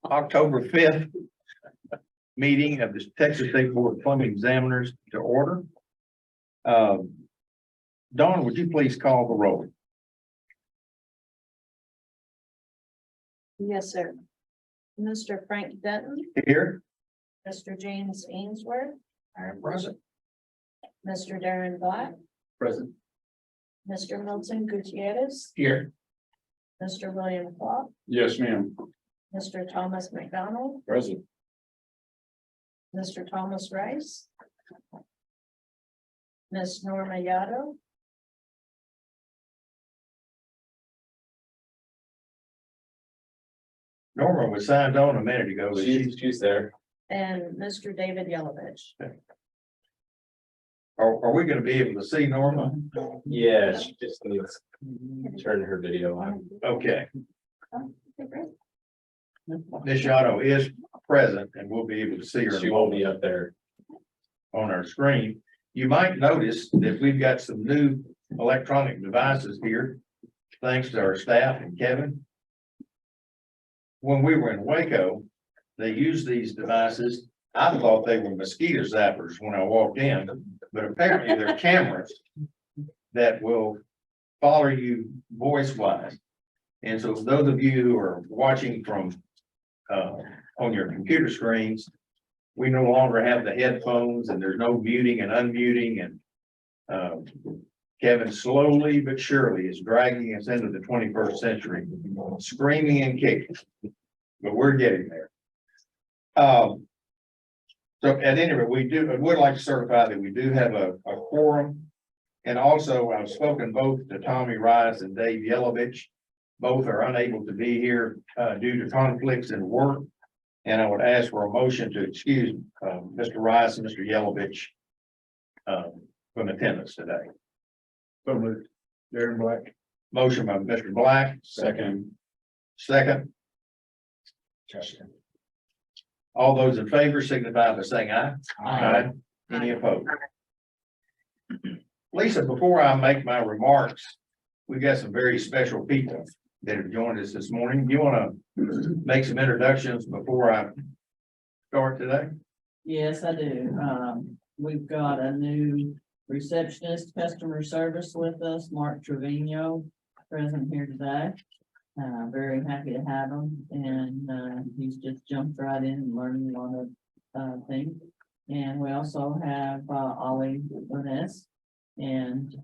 October 5th meeting of the Texas State Board of Plumbing Examiners to order. Dawn, would you please call the roll? Yes, sir. Mr. Frank Dutton, Here. Mr. James Ainsworth, I am present. Mr. Darren Black, Present. Mr. Milton Gutierrez, Here. Mr. William Clark, Yes, ma'am. Mr. Thomas McDonald, Present. Mr. Thomas Rice, Ms. Norma Yato, Norma was signed on a minute ago, but She's there. and Mr. David Yelovich. are we gonna be able to see Norma? Yeah, she just needs to turn her video on. Okay, Ms. Yato is present and we'll be able to see her in She a will be moment up there. on our screen. You might notice that we've got some new electronic devices here, thanks to our staff and Kevin. When we were in Waco, they used these devices. I thought they were mosquito zappers when I walked in, but apparently they're cameras that will follow you voice wise. And so those of you who are watching from on your computer screens, we no longer have the headphones and there's no muting and unmuting, and Kevin slowly but surely is dragging us into the 21st century, screaming and kicking, but we're getting there. So at any rate, I would like to certify that we do have a quorum. And also I've spoken both to Tommy Rice and Dave Yelovich. Both are unable to be here due to conflicts in work. And I would ask for a motion to excuse Mr. Rice and Mr. Yelovich from attendance today. So moved. Darren Black. Motion by Mr. Black, Second. All those in favor signify by saying aye. Aye. Any opposed? Lisa, before I make my remarks, we've got some very special people that have joined us this morning. You want to make some introductions before I start today? Yes, I do. We've got a new receptionist, customer service with us, Mark Trevino, present here today. Very happy to have him, and he's just jumped right in and learning a lot of things. And we also have Ollie Vaness, and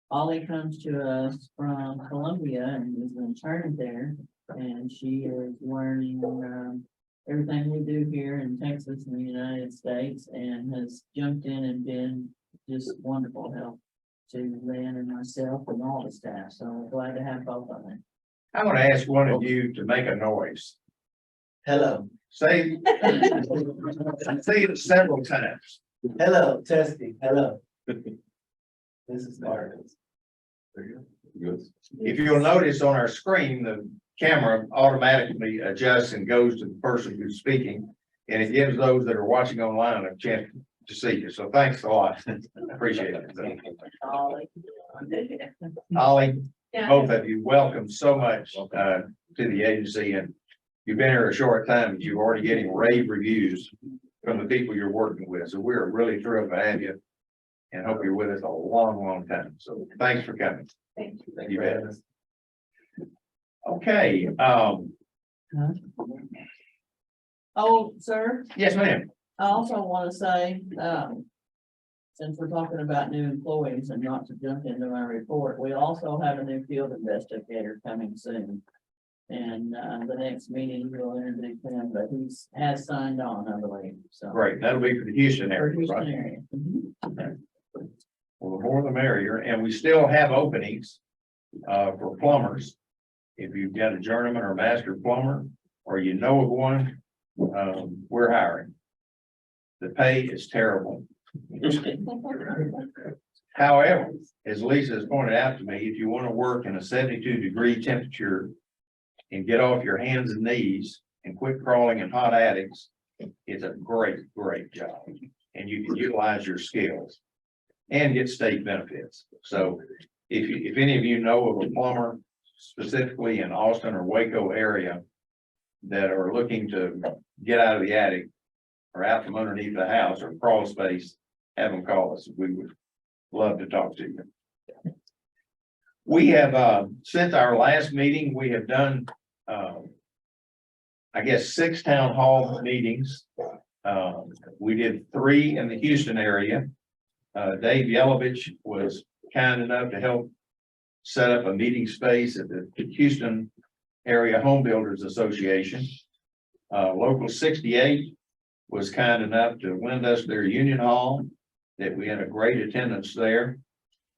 Ollie comes to us from Columbia and is an attorney there, and she is learning everything we do here in Texas and the United States, and has jumped in and been just wonderful help to Lynn and myself and all the staff. So we're glad to have both of them. I want to ask one of you to make a noise. Hello, Say it several times. hello, testing, hello. This is Marcus. If you'll notice on our screen, the camera automatically adjusts and goes to the person who's speaking. And it gives those that are watching online a chance to see you. So thanks a lot. Appreciate it. Ollie. Ollie, both of you, welcome so much to the agency, and you've been here a short time, but you're already getting rave reviews from the people you're working with. So we're really thrilled to have you and hope you're with us a long, long time. So thanks for coming. Thank you. You bet. Okay, Oh, sir, yes, ma'am. I also want to say, since we're talking about new employees and not to jump into my report, we also have a new field investigator coming soon. And, the next meeting we'll introduce him, but has signed on, I believe, so. Great, that'll be for the Houston For area, Houston right? area. Mhm. Well, the more the merrier, and we still have openings for plumbers. If you've got a journeyman or master plumber, or you know of one, we're hiring. The pay is terrible. However, as Lisa has pointed out to me, if you want to work in a 72-degree temperature and get off your hands and knees and quit crawling in hot attics, it's a great, great job. And you can utilize your skills and get state benefits. So if any of you know of a plumber specifically in Austin or Waco area, that are looking to get out of the attic or out from underneath the house or crawl space, have them call us. We would love to talk to you. We have, since our last meeting, we have done, I guess, 6 town hall meetings. We did 3 in the Houston area. Dave Yelovich was kind enough to help set up a meeting space at the Houston Area Home Builders Association. Local 68 was kind enough to lend us their union hall, that we had a great attendance there.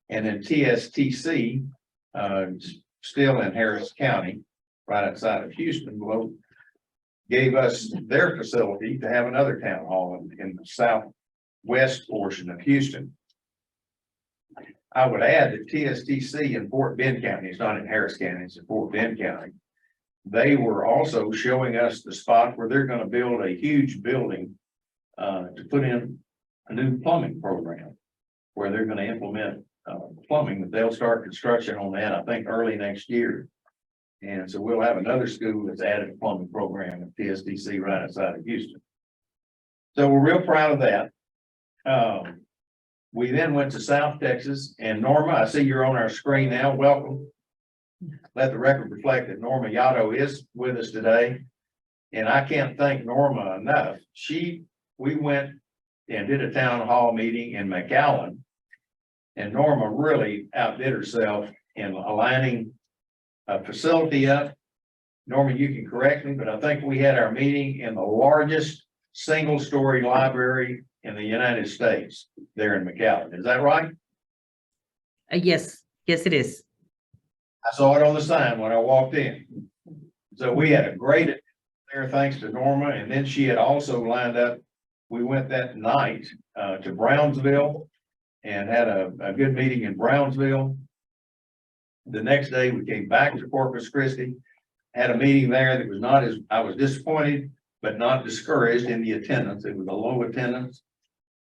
And then TSTC, still in Harris County, right outside of Houston, gave us their facility to have another town hall in the southwest portion of Houston. I would add that TSTC in Fort Bend County, it's not in Harris County, it's in Fort Bend County. They were also showing us the spot where they're going to build a huge building to put in a new plumbing program, where they're going to implement plumbing, but they'll start construction on that, I think, early next year. And so we'll have another school that's added a plumbing program at TSDC right outside of Houston. So we're real proud of that. We then went to South Texas, and Norma, I see you're on our screen now. Welcome. Let the record reflect that Norma Yotto is with us today. And I can't thank Norma enough. We went and did a town hall meeting in McAllen, and Norma really outdid herself in aligning a facility up. Norma, you can correct me, but I think we had our meeting in the largest single-story library in the United States there in McAllen. Is that right? Yes, yes, it is. I saw it on the sign when I walked in. So we had a great there, thanks to Norma, and then she had also lined up. We went that night to Brownsville and had a good meeting in Brownsville. The next day we came back to Corpus Christi, had a meeting there that was not as, I was disappointed, but not discouraged in the attendance. It was a low attendance,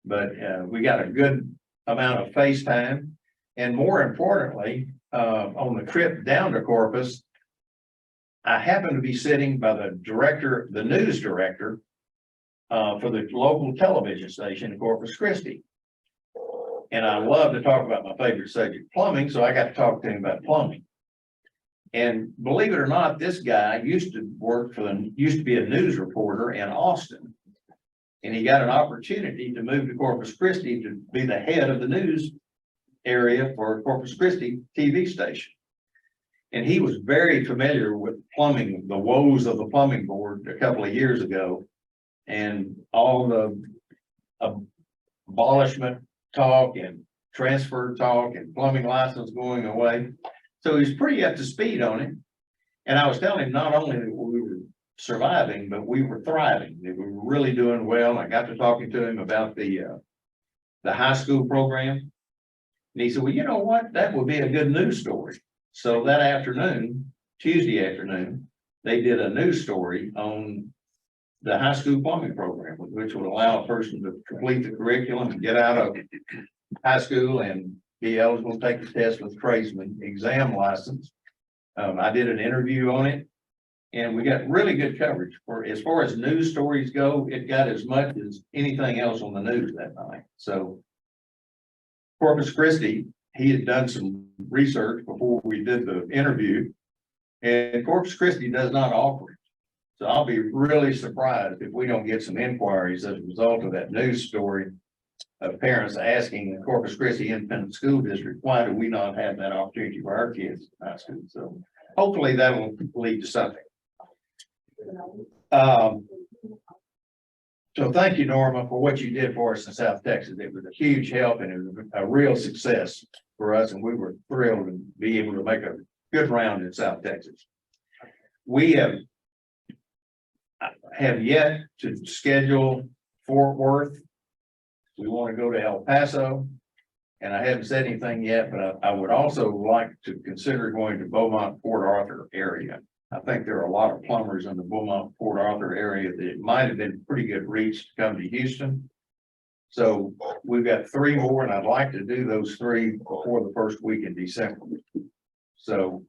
but we got a good amount of face time. And more importantly, on the trip down to Corpus, I happened to be sitting by the director, the news director, for the local television station in Corpus Christi. And I love to talk about my favorite subject, plumbing, so I got to talk to him about plumbing. And believe it or not, this guy used to be a news reporter in Austin. And he got an opportunity to move to Corpus Christi to be the head of the news area for Corpus Christi TV station. And he was very familiar with plumbing, the woes of the plumbing board a couple of years ago, and all the abolishment talk and transfer talk and plumbing license going away. So he's pretty up to speed on it. And I was telling him not only that we were surviving, but we were thriving, that we were really doing well. I got to talking to him about the high school program. And he said, well, you know what? That would be a good news story. So that afternoon, Tuesday afternoon, they did a news story on the high school plumbing program, which would allow a person to complete the curriculum and get out of high school and be eligible to take the test with tradesman exam license. I did an interview on it, and we got really good coverage. For as far as news stories go, it got as much as anything else on the news that night. So Corpus Christi, he had done some research before we did the interview, and Corpus Christi does not offer it. So I'll be really surprised if we don't get some inquiries as a result of that news story of parents asking the Corpus Christi Independent School District, why do we not have that opportunity for our kids in high school? So hopefully that'll lead to something. So thank you, Norma, for what you did for us in South Texas. It was a huge help, and it was a real success for us, and we were thrilled to be able to make a good round in South Texas. We have yet to schedule Fort Worth. We want to go to El Paso, and I haven't said anything yet, but I would also like to consider going to Beaumont, Port Arthur area. I think there are a lot of plumbers in the Beaumont, Port Arthur area that it might have been pretty good reach to come to Houston. So we've got 3 more, and I'd like to do those 3 before the first week in December. So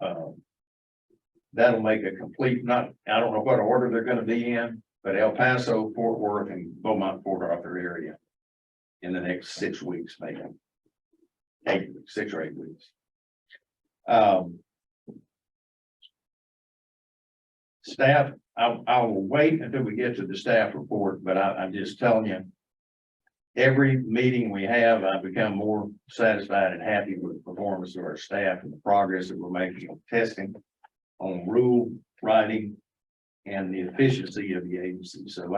that'll make a complete, not, I don't know what order they're gonna be in, but El Paso, Fort Worth, and Beaumont, Port Arthur area in the next 6 weeks, maybe. 8 weeks, 6 or 8 weeks. Staff, I will wait until we get to the staff report, but I'm just telling you, every meeting we have, I become more satisfied and happy with the performance of our staff and the progress that we're making on testing, on rule writing, and the efficiency of the agency. So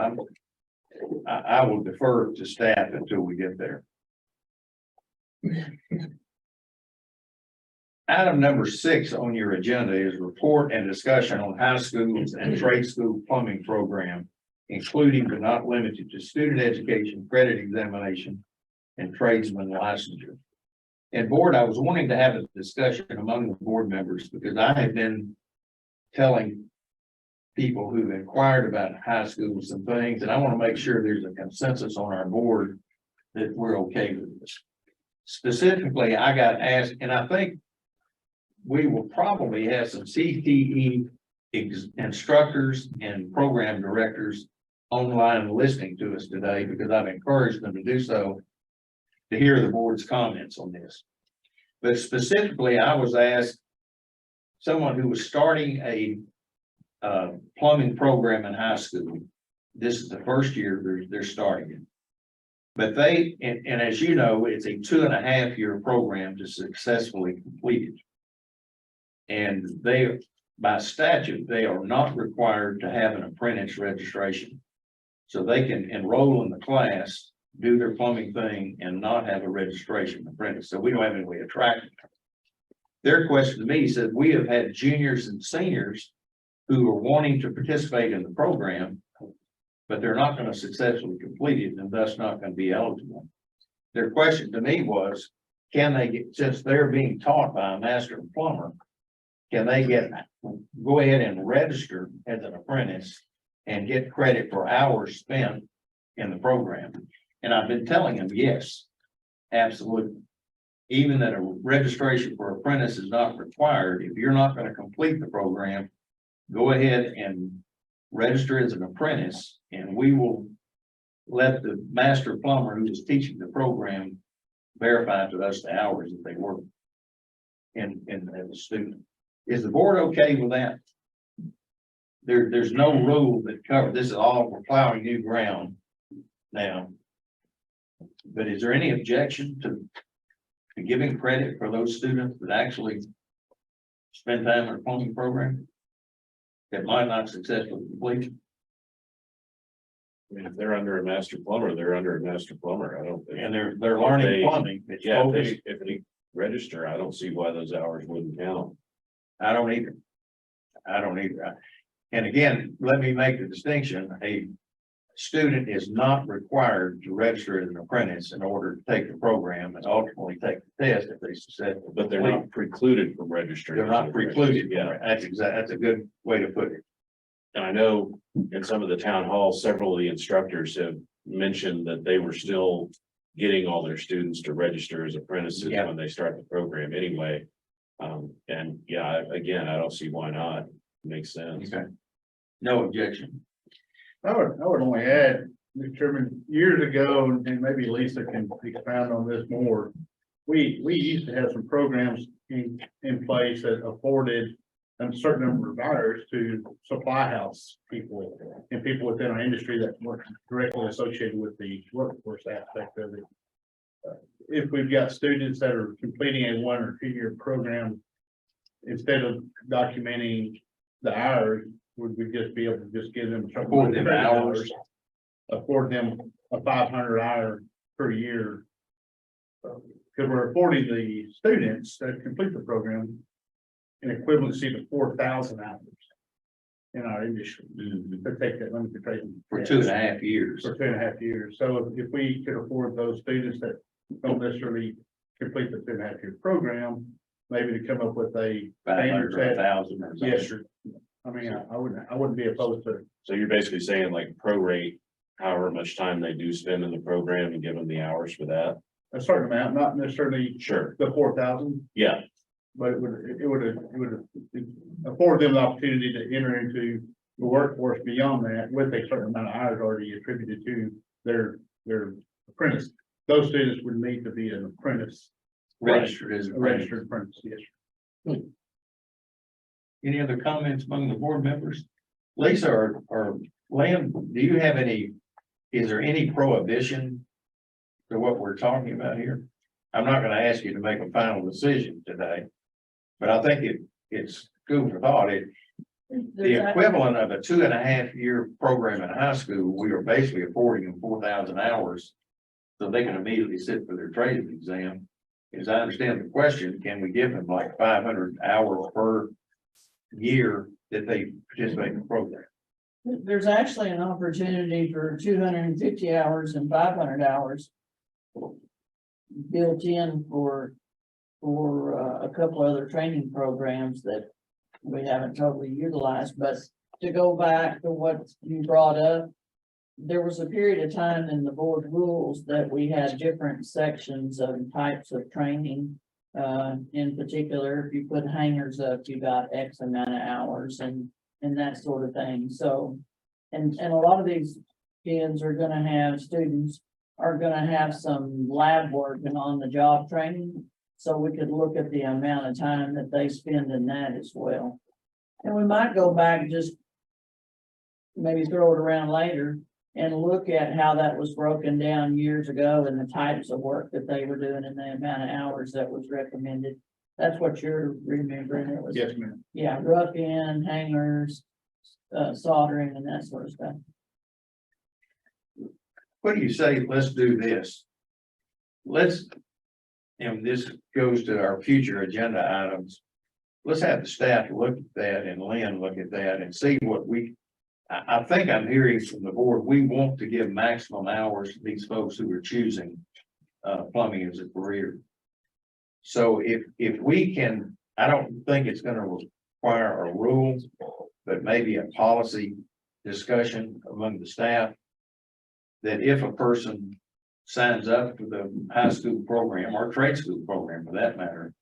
I will defer to staff until we get there. Item number 6 on your agenda is report and discussion on high schools and trade school plumbing program, including but not limited to student education, credit examination, and tradesman licensure. And board, I was wanting to have a discussion among the board members because I have been telling people who inquired about high schools and things, and I want to make sure there's a consensus on our board that we're okay with this. Specifically, I got asked, and I think we will probably have some CTE instructors and program directors online listening to us today because I've encouraged them to do so to hear the board's comments on this. But specifically, I was asked someone who was starting a plumbing program in high school. This is the first year they're starting it. But they, and as you know, it's a 2.5-year program to successfully complete it. And they, by statute, they are not required to have an apprentice registration. So they can enroll in the class, do their plumbing thing, and not have a registration apprentice. So we don't have any way of tracking them. Their question to me said, we have had juniors and seniors who are wanting to participate in the program, but they're not going to successfully complete it and thus not going to be eligible. Their question to me was, can they get, since they're being taught by a master plumber, can they go ahead and register as an apprentice and get credit for hours spent in the program? And I've been telling them, yes, absolutely. Even that a registration for apprentice is not required. If you're not going to complete the program, go ahead and register as an apprentice, and we will let the master plumber who is teaching the program verify to us the hours that they work in as a student. Is the board okay with that? There's no rule that covers this. Is all, we're plowing new ground now. But is there any objection to giving credit for those students that actually spend time in a plumbing program that might not successfully complete? I mean, if they're under a master plumber, they're under a master plumber. I don't think. And they're learning plumbing. It's Yeah, focused. if they register, I don't see why those hours wouldn't count. I don't either. And again, let me make the distinction. A student is not required to register as an apprentice in order to take the program and ultimately take the test if they successfully. But they're not precluded from registering. They're not precluded. Yeah. That's a good way to put it. And I know in some of the town halls, several of the instructors have mentioned that they were still getting all their students to register as apprentices Yeah. when they start the program anyway. And yeah, again, I don't see why not. Makes sense. Okay. No objection. I would only add, Mr. Chairman, years ago, and maybe Lisa can expound on this more. We used to have some programs in place that afforded a certain number of hours to supply house people and people within our industry that weren't directly associated with the workforce aspect of it. If we've got students that are completing a 1 or 2 year program, instead of documenting the hours, would we just be able to just give them Afford them hours. afford them a 500 hour per year? Because we're affording the students that complete the program an equivalency to 4,000 hours in our industry to take that limited training For 2.5 years. for 2.5 years. So if we could afford those students that don't necessarily complete the 2.5 year program, maybe to come up with a 500 or 1,000 or something. yes, sir. I mean, I wouldn't be opposed to, So you're basically saying like prorate however much time they do spend in the program and give them the hours for that? a certain amount, not necessarily Sure. the 4,000. Yeah. but it would afford them the opportunity to enter into the workforce beyond that with a certain amount of hours already attributed to their apprentice. Those students would need to be an apprentice, Registered as a a registered apprentice, yes. Any other comments among the board members? Lisa or Lynn, do you have any, is there any prohibition to what we're talking about here? I'm not gonna ask you to make a final decision today, but I think it's food for thought. The There's a- equivalent of a 2.5 year program in high school, we are basically affording them 4,000 hours. So they can immediately sit for their trade exam. As I understand the question, can we give them like 500 hours per year that they participate in the program? There's actually an opportunity for 250 hours and 500 hours built in for a couple other training programs that we haven't totally utilized, but to go back to what you brought up, there was a period of time in the board rules that we had different sections of types of training. In particular, if you put hangers up, you got X amount of hours and that sort of thing. So, and a lot of these kids are gonna have, students are gonna have some lab work and on the job training. So we could look at the amount of time that they spend in that as well. And we might go back, just maybe throw it around later and look at how that was broken down years ago and the types of work that they were doing and the amount of hours that was recommended. That's what you're remembering. It was, Yes, ma'am. yeah, rough in, hangers, soldering and that sort of stuff. What do you say, let's do this? And this goes to our future agenda items. Let's have the staff look at that and Lynn look at that and see what I think I'm hearing from the board, we want to give maximum hours to these folks who are choosing plumbing as a career. So if we can, I don't think it's gonna require a rule, but maybe a policy discussion among the staff. That if a person signs up for the high school program or trade school program for that matter,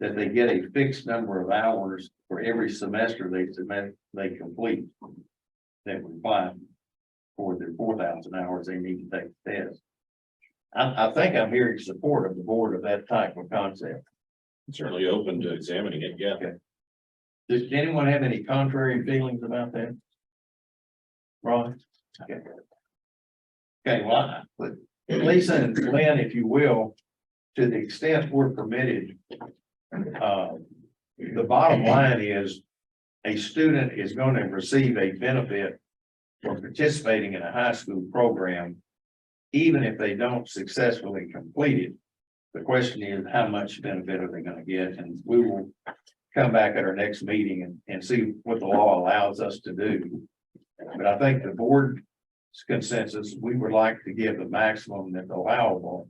that they get a fixed number of hours for every semester they complete. That would apply for their 4,000 hours they need to take the test. I think I'm hearing support of the board of that type of concept. Certainly open to examining it, yeah. Does anyone have any contrary feelings about that? Ron? Okay. Okay, well, Lisa and Lynn, if you will, to the extent we're permitted, the bottom line is a student is going to receive a benefit for participating in a high school program, even if they don't successfully complete it. The question is, how much benefit are they going to get? And we will come back at our next meeting and see what the law allows us to do. But I think the board's consensus, we would like to give the maximum that's allowable.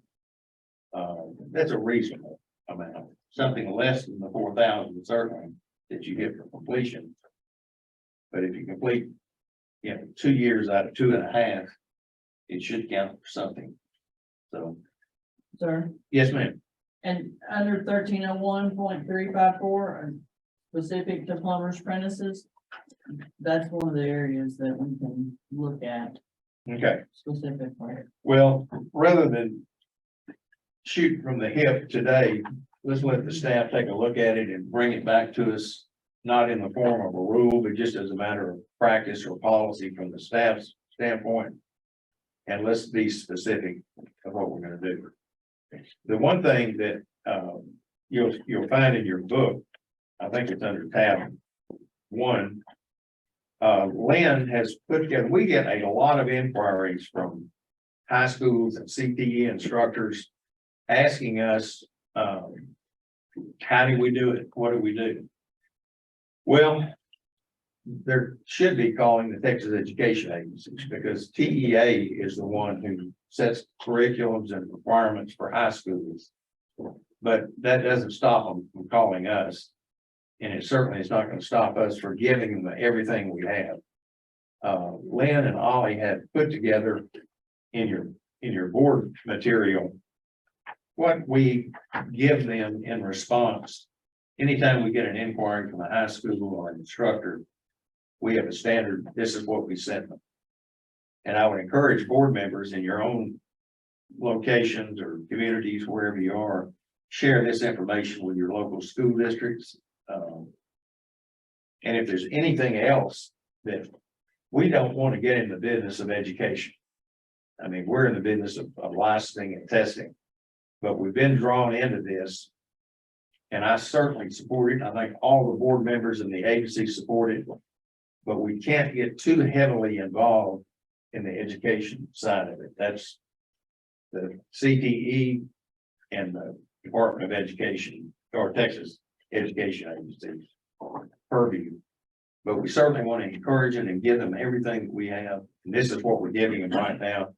That's a reasonable amount, something less than the 4,000 certainly that you get for completion. But if you complete, 2 years out of 2.5, it should count for something. So, Sir, yes, ma'am. and under 1301.354, specific to plumbers apprentices, that's one of the areas that we can look at Okay. specifically. Well, rather than shoot from the hip today, let's let the staff take a look at it and bring it back to us. Not in the form of a rule, but just as a matter of practice or policy from the staff's standpoint. And let's be specific of what we're gonna do. The one thing that you'll find in your book, I think it's under tab 1. Lynn has put together, we get a lot of inquiries from high schools and CTE instructors asking us, how do we do it? What do we do? Well, there should be calling the Texas Education Agencies because TEA is the one who sets curriculums and requirements for high schools. But that doesn't stop them from calling us. And it certainly is not going to stop us from giving them everything we have. Lynn and Ollie had put together in your board material what we give them in response anytime we get an inquiry from a high school or an instructor, we have a standard, this is what we send them. And I would encourage board members in your own locations or communities, wherever you are, share this information with your local school districts. And if there's anything else that we don't want to get in the business of education. I mean, we're in the business of licensing and testing, but we've been drawn into this. And I certainly support it. I think all the board members and the agency support it. But we can't get too heavily involved in the education side of it. That's the CTE and the Department of Education or Texas Education Agency purview. But we certainly want to encourage it and give them everything that we have. And this is what we're giving them right now.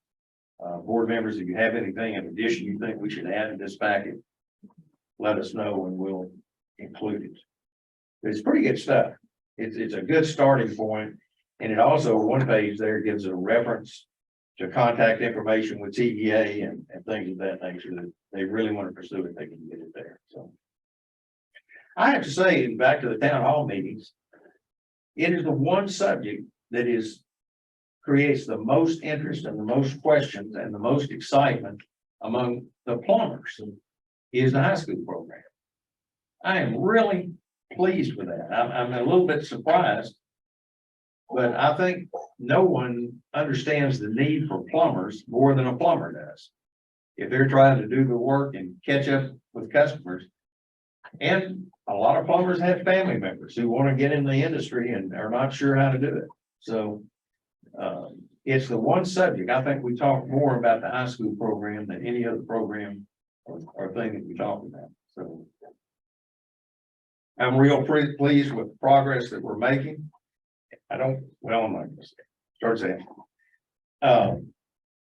Board members, if you have anything in addition you think we should add in this packet, let us know and we'll include it. It's pretty good stuff. It's a good starting point. And it also, one page there gives a reference to contact information with TEA and things of that nature that they really want to pursue it, they can get it there. So I have to say, and back to the town hall meetings, it is the one subject that creates the most interest and the most questions and the most excitement among the plumbers is the high school program. I am really pleased with that. I'm a little bit surprised, but I think no one understands the need for plumbers more than a plumber does. If they're trying to do the work and catch up with customers. And a lot of plumbers have family members who want to get in the industry and are not sure how to do it. So it's the one subject. I think we talk more about the high school program than any other program or thing that we talk about. So I'm real pretty pleased with the progress that we're making. I'm not gonna start saying.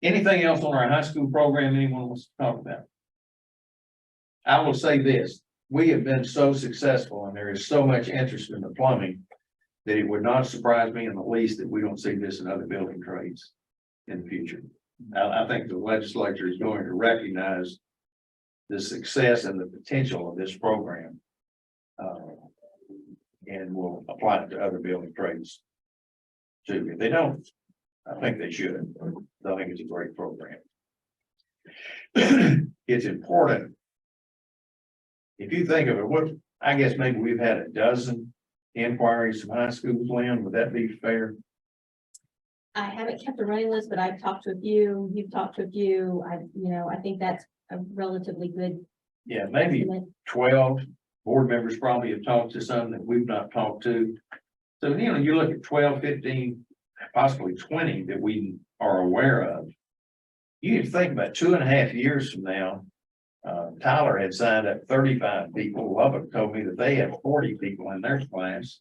Anything else on our high school program anyone wants to talk about? I will say this, we have been so successful and there is so much interest in the plumbing that it would not surprise me in the least that we don't see this in other building trades in the future. I think the legislature is going to recognize the success and the potential of this program. And will apply it to other building trades too. If they don't, I think they should. I think it's a great program. It's important. If you think of it, I guess maybe we've had a dozen inquiries from high schools, Lynn, would that be fair? I haven't kept a running list, but I've talked to a few, you've talked to a few, I think that's a relatively good. Yeah, maybe estimate. 12 board members probably have talked to some that we've not talked to. So, you look at 12, 15, possibly 20 that we are aware of. You can think about 2.5 years from now, Tyler had signed up 35 people. Lubbock told me that they have 40 people in their class.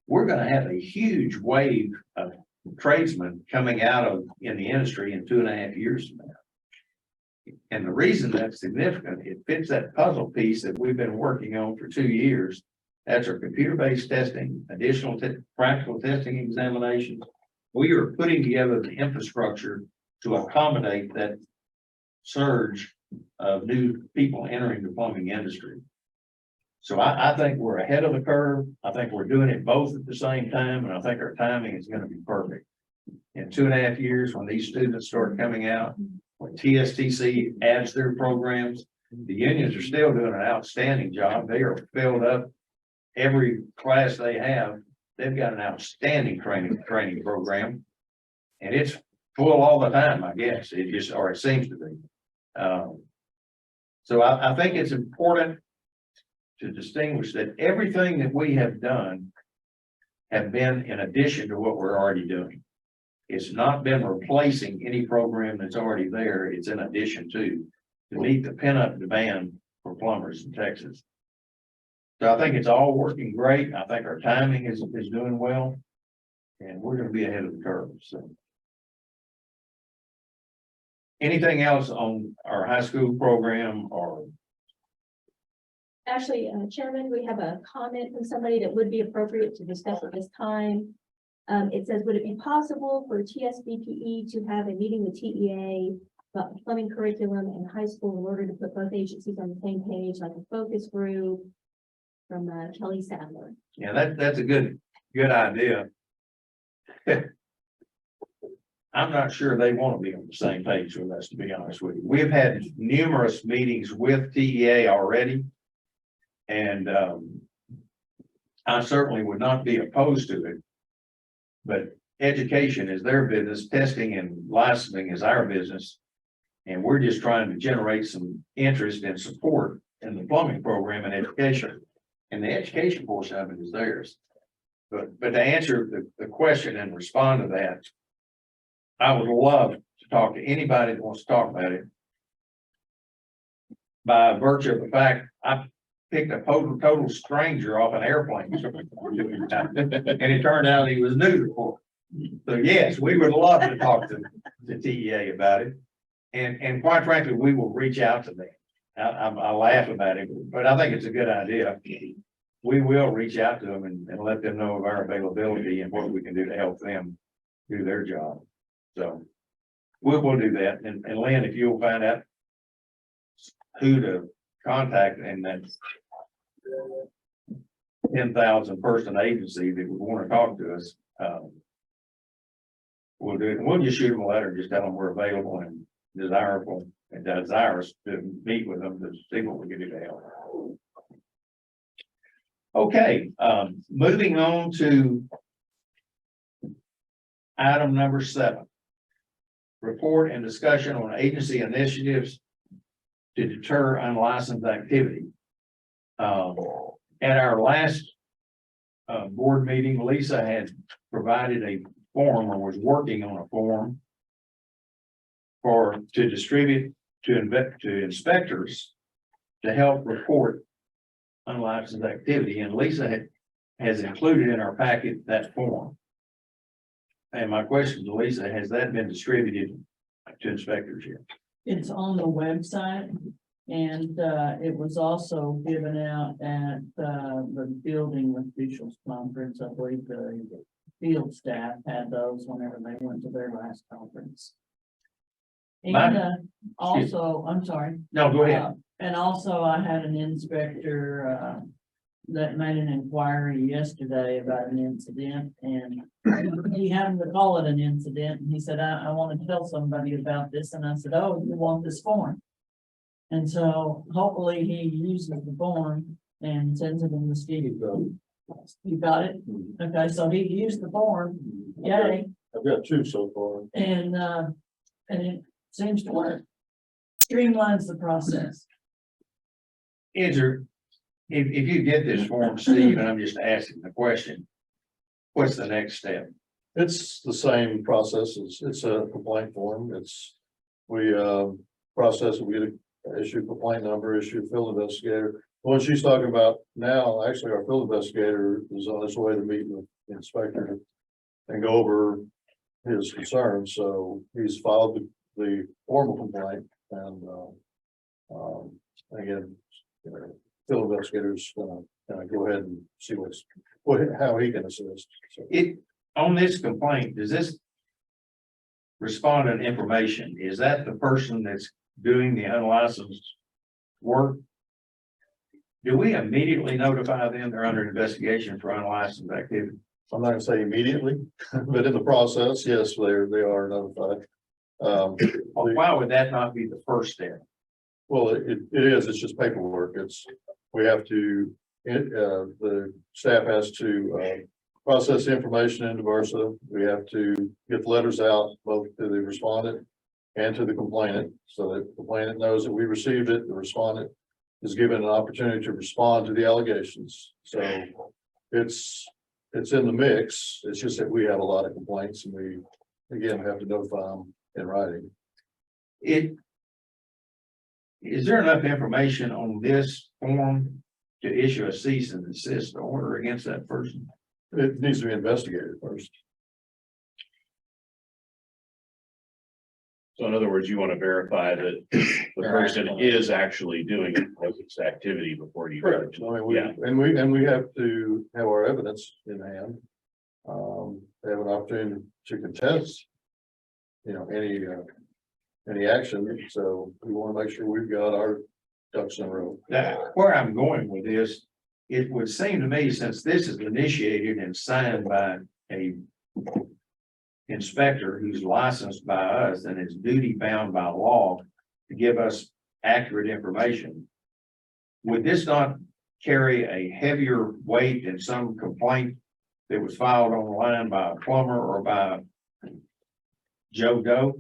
We're going to have a huge wave of tradesmen coming out in the industry in 2.5 years from now. And the reason that's significant, it fits that puzzle piece that we've been working on for 2 years. That's our computer-based testing, additional practical testing examinations. We are putting together the infrastructure to accommodate that surge of new people entering the plumbing industry. So I think we're ahead of the curve. I think we're doing it both at the same time, and I think our timing is going to be perfect. In 2.5 years, when these students start coming out, when TSTC adds their programs, the unions are still doing an outstanding job. They are filled up. Every class they have, they've got an outstanding training program. And it's full all the time, I guess. Or it seems to be. So I think it's important to distinguish that everything that we have done have been in addition to what we're already doing. It's not been replacing any program that's already there. It's in addition to meet the pent-up demand for plumbers in Texas. So I think it's all working great. I think our timing is doing well, and we're going to be ahead of the curve. So, anything else on our high school program or? Actually, Chairman, we have a comment from somebody that would be appropriate to discuss at this time. It says, would it be possible for TSBPE to have a meeting with TEA about the plumbing curriculum in high school in order to put both agencies on the same page, like a focus group? from Kelly Sadler. Yeah, that's a good idea. I'm not sure they want to be on the same page with us, to be honest with you. We've had numerous meetings with TEA already. And, I certainly would not be opposed to it. But education is their business, testing and licensing is our business. And we're just trying to generate some interest and support in the plumbing program and education. And the education portion of it is theirs. But to answer the question and respond to that, I would love to talk to anybody that wants to talk about it. By virtue of the fact, I picked a total stranger off an airplane. And it turned out he was new before. So yes, we would love to talk to the TEA about it. And quite frankly, we will reach out to them. I laugh about it, but I think it's a good idea. We will reach out to them and let them know of our availability and what we can do to help them do their job. So we'll do that. And Lynn, if you'll find out who to contact and that 10,000 person agency that would want to talk to us, we'll do it. And we'll just shoot them a letter, just tell them we're available and desirable and desirous to meet with them to see what we can do to help. Okay, moving on to item number 7. Report and discussion on agency initiatives to deter unlicensed activity. At our last board meeting, Lisa had provided a form or was working on a form to distribute to inspectors to help report unlicensed activity, and Lisa has included in our packet that form. And my question to Lisa, has that been distributed to inspectors yet? It's on the website, and it was also given out at the building officials conference. I believe the field staff had those whenever they went to their last conference. And also, I'm sorry. No, go ahead. And also I had an inspector that made an inquiry yesterday about an incident, and he happened to call it an incident, and he said, I want to tell somebody about this, and I said, oh, you want this form? And so hopefully he uses the form and sends it in the studio. You got it? Okay, so he used the form, yay, I've got 2 so far. and it seems to work. Streamlines the process. Andrew, if you get this form, Steve, and I'm just asking the question, what's the next step? It's the same process. It's a complaint form. We process, we issue complaint number, issue field investigator. What she's talking about now, actually, our field investigator is on his way to meet with the inspector and go over his concerns. So he's filed the formal complaint, and again, field investigators gonna go ahead and see how he can assist. So. On this complaint, does this respondent information, is that the person that's doing the unlicensed work? Do we immediately notify them they're under investigation for unlicensed activity? I'm not gonna say immediately, but in the process, yes, they are notified. Why would that not be the first step? Well, it is, it's just paperwork. The staff has to process the information into Versa. We have to get the letters out both to the respondent and to the complainant, so that the complainant knows that we received it. The respondent is given an opportunity to respond to the allegations. So it's in the mix. It's just that we have a lot of complaints, and we, again, have to notify them in writing. Is there enough information on this form to issue a cease and desist order against that person? It needs to be investigated first. So in other words, you want to verify that the person is actually doing this activity before you. Correct. I mean, we have to have our evidence in hand. Have an opportunity to contest, any action. So we want to make sure we've got our ducks in a row. Now, where I'm going with this it would seem to me, since this is initiated and signed by a inspector who's licensed by us and is duty bound by law to give us accurate information, would this not carry a heavier weight in some complaint that was filed online by a plumber or by Joe Doe?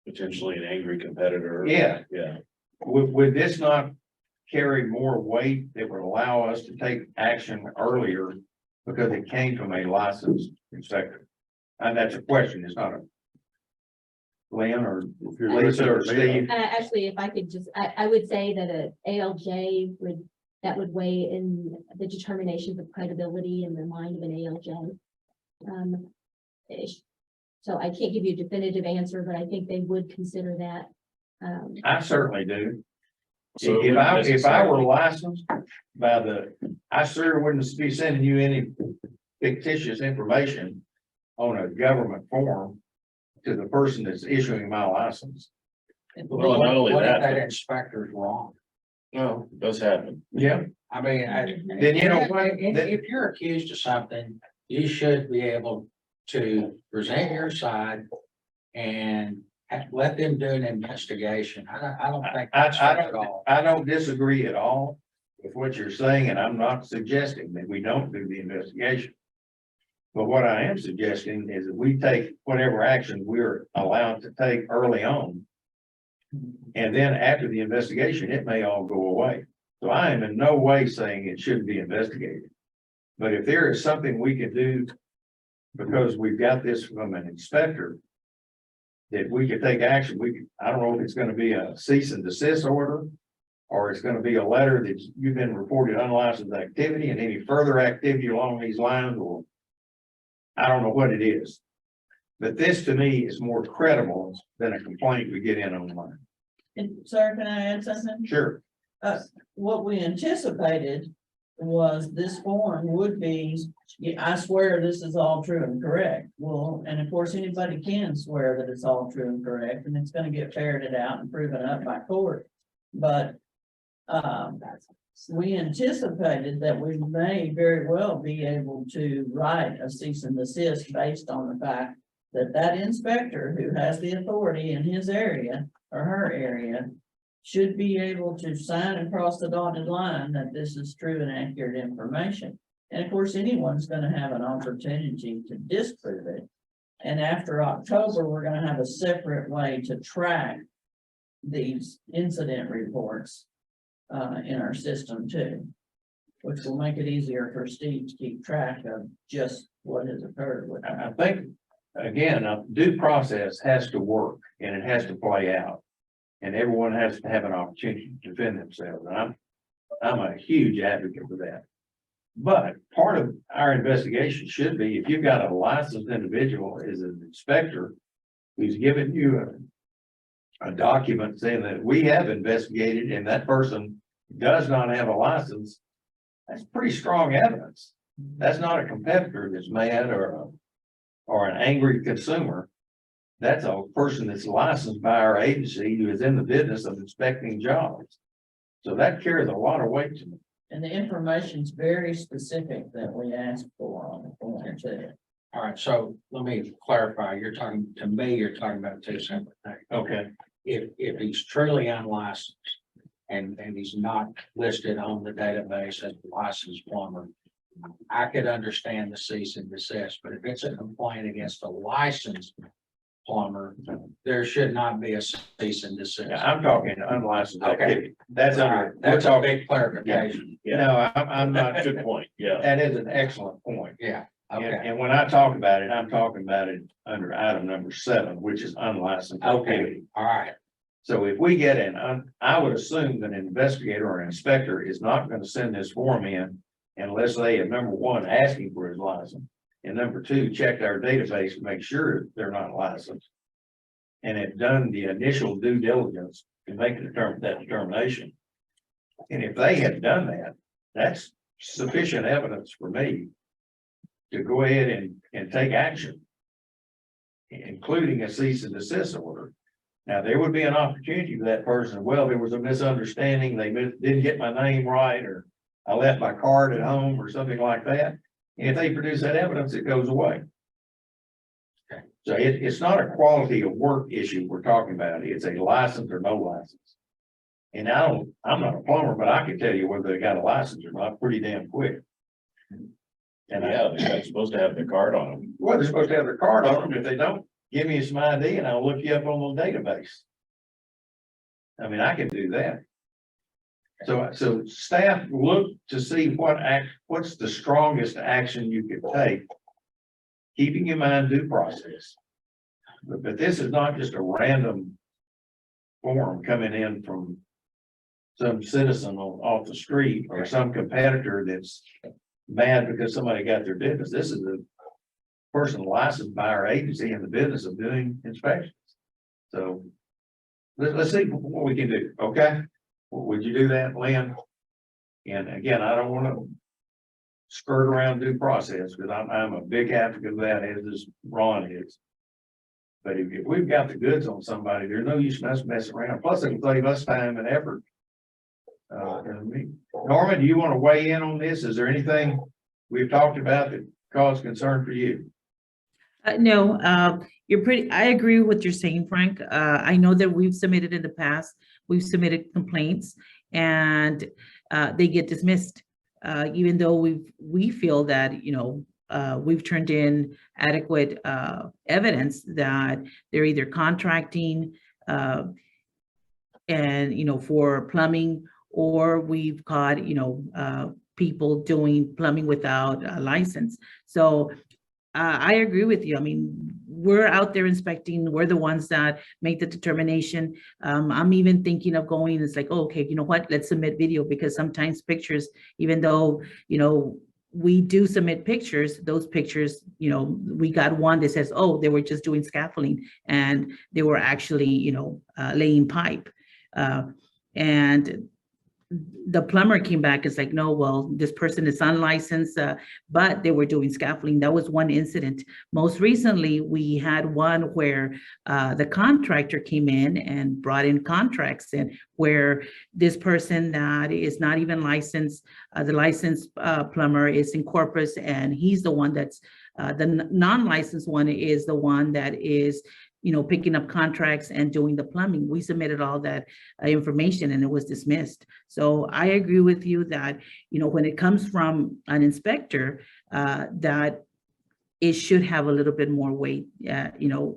Potentially an angry competitor. Yeah. Yeah. Would this not carry more weight that would allow us to take action earlier because it came from a licensed inspector? And that's a question, it's not a Lynn or If you're Lisa or listening to me, Steve. Actually, if I could just, I would say that a ALJ that would weigh in the determination of credibility in the mind of an ALJ. So I can't give you a definitive answer, but I think they would consider that. I certainly do. So it If I wouldn't were licensed by I sure wouldn't be sending you any fictitious information on a government form to the person that's issuing my license. Well, not only What if that, that but- inspector's wrong? No, it does happen. Yeah. I mean, Then you know what? if you're accused of something, you should be able to present your side and let them do an investigation. I don't think that's fair at all. I don't disagree at all with what you're saying, and I'm not suggesting that we don't do the investigation. But what I am suggesting is that we take whatever action we're allowed to take early on. And then after the investigation, it may all go away. So I am in no way saying it shouldn't be investigated. But if there is something we can do, because we've got this from an inspector, that we could take action, I don't know if it's gonna be a cease and desist order, or it's gonna be a letter that you've been reported unlicensed activity, and any further activity along these lines, or I don't know what it is. But this to me is more credible than a complaint we get in online. And sir, can I add something? Sure. What we anticipated was this form would be, yeah, I swear this is all true and correct. Well, and of course, anybody can swear that it's all true and correct, and it's gonna get ferreted out and proven up by court. But we anticipated that we may very well be able to write a cease and desist based on the fact that that inspector who has the authority in his area or her area should be able to sign across the dotted line that this is true and accurate information. And of course, anyone's gonna have an opportunity to disprove it. And after October, we're gonna have a separate way to track these incident reports in our system too, which will make it easier for Steve to keep track of just what has occurred with I that. think, again, a due process has to work and it has to play out. And everyone has to have an opportunity to defend themselves. And I'm a huge advocate for that. But part of our investigation should be, if you've got a licensed individual as an inspector who's given you a document saying that we have investigated and that person does not have a license, that's pretty strong evidence. That's not a competitor that's mad or an angry consumer. That's a person that's licensed by our agency who is in the business of inspecting jobs. So that carries a lot of weight to me. And the information's very specific that we asked for on the form too. All right, so let me clarify. You're talking about two separate things. Okay. If he's truly unlicensed and he's not listed on the database as a licensed plumber, I could understand the cease and desist, but if it's a complaint against a licensed plumber, there should not be a cease and desist. Yeah, I'm talking unlicensed Okay. activity. That's All under, right, that's a big clarification. no, I'm not, Good point, yeah. that is an excellent point. Yeah, And, okay, and when I talk about it, I'm talking about it under item number 7, which is unlicensed activity. okay, all right. So if we get I would assume that an investigator or an inspector is not gonna send this form in unless they have, number one, asking for his license. And number two, checked our database to make sure they're not licensed. And have done the initial due diligence to make that determination. And if they had done that, that's sufficient evidence for me to go ahead and take action, including a cease and desist order. Now, there would be an opportunity for that person, well, there was a misunderstanding, they didn't get my name right, or I left my card at home or something like that. And if they produce that evidence, it goes away. So it's not a quality of work issue we're talking about. It's a license or no license. And I'm not a plumber, but I can tell you whether they got a license or not pretty damn quick. And Yeah, they're supposed to have their card on them. well, they're supposed to have their card on them. If they don't, give me some ID and I'll look you up on the database. I mean, I can do that. So staff look to see what's the strongest action you could take, keeping in mind due process. But this is not just a random form coming in from some citizen off the street or some competitor that's mad because somebody got their business. This is a person licensed by our agency in the business of doing inspections. So let's see what we can do, okay? Would you do that, Lynn? And again, I don't want to skirt around due process because I'm a big advocate of that, as is Ron is. But if we've got the goods on somebody, there's no use in us messing around. Plus, it can save us time and effort. Norma, do you want to weigh in on this? Is there anything we've talked about that caused concern for you? No, I agree with what you're saying, Frank. I know that we've submitted in the past, we've submitted complaints and they get dismissed. Even though we feel that, we've turned in adequate evidence that they're either contracting and, for plumbing, or we've caught, people doing plumbing without a license. So I agree with you. I mean, we're out there inspecting. We're the ones that make the determination. I'm even thinking of going, it's like, oh, okay, you know what? Let's submit video, because sometimes pictures, even though, we do submit pictures, those pictures, we got one that says, oh, they were just doing scaffolding and they were actually, laying pipe. And the plumber came back, it's like, no, well, this person is unlicensed, but they were doing scaffolding. That was one incident. Most recently, we had one where the contractor came in and brought in contracts, and where this person that is not even licensed, the licensed plumber is in Corpus, and he's the one that's, the non-licensed one is the one that is picking up contracts and doing the plumbing. We submitted all that information and it was dismissed. So I agree with you that, when it comes from an inspector, that it should have a little bit more weight,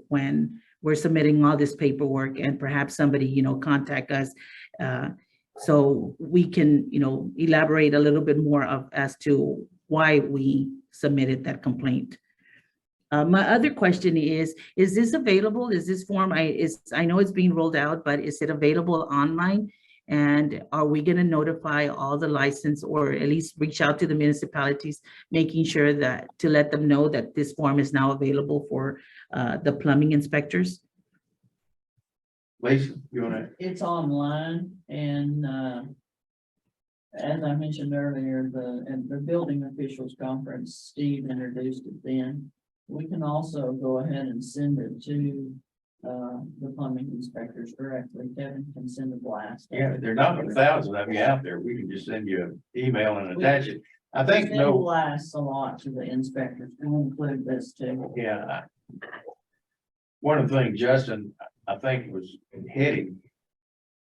when we're submitting all this paperwork and perhaps somebody, contact us. So we can, elaborate a little bit more as to why we submitted that complaint. My other question is this available? Is this form, I know it's being rolled out, but is it available online? And are we going to notify all the license, or at least reach out to the municipalities, making sure that to let them know that this form is now available for the plumbing inspectors? Lisa, you want to? It's online, and as I mentioned earlier, at the building officials conference, Steve introduced it then. We can also go ahead and send it to the plumbing inspectors directly. Kevin can send a blast. Yeah, there are not but 1,000 of you out there. We can just send you an email and attach it. I think Send blasts a lot to the inspectors. We'll include this too. Yeah. One of the things Justin, I think, was heading,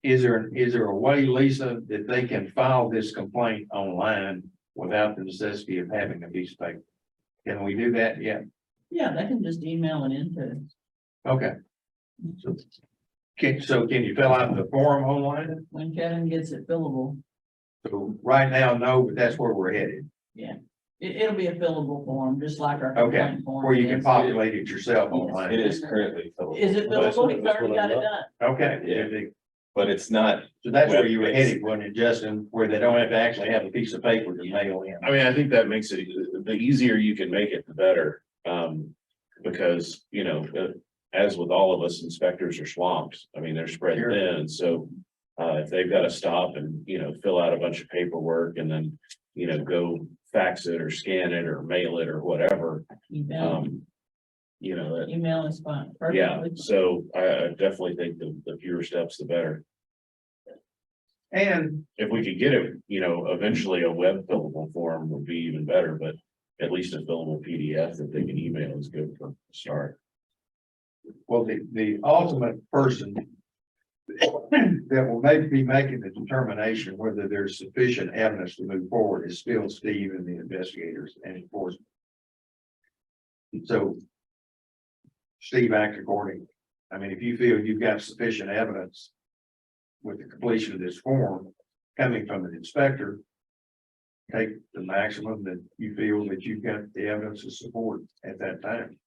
is there a way, Lisa, that they can file this complaint online without the necessity of having a piece of paper? Can we do that? Yeah. Yeah, they can just email it into us. Okay. So can you fill out the form online? When Kevin gets it fillable. So right now, no, but that's where we're headed. Yeah, it'll be a fillable form, just like our Okay, complaint form. where you can is. populate it yourself online. It is currently fillable. Is it That's fillable? what- He's that's already what got I it love. done. Okay. Yeah. But it's not, So that's where you were Web-based. headed, wasn't it, Justin, where they don't have to actually have a piece of paper to mail in? I mean, I think that makes it, the easier you can make it, the better. Because, as with all of us, inspectors are swamped. I mean, they're spread Sure. thin, so. If they've got to stop and, fill out a bunch of paperwork and then, go fax it or scan it or mail it or whatever. Email, That, email is fine. yeah, Perfectly. so I definitely think the fewer steps, the better. And If we could get it, eventually a web fillable form would be even better, but at least a fillable PDF that they can email is good for a start. well, the ultimate person that will maybe be making the determination whether there's sufficient evidence to move forward is still Steve and the investigators and enforcement. So Steve, act accordingly. I mean, if you feel you've got sufficient evidence with the completion of this form coming from an inspector, take the maximum that you feel that you've got the evidence to support at that time.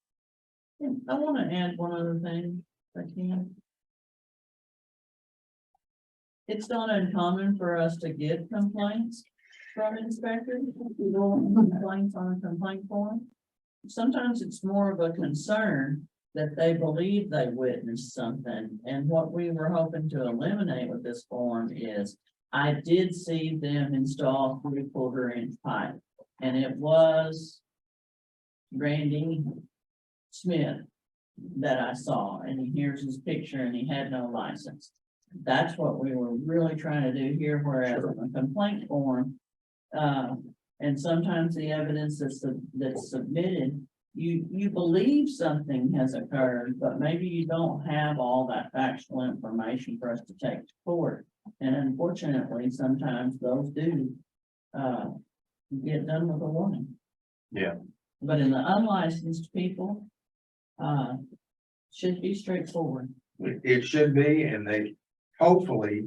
I want to add one other thing, if I can. It's not uncommon for us to get complaints from inspectors, complaints on a complaint form. Sometimes it's more of a concern that they believe they witnessed something, and what we were hoping to eliminate with this form is, I did see them install 3/4-inch pipe, and it was Randy Smith that I saw, and here's his picture, and he had no license. That's what we were really trying to do here, whereas on a complaint form, and sometimes the evidence that's submitted, you believe something has occurred, but maybe you don't have all that factual information for us to take to court. And unfortunately, sometimes those do, get done with a warning. Yeah. But in the unlicensed people, should be straightforward. It should be, and they, hopefully,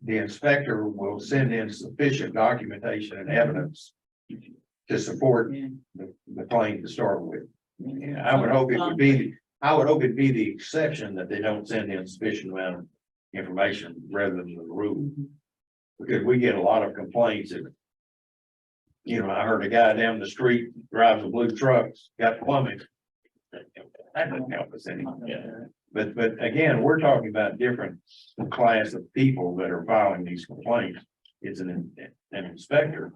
the inspector will send in sufficient documentation and evidence to support Yeah. the claim to start with. I would hope it would be, the exception that they don't send in sufficient amount of information rather than the rule. Because we get a lot of complaints that, I heard a guy down the street drives a blue truck, got plumbing. That doesn't help us any. But again, we're talking about different class of people that are filing these complaints. It's an inspector.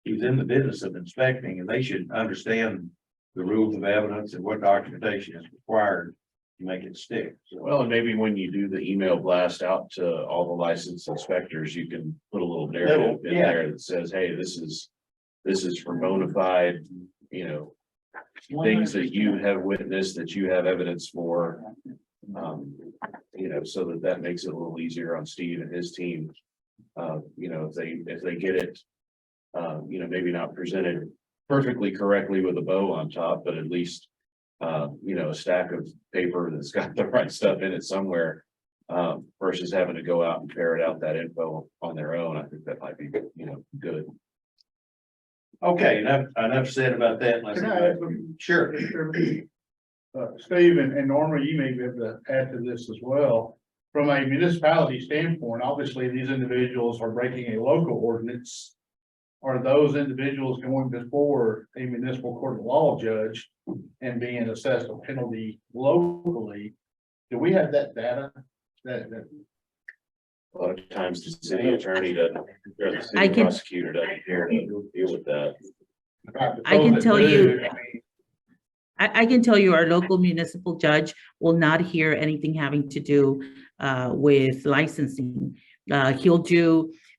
He's in the business of inspecting, and they should understand the rules of evidence and what documentation is required to make it stick. So, Well, and maybe when you do the email blast out to all the licensed inspectors, you can put a little narrative in Yeah. there that says, hey, this is for bona fide, things that you have witnessed, that you have evidence for. So that makes it a little easier on Steve and his team. If they get it, maybe not presented perfectly correctly with a bow on top, but at least, a stack of paper that's got the right stuff in it somewhere, versus having to go out and ferret out that info on their own. I think that might be, good. okay, enough said about that. Can I add something? Sure. Steve and Norma, you may be able to add to this as well. From a municipality standpoint, obviously, these individuals are breaking a local ordinance. Are those individuals going before a municipal court of law judge and being assessed a penalty locally? Do we have that data? That A lot of times the city attorney doesn't, or the I city can- prosecutor doesn't care to deal with that. I can tell you, I can tell you our local municipal judge will not hear anything having to do with licensing.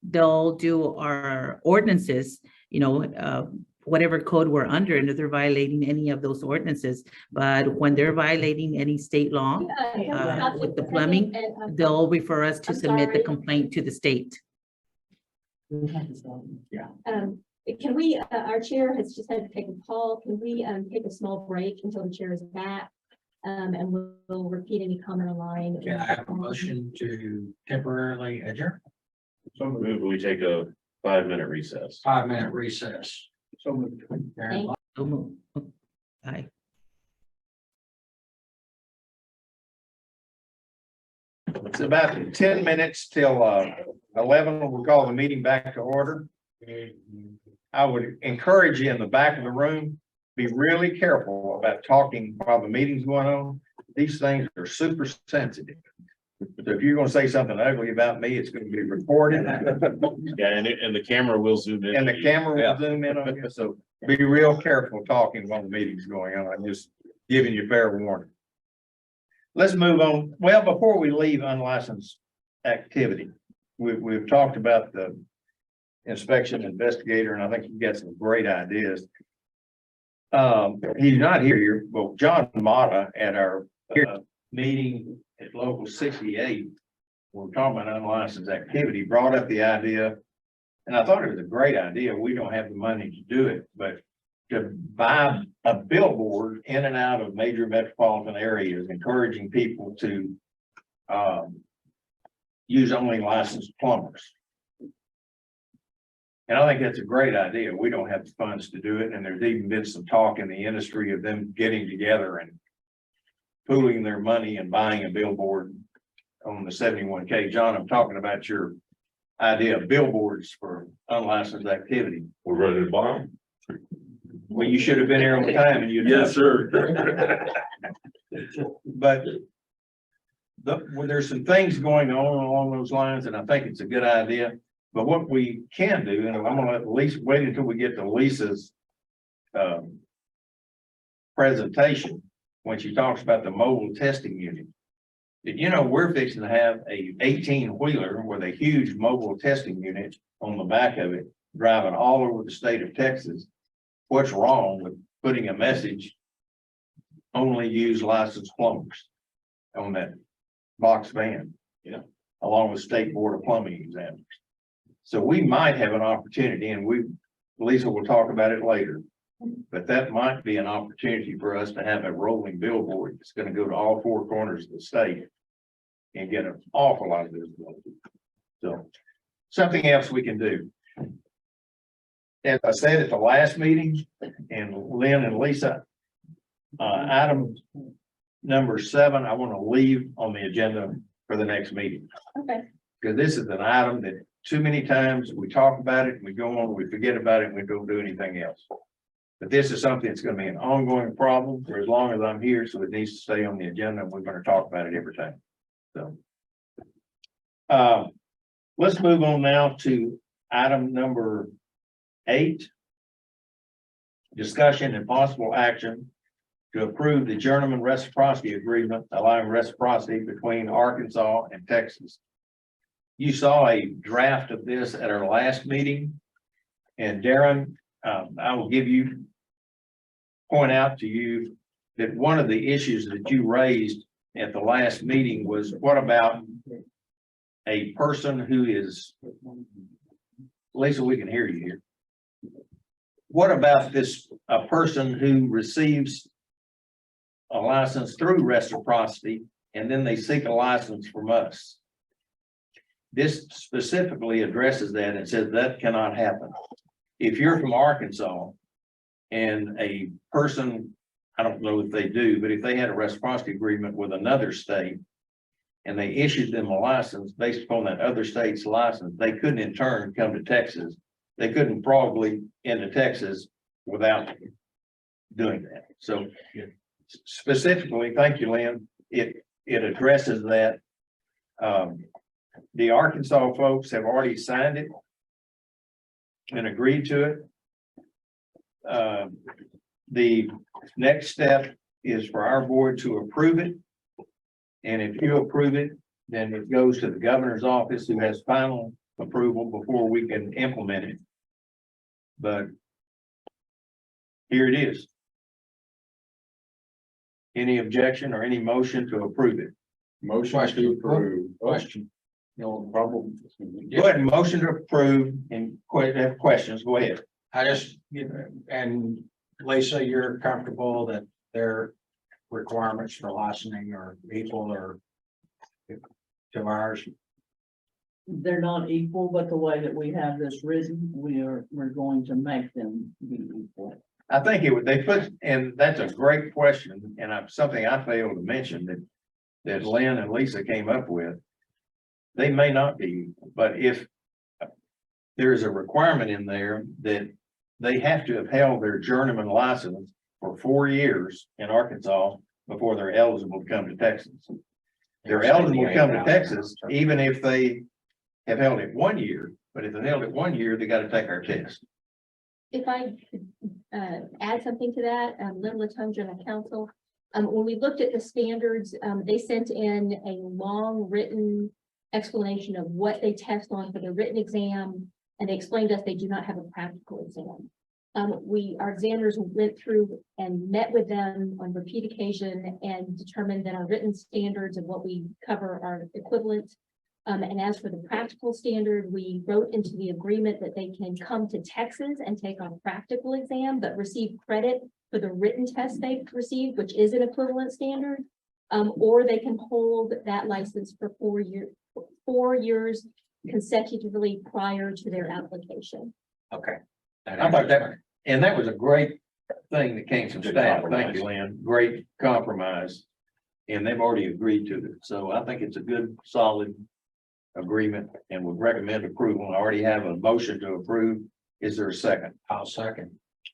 They'll do our ordinances, whatever code we're under, and if they're violating any of those ordinances. But when they're violating any state law with the plumbing, they'll refer us to I'm submit the sorry. complaint to the state. Can we, our chair has just had to take a call. Can we take a small break until the chair is back? And we'll repeat any comment online. Can I have a motion to temporarily adjourn? Move, we take a 5-minute recess. 5-minute recess. so Darren, So move. Aye. It's about 10 minutes till 11. We'll call the meeting back to order. I would encourage you in the back of the room, be really careful about talking while the meeting's going on. These things are super sensitive. So if you're gonna say something ugly about me, it's gonna be recorded. Yeah, and the camera will zoom in. And the camera will zoom in on you, so be real careful talking while the meeting's going on. I'm just giving you fair warning. Let's move on. Well, before we leave unlicensed activity, we've talked about the inspection investigator, and I think you've got some great ideas. He's not here, but John Mata at our meeting at local 68, we're talking about unlicensed activity, brought up the idea. And I thought it was a great idea. We don't have the money to do it, but to buy a billboard in and out of major metropolitan areas, encouraging people to use only licensed plumbers. And I think that's a great idea. We don't have the funds to do it. And there's even been some talk in the industry of them getting together and pooling their money and buying a billboard on the 71K. John, I'm talking about your idea of billboards for unlicensed activity. We're ready to buy them. Well, you should have been here on time and you. Yes, sir. But well, there's some things going on along those lines, and I think it's a good idea. But what we can do, and I'm gonna let Lisa wait until we get to Lisa's presentation, when she talks about the mobile testing unit. Did you know we're fixing to have a 18-wheeler with a huge mobile testing unit on the back of it, driving all over the state of Texas? What's wrong with putting a message, only use licensed plumbers, on that box van? Yeah. Along with State Board of Plumbing examiners. So we might have an opportunity, and Lisa will talk about it later, but that might be an opportunity for us to have a rolling billboard that's going to go to all four corners of the state and get an awful lot of visibility. So something else we can do. As I said at the last meeting, and Lynn and Lisa, item number 7, I want to leave on the agenda for the next meeting. Okay. Okay. Because this is an item that too many times we talk about it, we go on, we forget about it, and we don't do anything else. But this is something that's going to be an ongoing problem for as long as I'm here, so it needs to stay on the agenda, and we're going to talk about it every time. So let's move on now to item number 8. Discussion and possible action to approve the journeyman reciprocity agreement, allowing reciprocity between Arkansas and Texas. You saw a draft of this at our last meeting, and Darren, I will point out to you that one of the issues that you raised at the last meeting was, what about a person who is, Lisa, we can hear you here. What about a person who receives a license through reciprocity and then they seek a license from us? This specifically addresses that and says that cannot happen. If you're from Arkansas and a person, I don't know if they do, but if they had a reciprocity agreement with another state and they issued them a license based upon that other state's license, they couldn't in turn come to Texas. They couldn't probably into Texas without doing that. So specifically, thank you, Lynn. It addresses that. The Arkansas folks have already signed it and agreed to it. The next step is for our board to approve it. And if you approve it, then it goes to the governor's office, who has final approval before we can implement it. But here it is. Any objection or any motion to approve it? Motion to approve. Question. No problem. Go ahead, motion to approve, and have questions, go ahead. I just, and Lisa, you're comfortable that their requirements for licensing are equal or to ours? They're not equal, but the way that we have this written, we're going to make them be equal. I think they put, and that's a great question, and something I failed to mention that Lynn and Lisa came up with. They may not be, but if there is a requirement in there that they have to have held their journeyman license for 4 years in Arkansas before they're eligible to come to Texas. They're eligible to come to Texas, even if they have held it 1 year, but if they held it 1 year, they got to take our test. If I could add something to that, Lynn Latunge on the council, when we looked at the standards, they sent in a long written explanation of what they test on for the written exam, and they explained to us they do not have a practical exam. Our examiners went through and met with them on repeat occasion and determined that our written standards and what we cover are equivalent. And as for the practical standard, we wrote into the agreement that they can come to Texas and take on a practical exam, but receive credit for the written test they've received, which is an equivalent standard. Or they can hold that license for 4 years consecutively prior to their application. Okay. How about that? And that was a great thing that came from Good staff. compromise. Thank you, Lynn. Great compromise. And they've already agreed to it. So I think it's a good, solid agreement and would recommend approval. I already have a motion to approve. Is there a second? I'll second.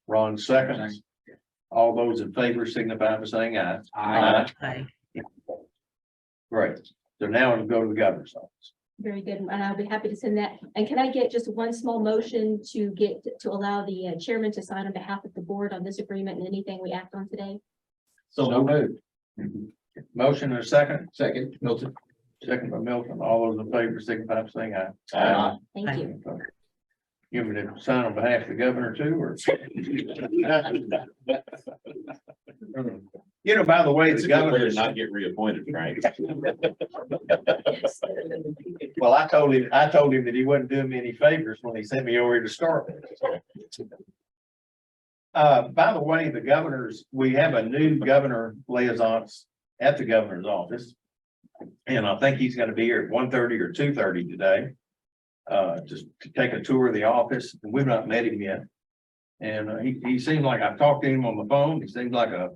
Ron seconds. All those in favor signify by saying aye. Aye. Aye. Great. So now it'll go to the governor's office. Very good, and I'll be happy to send that. And can I get just one small motion to allow the chairman to sign on behalf of the board on this agreement and anything we act on today? So moved. Motion and a second. Second, Milton. Second by Milton. All those in favor signify by saying aye. Aye. Thank you. You want me to sign on behalf of the governor too, or? You know, by the way, It's the a good way governor, to not get reappointed, Frank. well, I told him that he wasn't doing me any favors when he sent me over here to start with. By the way, the governors, we have a new governor liaison at the governor's office. And I think he's gonna be here at 1:30 or 2:30 today. Just to take a tour of the office, and we've not met him yet. And he seemed like, I've talked to him on the phone, he seems like a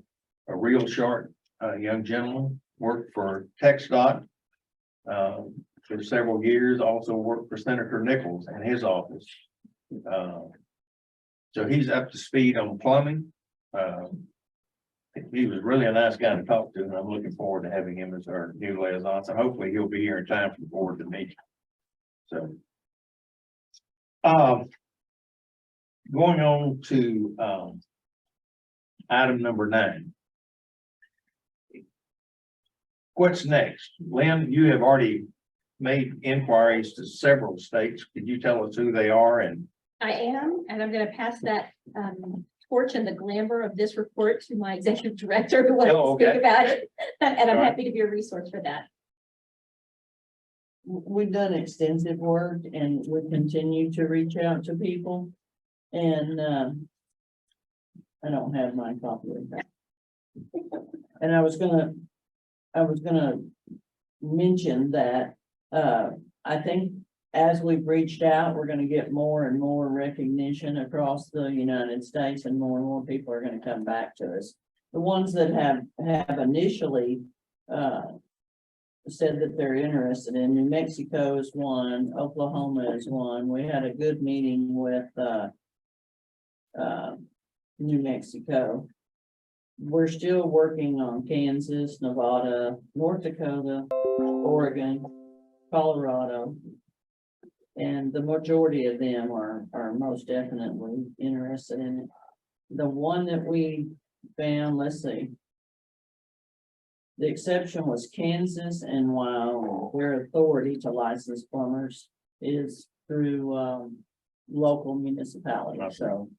real sharp young gentleman, worked for TxDOT for several years, also worked for Senator Nichols in his office. So he's up to speed on plumbing. He was really a nice guy to talk to, and I'm looking forward to having him as our new liaison. So hopefully he'll be here in time for the board to meet. So. Going on to item number 9. What's next? Lynn, you have already made inquiries to several states. Could you tell us who they are? And I am, and I'm going to pass that torch and the glamour of this report to my executive director who wants Oh, to speak okay. about it. And I'm All right. happy to be a resource for that. We've done extensive work and we continue to reach out to people. And, I don't have my copy of that. And I was gonna mention that, I think as we've reached out, we're gonna get more and more recognition across the United States, and more people are gonna come back to us. The ones that have initially, said that they're interested in, New Mexico is one, Oklahoma is one. We had a good meeting with, New Mexico. We're still working on Kansas, Nevada, North Dakota, Oregon, Colorado. And the majority of them are most definitely interested in it. The one that we found, let's see. The exception was Kansas, and while their authority to license plumbers is through local municipalities, so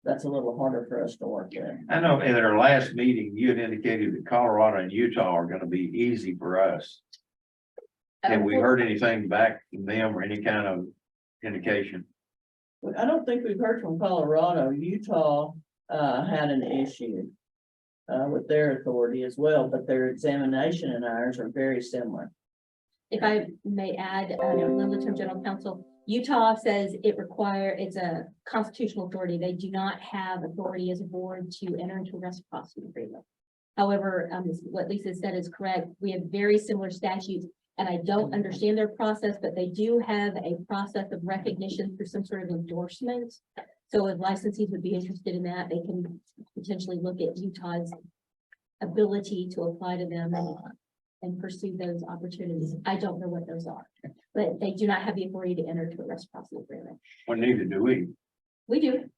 that's a little harder for us to work with. I know in our last meeting, you had indicated that Colorado and Utah are gonna be easy for us. Have we heard anything back from them or any kind of indication? I don't think we've heard from Colorado. Utah had an issue with their authority as well, but their examination and ours are very similar. If I may add, Littleton General Counsel, Utah says it's a constitutional authority. They do not have authority as a board to enter into a reciprocity agreement. However, what Lisa said is correct. We have very similar statutes, and I don't understand their process, but they do have a process of recognition through some sort of endorsement. So if licensees would be interested in that, they can potentially look at Utah's ability to apply to them and pursue those opportunities. I don't know what those are, but they do not have the authority to enter into a reciprocity agreement. Well, neither do we. We do.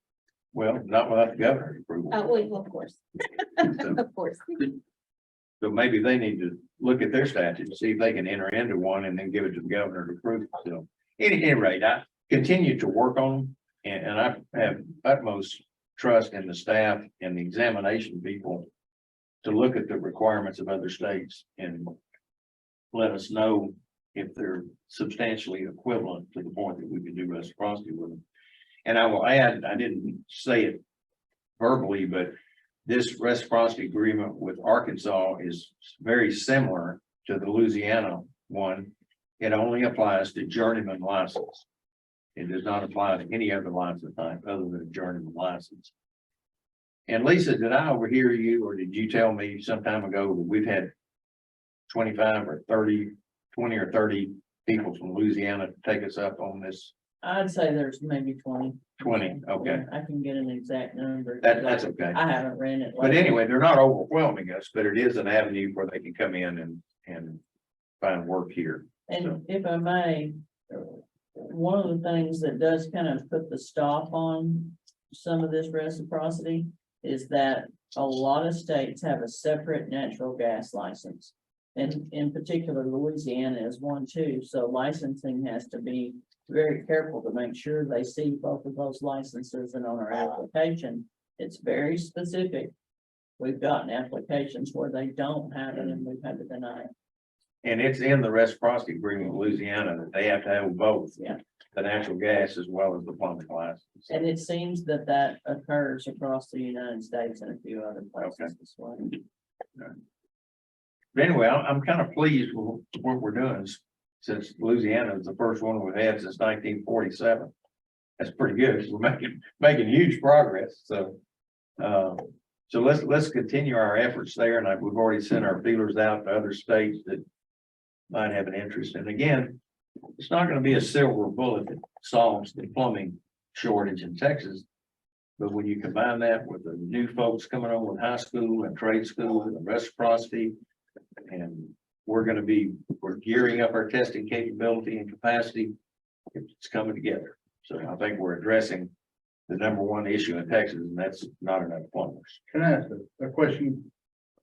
Well, not without the governor's approval. Well, of course. So, Of course. So maybe they need to look at their statute, and see if they can enter into one and then give it to the governor to approve. So at any rate, I continue to work on them, and I have utmost trust in the staff and the examination people to look at the requirements of other states and let us know if they're substantially equivalent to the point that we can do reciprocity with them. And I will add, I didn't say it verbally, but this reciprocity agreement with Arkansas is very similar to the Louisiana one. It only applies to journeyman license. It does not apply to any other license type other than a journeyman license. And Lisa, did I overhear you, or did you tell me some time ago that we've had 25 or 30, 20 or 30 people from Louisiana to take us up on this? I'd say there's maybe 20. 20, okay. I can get an exact number. That's okay. I haven't ran it. But lately. anyway, they're not overwhelming us, but it is an avenue where they can come in and find work here. And if I may, one of the things that does kind of put the stop on some of this reciprocity is that a lot of states have a separate natural gas license. And in particular, Louisiana is one too, so licensing has to be very careful to make sure they see both of those licenses, and on our application, it's very specific. We've gotten applications where they don't have it and we've had to deny it. And it's in the reciprocity agreement with Louisiana that they have to have both. Yeah. The natural gas as well as the plumbing license. And it seems that that occurs across the United States and a few other places Okay. as well. But anyway, I'm kind of pleased with what we're doing, since Louisiana is the first one we've had since 1947. That's pretty good. We're making huge progress. So, so let's continue our efforts there. And we've already sent our feelers out to other states that might have an interest. And again, it's not going to be a silver bullet that solves the plumbing shortage in Texas. But when you combine that with the new folks coming on with high school and trade school and reciprocity, and we're gearing up our testing capability and capacity. It's coming together. So I think we're addressing the number one issue in Texas, and that's not enough plumbers. Can I ask a question,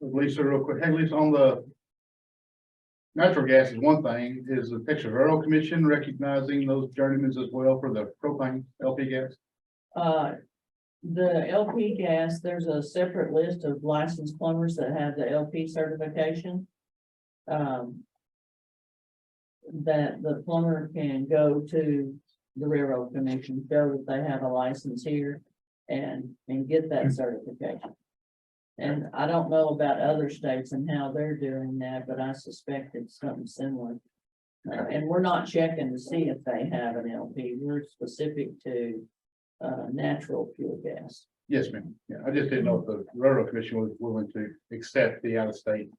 Lisa, real quick? Hey, Lisa, on the natural gas is one thing, is the Texas Railroad Commission recognizing those journeymen as well for the propane LP gas? The LP gas, there's a separate list of licensed plumbers that have the LP certification. That the plumber can go to the Railroad Commission, show that they have a license here and get that certification. And I don't know about other states and how they're doing that, but I suspect it's something similar. And we're not checking to see if they have an LP. We're specific to natural fuel gas. Yes, ma'am. Yeah, I just didn't know if the Railroad Commission was willing to accept the out-of-state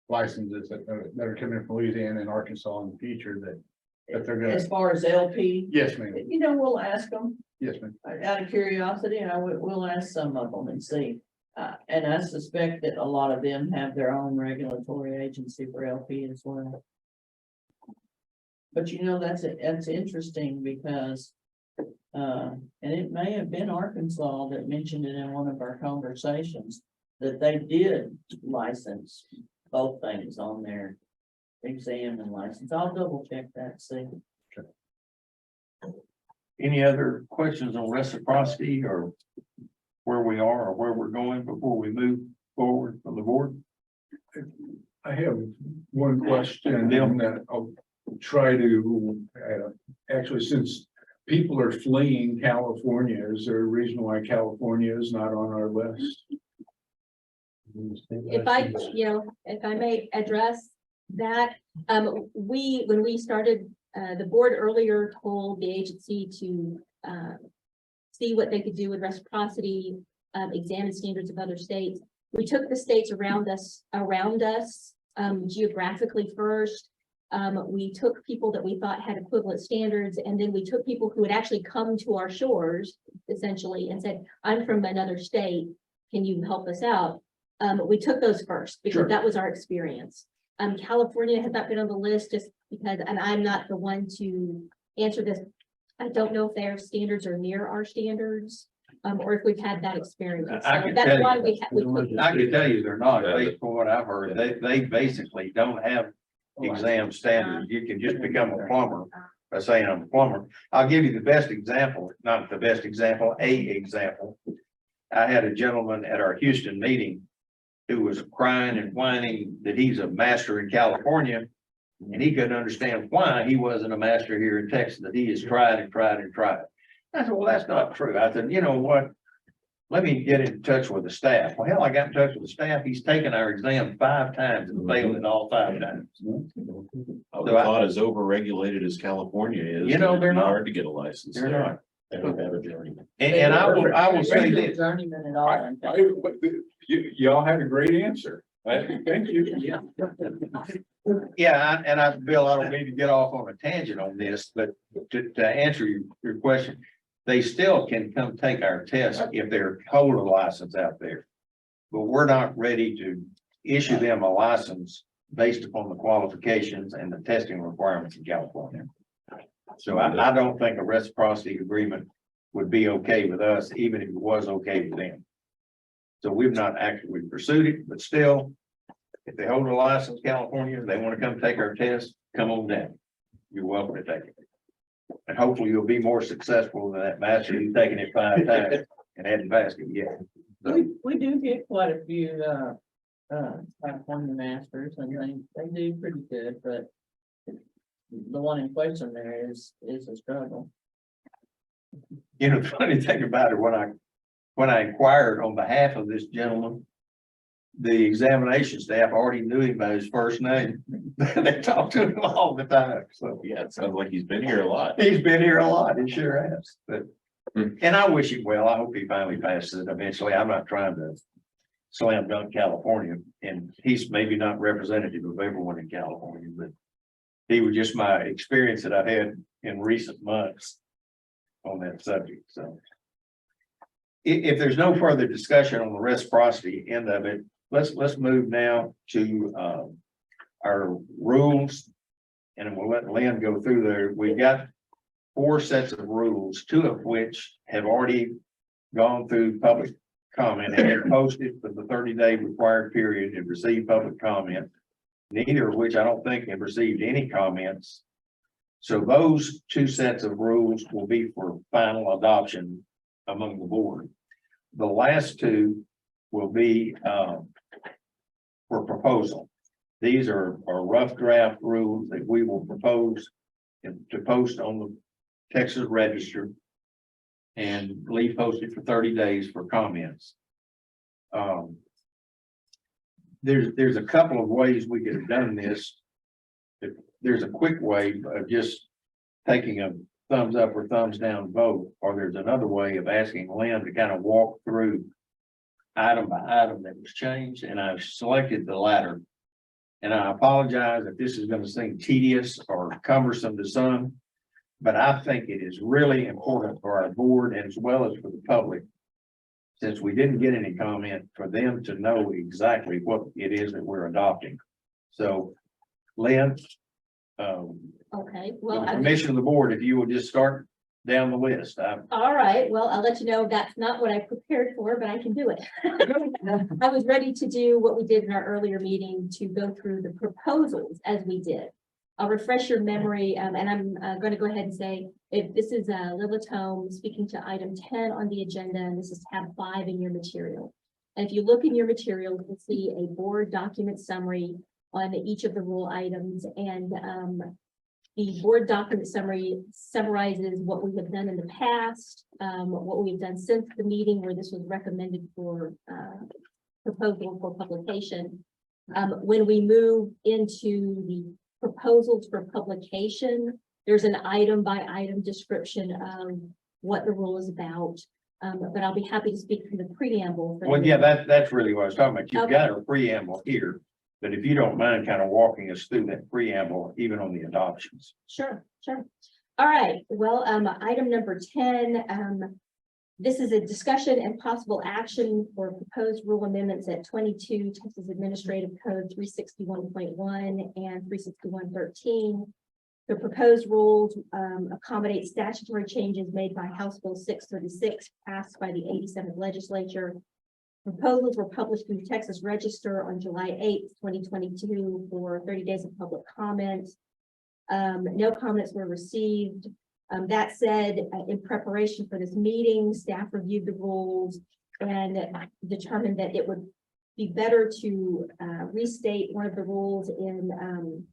licenses that are coming from Louisiana and Arkansas in the future that they're gonna. As far as LP, Yes, ma'am. we'll ask them Yes, ma'am. out of curiosity, and we'll ask some of them and see. And I suspect that a lot of them have their own regulatory agency for LP as well. But that's interesting because, and it may have been Arkansas that mentioned it in one of our conversations, that they did license both things on their exam and license. I'll double check that, see. Any other questions on reciprocity or where we are or where we're going before we move forward from the board? I have one question, and then I'll try to, actually, since people are fleeing California, is there a reason why California is not on our list? If I may address that, when we started, the board earlier told the agency to see what they could do with reciprocity, examine standards of other states. We took the states around us geographically first. We took people that we thought had equivalent standards, and then we took people who had actually come to our shores essentially and said, I'm from another state, can you help us out? We took those first because that was our experience. California had not been on the list just because, and I'm not the one to answer this. I don't know if their standards are near our standards. or if we've had that experience. I So can that's tell why you- we put I can tell you they're not, based on what I've heard. They basically don't have exam standards. You can just become a plumber by saying I'm a plumber. I'll give you the best example, not the best example, a example. I had a gentleman at our Houston meeting who was crying and whining that he's a master in California. And he couldn't understand why he wasn't a master here in Texas, that he has tried and tried and tried. I said, well, that's not true. I said, you know what? Let me get in touch with the staff. Well, hell, I got in touch with the staff. He's taken our exam 5 times and failed it all 5 times. I would have thought as overregulated as California is. You know, they're it'd be not. hard to get a license. They're there. not. They don't have a journeyman. And I will say They're this. Journeyman at all. Y'all had a great answer. Thank you. Yeah, Bill, I don't need to get off on a tangent on this, but to answer your question, they still can come take our test if they're hold a license out there. But we're not ready to issue them a license based upon the qualifications and the testing requirements in California. So I don't think a reciprocity agreement would be okay with us, even if it was okay with them. So we've not actually pursued it, but still, if they hold a license, California, they want to come take our test, come on down. You're welcome to take it. And hopefully you'll be more successful than that master who's taken it 5 times and hadn't passed it yet. We do get quite a few, California masters, and they do pretty good, but the one in question there is a struggle. You know, the funny thing about it, when I inquired on behalf of this gentleman, the examination staff already knew him by his first name. They talked to him all the time, so. Yeah, it sounds like he's been here a lot. He's been here a lot, he sure has, but, and I wish him well, I hope he finally passes it eventually. I'm not trying to slam dunk California, and he's maybe not representative of everyone in California, but he was just my experience that I've had in recent months on that subject, so. If there's no further discussion on the reciprocity end of it, let's move now to our rules. And we'll let Lynn go through there. We've got 4 sets of rules, 2 of which have already gone through public comment and been posted for the 30-day required period and received public comment. Neither of which I don't think have received any comments. So those 2 sets of rules will be for final adoption among the board. The last 2 will be for proposal. These are rough draft rules that we will propose to post on the Texas Register and leave posted for 30 days for comments. There's a couple of ways we could have done this. There's a quick way of just taking a thumbs up or thumbs down vote, or there's another way of asking Lynn to kind of walk through item by item that was changed, and I've selected the latter. And I apologize if this is going to seem tedious or cumbersome to some, but I think it is really important for our board as well as for the public, since we didn't get any comment, for them to know exactly what it is that we're adopting. So, Lynn, Okay, with well, the permission of the board, if you will just start down the list. all right, well, I'll let you know that's not what I prepared for, but I can do it. I was ready to do what we did in our earlier meeting to go through the proposals as we did. I'll refresh your memory, and I'm going to go ahead and say, if this is Lilith Home speaking to item 10 on the agenda, and this is tab 5 in your material. And if you look in your material, you'll see a board document summary on each of the rule items, and the board document summary summarizes what we have done in the past, what we've done since the meeting where this was recommended for proposal for publication. When we move into the proposals for publication, there's an item by item description of what the rule is about. But I'll be happy to speak from the preamble. Well, yeah, that's really what I was talking about. You've Okay. got a preamble here, but if you don't mind kind of walking us through that preamble, even on the adoptions. Sure, sure. All right, well, item number 10, this is a discussion and possible action for proposed rule amendments at 22 Texas Administrative Code 361.1 and 361.13. The proposed rules accommodate statutory changes made by House Bill 636, passed by the 87th legislature. Proposals were published in the Texas Register on July 8th, 2022 for 30 days of public comment. No comments were received. That said, in preparation for this meeting, staff reviewed the rules and determined that it would be better to restate one of the rules in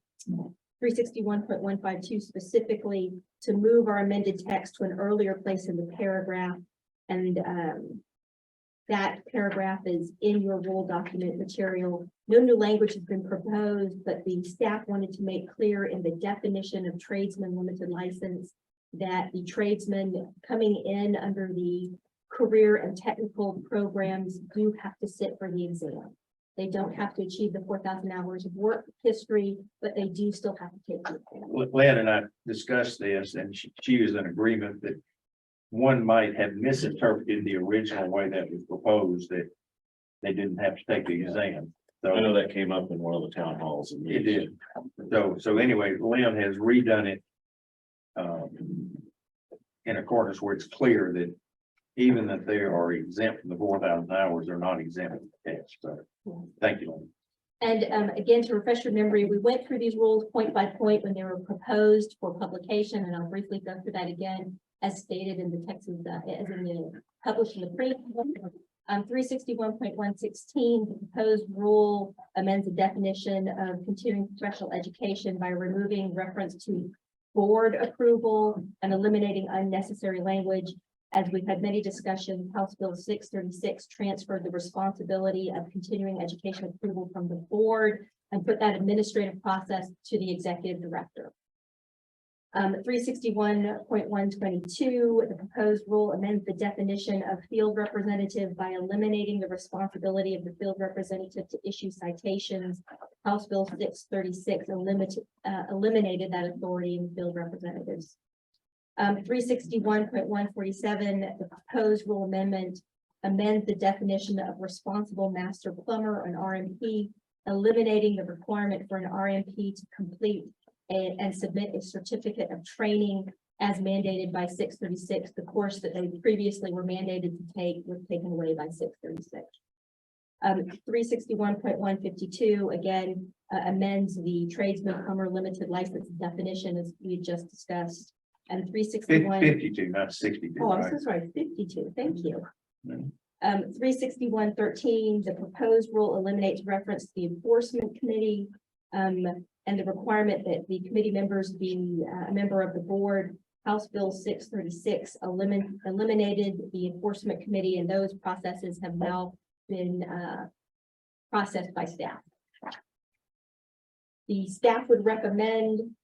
361.152 specifically to move our amended text to an earlier place in the paragraph. And that paragraph is in your rule document material. No new language has been proposed, but the staff wanted to make clear in the definition of tradesman limited license that the tradesmen coming in under the career and technical programs do have to sit for the exam. They don't have to achieve the 4,000 hours of work history, but they do still have to take the exam. Lynn and I discussed this, and she was in agreement that one might have misinterpreted the original way that was proposed, that they didn't have to take the exam. So I know that came up in one of the town halls. and it did. So anyway, Lynn has redone it in accordance where it's clear that even if they are exempt from the 4,000 hours, they're not exempt from the test. So thank you, Lynn. And again, to refresh your memory, we went through these rules point by point when they were proposed for publication, and I'll briefly go through that again as stated in the Texas, as in the published in the pre. 361.116, the proposed rule amends the definition of continuing professional education by removing reference to board approval and eliminating unnecessary language. As we've had many discussions, House Bill 636 transferred the responsibility of continuing education approval from the board and put that administrative process to the executive director. 361.122, the proposed rule amends the definition of field representative by eliminating the responsibility of the field representative to issue citations. House Bill 636 eliminated that authority in field representatives. 361.147, the proposed rule amendment amends the definition of responsible master plumber, an RMP, eliminating the requirement for an RMP to complete and submit a certificate of training as mandated by 636. The course that they previously were mandated to take was taken away by 636. 361.152 again amends the tradesman plumber limited license definition as we just discussed. And 361. 52, not 62. Oh, I'm right? so sorry, 52. Thank you. Mhm. 361.13, the proposed rule eliminates reference to the enforcement committee and the requirement that the committee members be a member of the board. House Bill 636 eliminated the enforcement committee, and those processes have now been processed by staff. The staff would recommend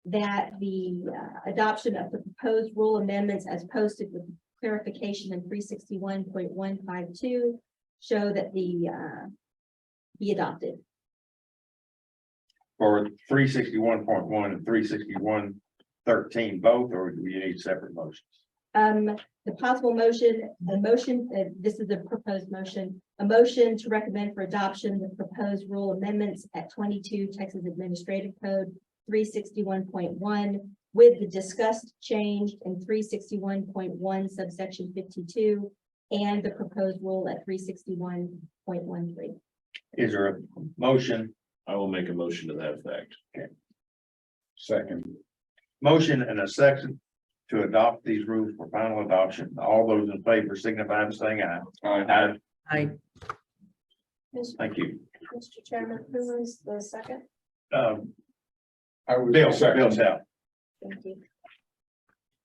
that the adoption of the proposed rule amendments as posted with clarification in 361.152 show that be adopted. For 361.1 and 361.13 both, or do we need separate motions? The possible motion, this is a proposed motion, a motion to recommend for adoption the proposed rule amendments at 22 Texas Administrative Code 361.1 with the discussed change in 361.1 subsection 52 and the proposed rule at 361.13. Is there a motion? I will make a motion to that effect. Second. Motion and a second to adopt these rules for final adoption. All those in favor signify by saying aye. Aye. Aye. Thank you. Mr. Chairman, who is the second? I was Bill, second. Bill's out. Thank you.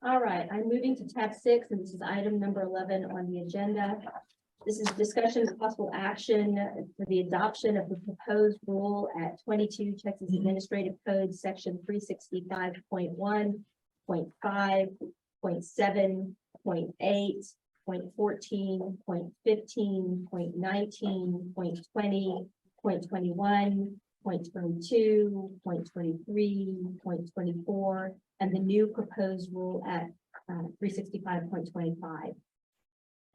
All right, I'm moving to tab 6, and this is item number 11 on the agenda. This is discussion of possible action for the adoption of the proposed rule at 22 Texas Administrative Code, section 365.1, .5, .7, .8, .14, .15, .19, .20, .21, .22, .23, .24, and the new proposed rule at 365.25.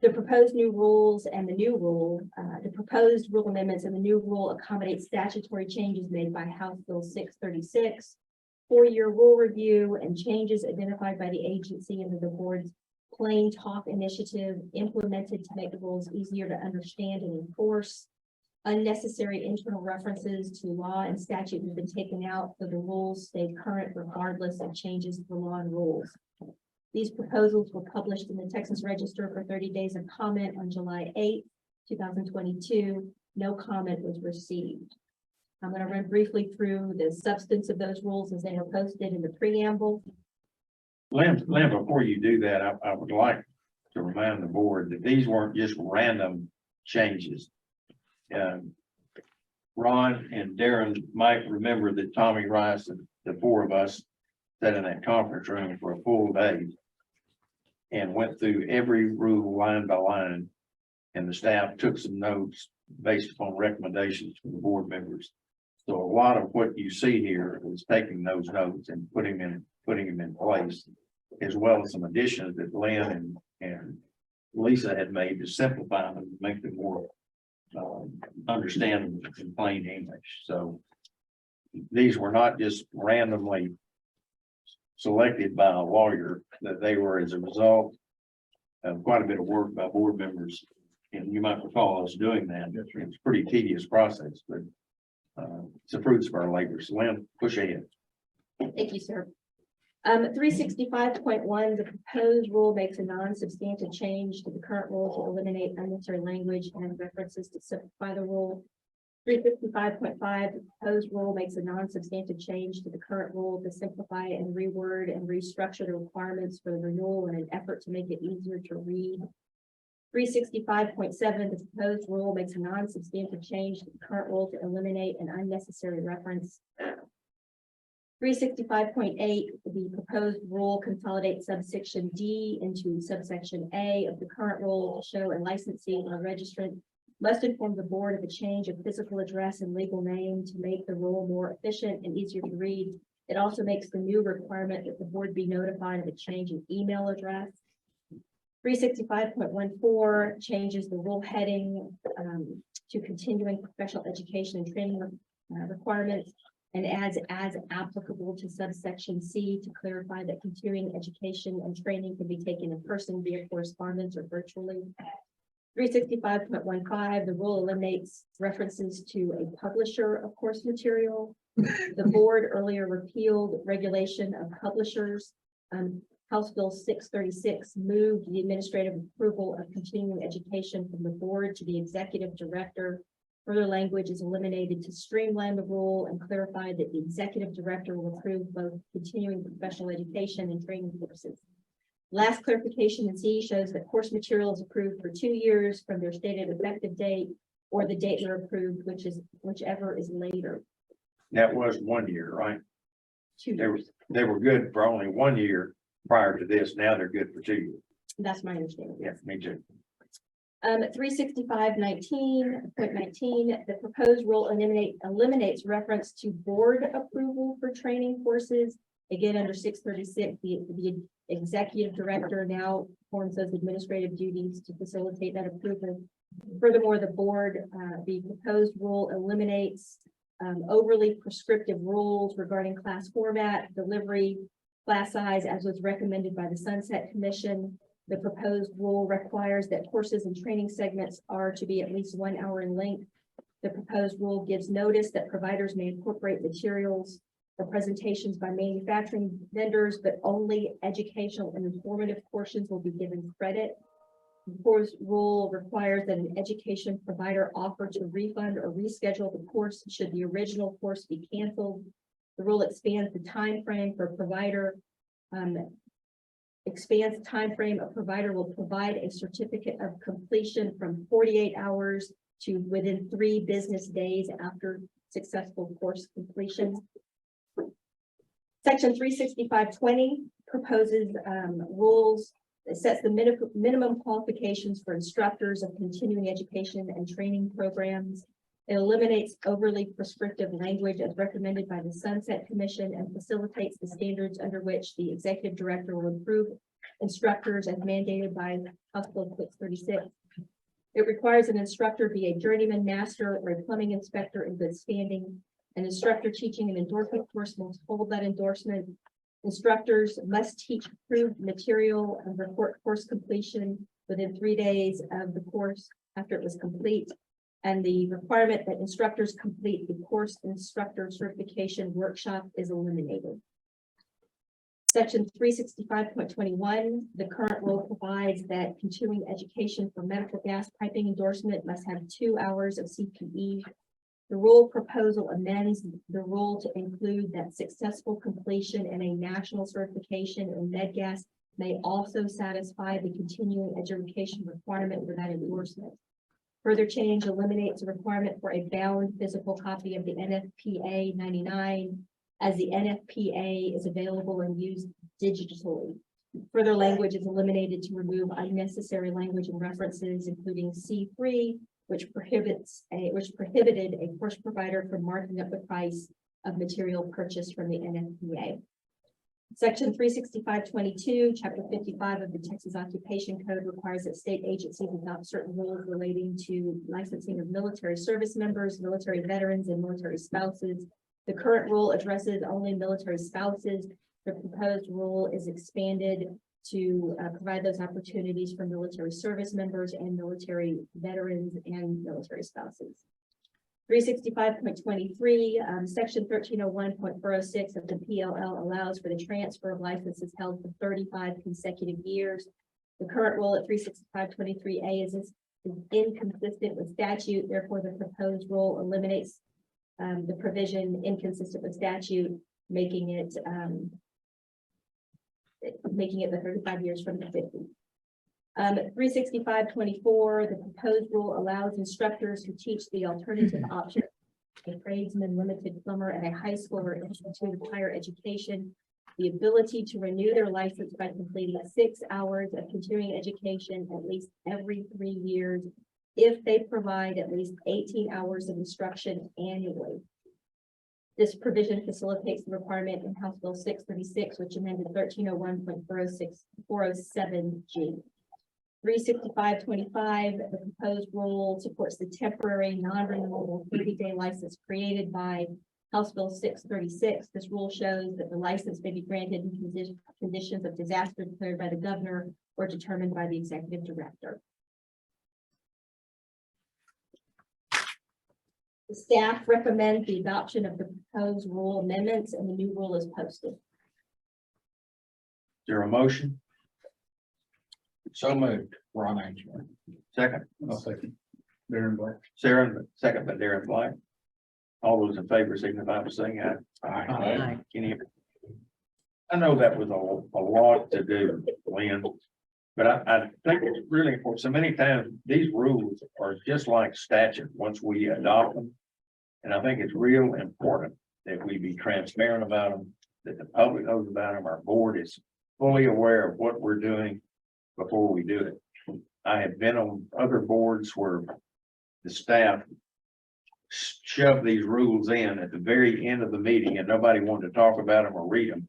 The proposed new rules and the new rule, the proposed rule amendments and the new rule accommodate statutory changes made by House Bill 636. 4-year rule review and changes identified by the agency under the board's plain talk initiative implemented to make the rules easier to understand and enforce. Unnecessary internal references to law and statute have been taken out, so the rules stay current regardless of changes to the law and rules. These proposals were published in the Texas Register for 30 days of comment on July 8th, 2022. No comment was received. I'm going to run briefly through the substance of those rules as they are posted in the preamble. Lynn, before you do that, I would like to remind the board that these weren't just random changes. Ron and Darren might remember that Tommy Rice and the 4 of us sat in that conference room for a full day and went through every rule line by line, and the staff took some notes based upon recommendations from the board members. So a lot of what you see here is taking those notes and putting them in place, as well as some additions that Lynn and Lisa had made to simplify them and make them more understandable in plain English. So these were not just randomly selected by a lawyer, that they were as a result of quite a bit of work by board members. And you might recall us doing that. It's a pretty tedious process, but it's the fruits of our labor. So Lynn, push ahead. Thank you, sir. 365.1, the proposed rule makes a non-substantive change to the current rule to eliminate unnecessary language and references to simplify the rule. 355.5, the proposed rule makes a non-substantive change to the current rule to simplify and reword and restructure the requirements for the renewal in an effort to make it easier to read. 365.7, the proposed rule makes a non-substantive change to the current rule to eliminate an unnecessary reference. 365.8, the proposed rule consolidates subsection D into subsection A of the current rule to show a licensee or registrant must inform the board of a change of physical address and legal name to make the rule more efficient and easier to read. It also makes the new requirement that the board be notified of a change in email address. 365.14 changes the rule heading to continuing professional education and training requirements, and adds as applicable to subsection C to clarify that continuing education and training can be taken in person, via correspondence, or virtually. 365.15, the rule eliminates references to a publisher of course material. The board earlier repealed regulation of publishers. House Bill 636 moved the administrative approval of continuing education from the board to the executive director. Further language is eliminated to streamline the rule and clarify that the executive director will approve both continuing professional education and training courses. Last clarification in C shows that course material is approved for 2 years from their stated effective date or the date they're approved, whichever is later. That was 1 year, right? 2 years. They were good for only 1 year prior to this. Now they're good for 2 years. That's my understanding. Yeah, me too. 365.19, the proposed rule eliminates reference to board approval for training courses. Again, under 636, the executive director now performs those administrative duties to facilitate that approval. Furthermore, the proposed rule eliminates overly prescriptive rules regarding class format, delivery, class size, as was recommended by the Sunset Commission. The proposed rule requires that courses and training segments are to be at least 1 hour in length. The proposed rule gives notice that providers may incorporate materials or presentations by manufacturing vendors, but only educational and informative portions will be given credit. The proposed rule requires that an education provider offer to refund or reschedule the course should the original course be canceled. The rule expands the time frame for a provider. Expands the time frame a provider will provide a certificate of completion from 48 hours to within 3 business days after successful course completion. Section 365.20 proposes rules that sets the minimum qualifications for instructors of continuing education and training programs. It eliminates overly prescriptive language as recommended by the Sunset Commission and facilitates the standards under which the executive director will approve instructors as mandated by House Bill 636. It requires an instructor be a journeyman master or a plumbing inspector in good standing. An instructor teaching an endorsement course must hold that endorsement. Instructors must teach approved material and report course completion within 3 days of the course after it was complete. And the requirement that instructors complete the course instructor certification workshop is eliminated. Section 365.21, the current rule provides that continuing education for medical gas piping endorsement must have 2 hours of CPE. The rule proposal amends the rule to include that successful completion in a national certification in med gas may also satisfy the continuing education requirement for that endorsement. Further change eliminates the requirement for a bound physical copy of the NFPA 99, as the NFPA is available and used digitally. Further language is eliminated to remove unnecessary language and references, including C3, which prohibited a course provider from marking up the price of material purchased from the NFPA. Section 365.22, Chapter 55 of the Texas Occupation Code requires that state agencies adopt certain rules relating to licensing of military service members, military veterans, and military spouses. The current rule addresses only military spouses. The proposed rule is expanded to provide those opportunities for military service members and military veterans and military spouses. 365.23, Section 1301.406 of the PLL allows for the transfer of licenses held for 35 consecutive years. The current rule at 365.23A is inconsistent with statute. Therefore, the proposed rule eliminates the provision inconsistent with statute, making it the 35 years from the 50. 365.24, the proposed rule allows instructors who teach the alternative option, a tradesman, limited plumber at a high school or institute of higher education, the ability to renew their license by completing 6 hours of continuing education at least every 3 years, if they provide at least 18 hours of instruction annually. This provision facilitates the requirement in House Bill 636, which amended 1301.407G. 365.25, the proposed rule supports the temporary non-renewable 30-day license created by House Bill 636. This rule shows that the license may be granted in conditions of disaster declared by the governor or determined by the executive director. The staff recommends the adoption of the proposed rule amendments, and the new rule is posted. Is there a motion? So moved, Ron Angelo. Second, I'll second. Darren Black. Sarah, second by Darren Black. All those in favor signify by saying aye. Aye. Any? I know that was a lot to do, Lynn, but I think it's really important. So many times these rules are just like statute once we adopt them. And I think it's real important that we be transparent about them, that the public knows about them, our board is fully aware of what we're doing before we do it. I have been on other boards where the staff shoved these rules in at the very end of the meeting and nobody wanted to talk about them or read them.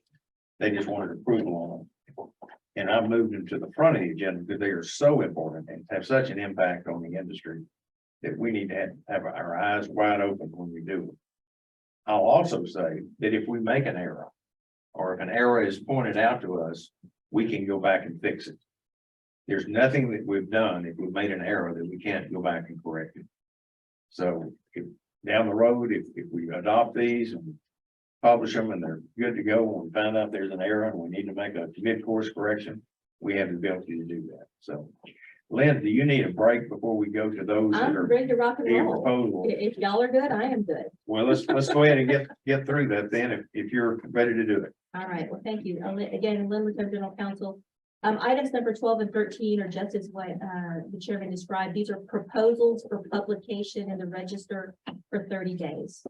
They just wanted approval on them. And I moved them to the front of the agenda because they are so important and have such an impact on the industry that we need to have our eyes wide open when we do it. I'll also say that if we make an error or if an error is pointed out to us, we can go back and fix it. There's nothing that we've done if we've made an error that we can't go back and correct it. So if down the road, if we adopt these and publish them and they're good to go, when we find out there's an error and we need to make a mid-course correction, we have the ability to do that. So Lynn, do you need a break before we go to those that I'm are ready to rock and being roll. proposed? If y'all are good, I am good. Well, let's go ahead and get through that then, if you're ready to do it. All right, well, thank you. Again, Lynn with General Counsel. Items number 12 and 13 are just as what the chairman described. These are proposals for publication in the register for 30 days.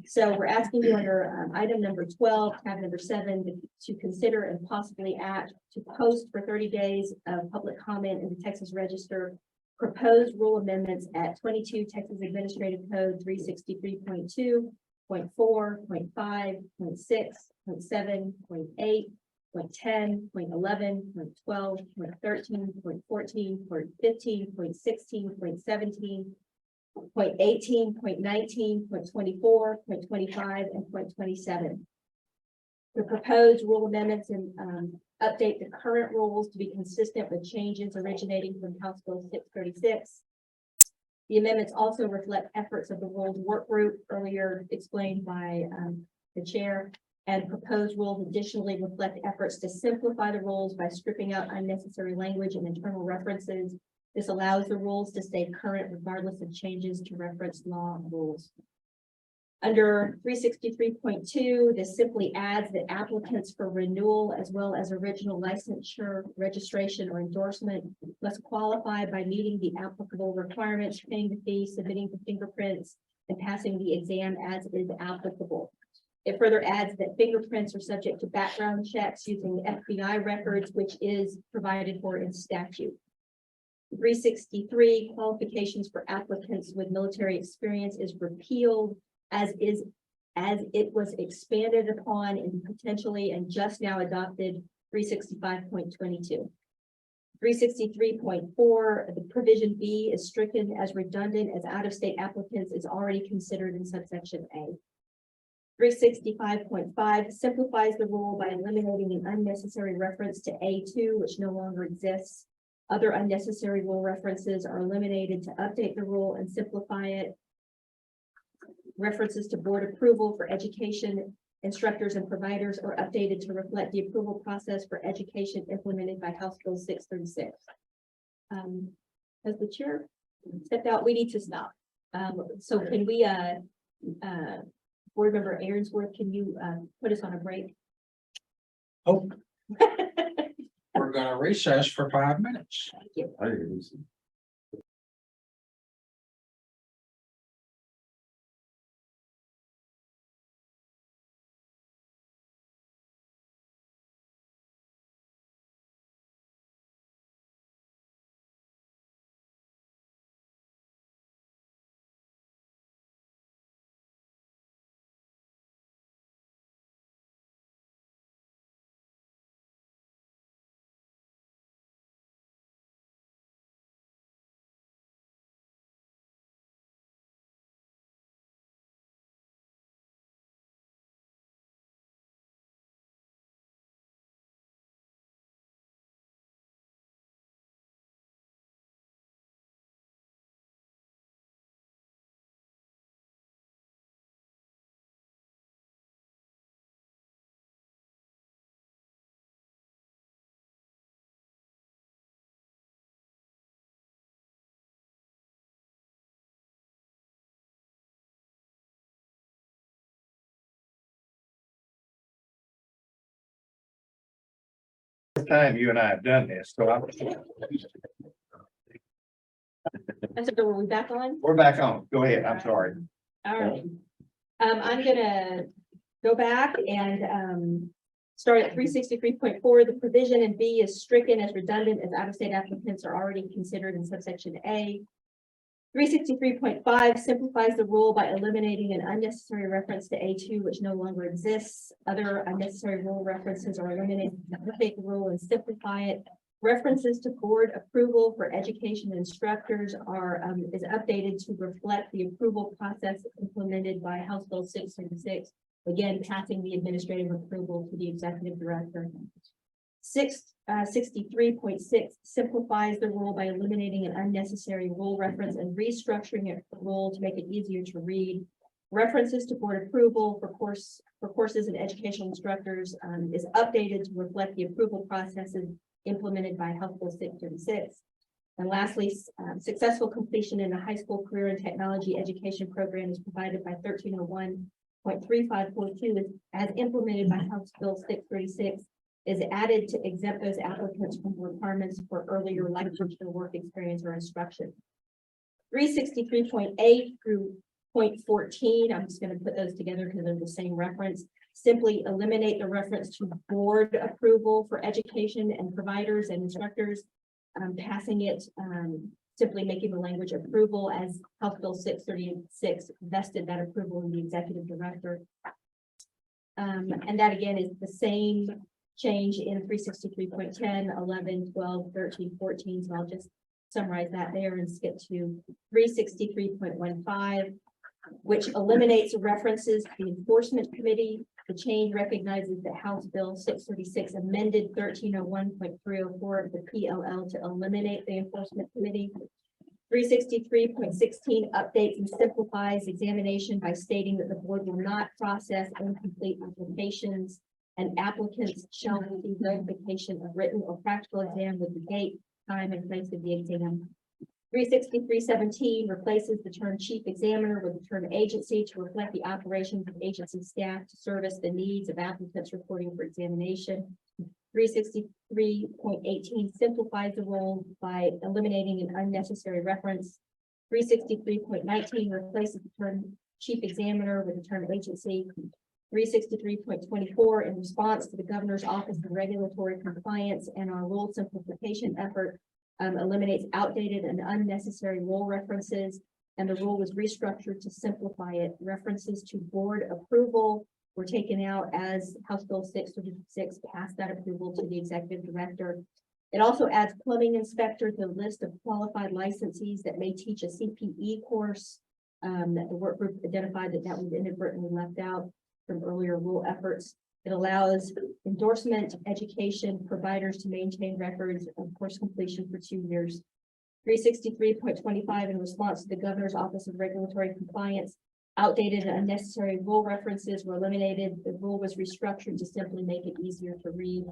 So we're asking you under item number 12, tab number 7, to consider and possibly act to post for 30 days of public comment in the Texas Register proposed rule amendments at 22 Texas Administrative Code 363.2, .4, .5, .6, .7, .8, .10, .11, .12, .13, .14, .15, .16, .17, Point 18, point 19, point 24, point 25, and point 27. The proposed rule amendments and update the current rules to be consistent with changes originating from House Bill 636. The amendments also reflect efforts of the rules work group earlier explained by the chair, and proposed rules additionally reflect efforts to simplify the rules by stripping out unnecessary language and internal references. This allows the rules to stay current regardless of changes to reference law rules. Under 363.2, this simply adds that applicants for renewal as well as original licensure, registration, or endorsement must qualify by meeting the applicable requirements, paying the fee, submitting the fingerprints, and passing the exam as is applicable. It further adds that fingerprints are subject to background checks using FBI records, which is provided for in statute. 363 qualifications for applicants with military experience is repealed as it was expanded upon in potentially and just now adopted 365.22. 363.4, the provision B is stricken as redundant as out-of-state applicants is already considered in subsection A. 365.5 simplifies the rule by eliminating an unnecessary reference to A2, which no longer exists. Other unnecessary rule references are eliminated to update the rule and simplify it. References to board approval for education instructors and providers are updated to reflect the approval process for education implemented by House Bill 636. As the chair stepped out, we need to stop. So can we, Board Member Aaronsworth, can you put us on a break? Oh. We're gonna recess for 5 minutes. Thank you. Time you and I have done this, so Were we back on? we're back on. Go ahead. I'm sorry. All right. I'm gonna go back and start at 363.4. The provision in B is stricken as redundant as out-of-state applicants are already considered in subsection A. 363.5 simplifies the rule by eliminating an unnecessary reference to A2, which no longer exists. Other unnecessary rule references are eliminated to update the rule and simplify it. References to board approval for education instructors is updated to reflect the approval process implemented by House Bill 636. Again, passing the administrative approval to the executive director. 63.6 simplifies the rule by eliminating an unnecessary rule reference and restructuring it rule to make it easier to read. References to board approval for courses and educational instructors is updated to reflect the approval processes implemented by House Bill 636. And lastly, successful completion in a high school career and technology education program is provided by 1301.3542 as implemented by House Bill 636 is added to exempt those applicants from requirements for earlier licensure work experience or instruction. 363.8 through 0.14, I'm just going to put those together because they're the same reference. Simply eliminate the reference to board approval for education and providers and instructors, passing it, simply making the language approval as House Bill 636 vested that approval in the executive director. And that again is the same change in 363.10, 11, 12, 13, 14. So I'll just summarize that there and skip to 363.15, which eliminates references to the enforcement committee. The change recognizes that House Bill 636 amended 1301.304 of the PLL to eliminate the enforcement committee. 363.16 updates and simplifies examination by stating that the board will not process incomplete applications and applicants shall receive notification of written or practical exam with the date, time, and place of the exam. 363.17 replaces the term chief examiner with the term agency to reflect the operations of agency staff to service the needs of applicants reporting for examination. 363.18 simplifies the role by eliminating an unnecessary reference. 363.19 replaces the term chief examiner with the term agency. 363.24 in response to the governor's office of regulatory compliance and our rule simplification effort eliminates outdated and unnecessary rule references, and the rule was restructured to simplify it. References to board approval were taken out as House Bill 636 passed that approval to the executive director. It also adds plumbing inspector to the list of qualified licensees that may teach a CPE course. That the work group identified that was inadvertently left out from earlier rule efforts. It allows endorsement education providers to maintain records of course completion for 2 years. 363.25 in response to the governor's office of regulatory compliance, outdated and unnecessary rule references were eliminated. The rule was restructured to simply make it easier to read.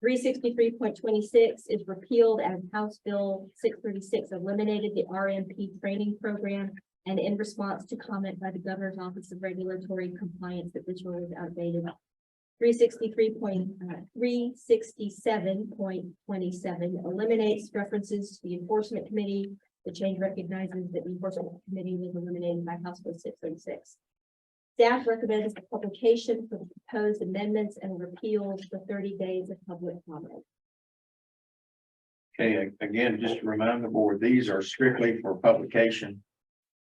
363.26 is repealed as House Bill 636 eliminated the RMP training program, and in response to comment by the governor's office of regulatory compliance that this rule is outdated. 367.27 eliminates references to the enforcement committee. The change recognizes that the enforcement committee was eliminated by House Bill 636. Staff recommends the publication for the proposed amendments and repeals for 30 days of public comment. Okay, again, just to remind the board, these are strictly for publication.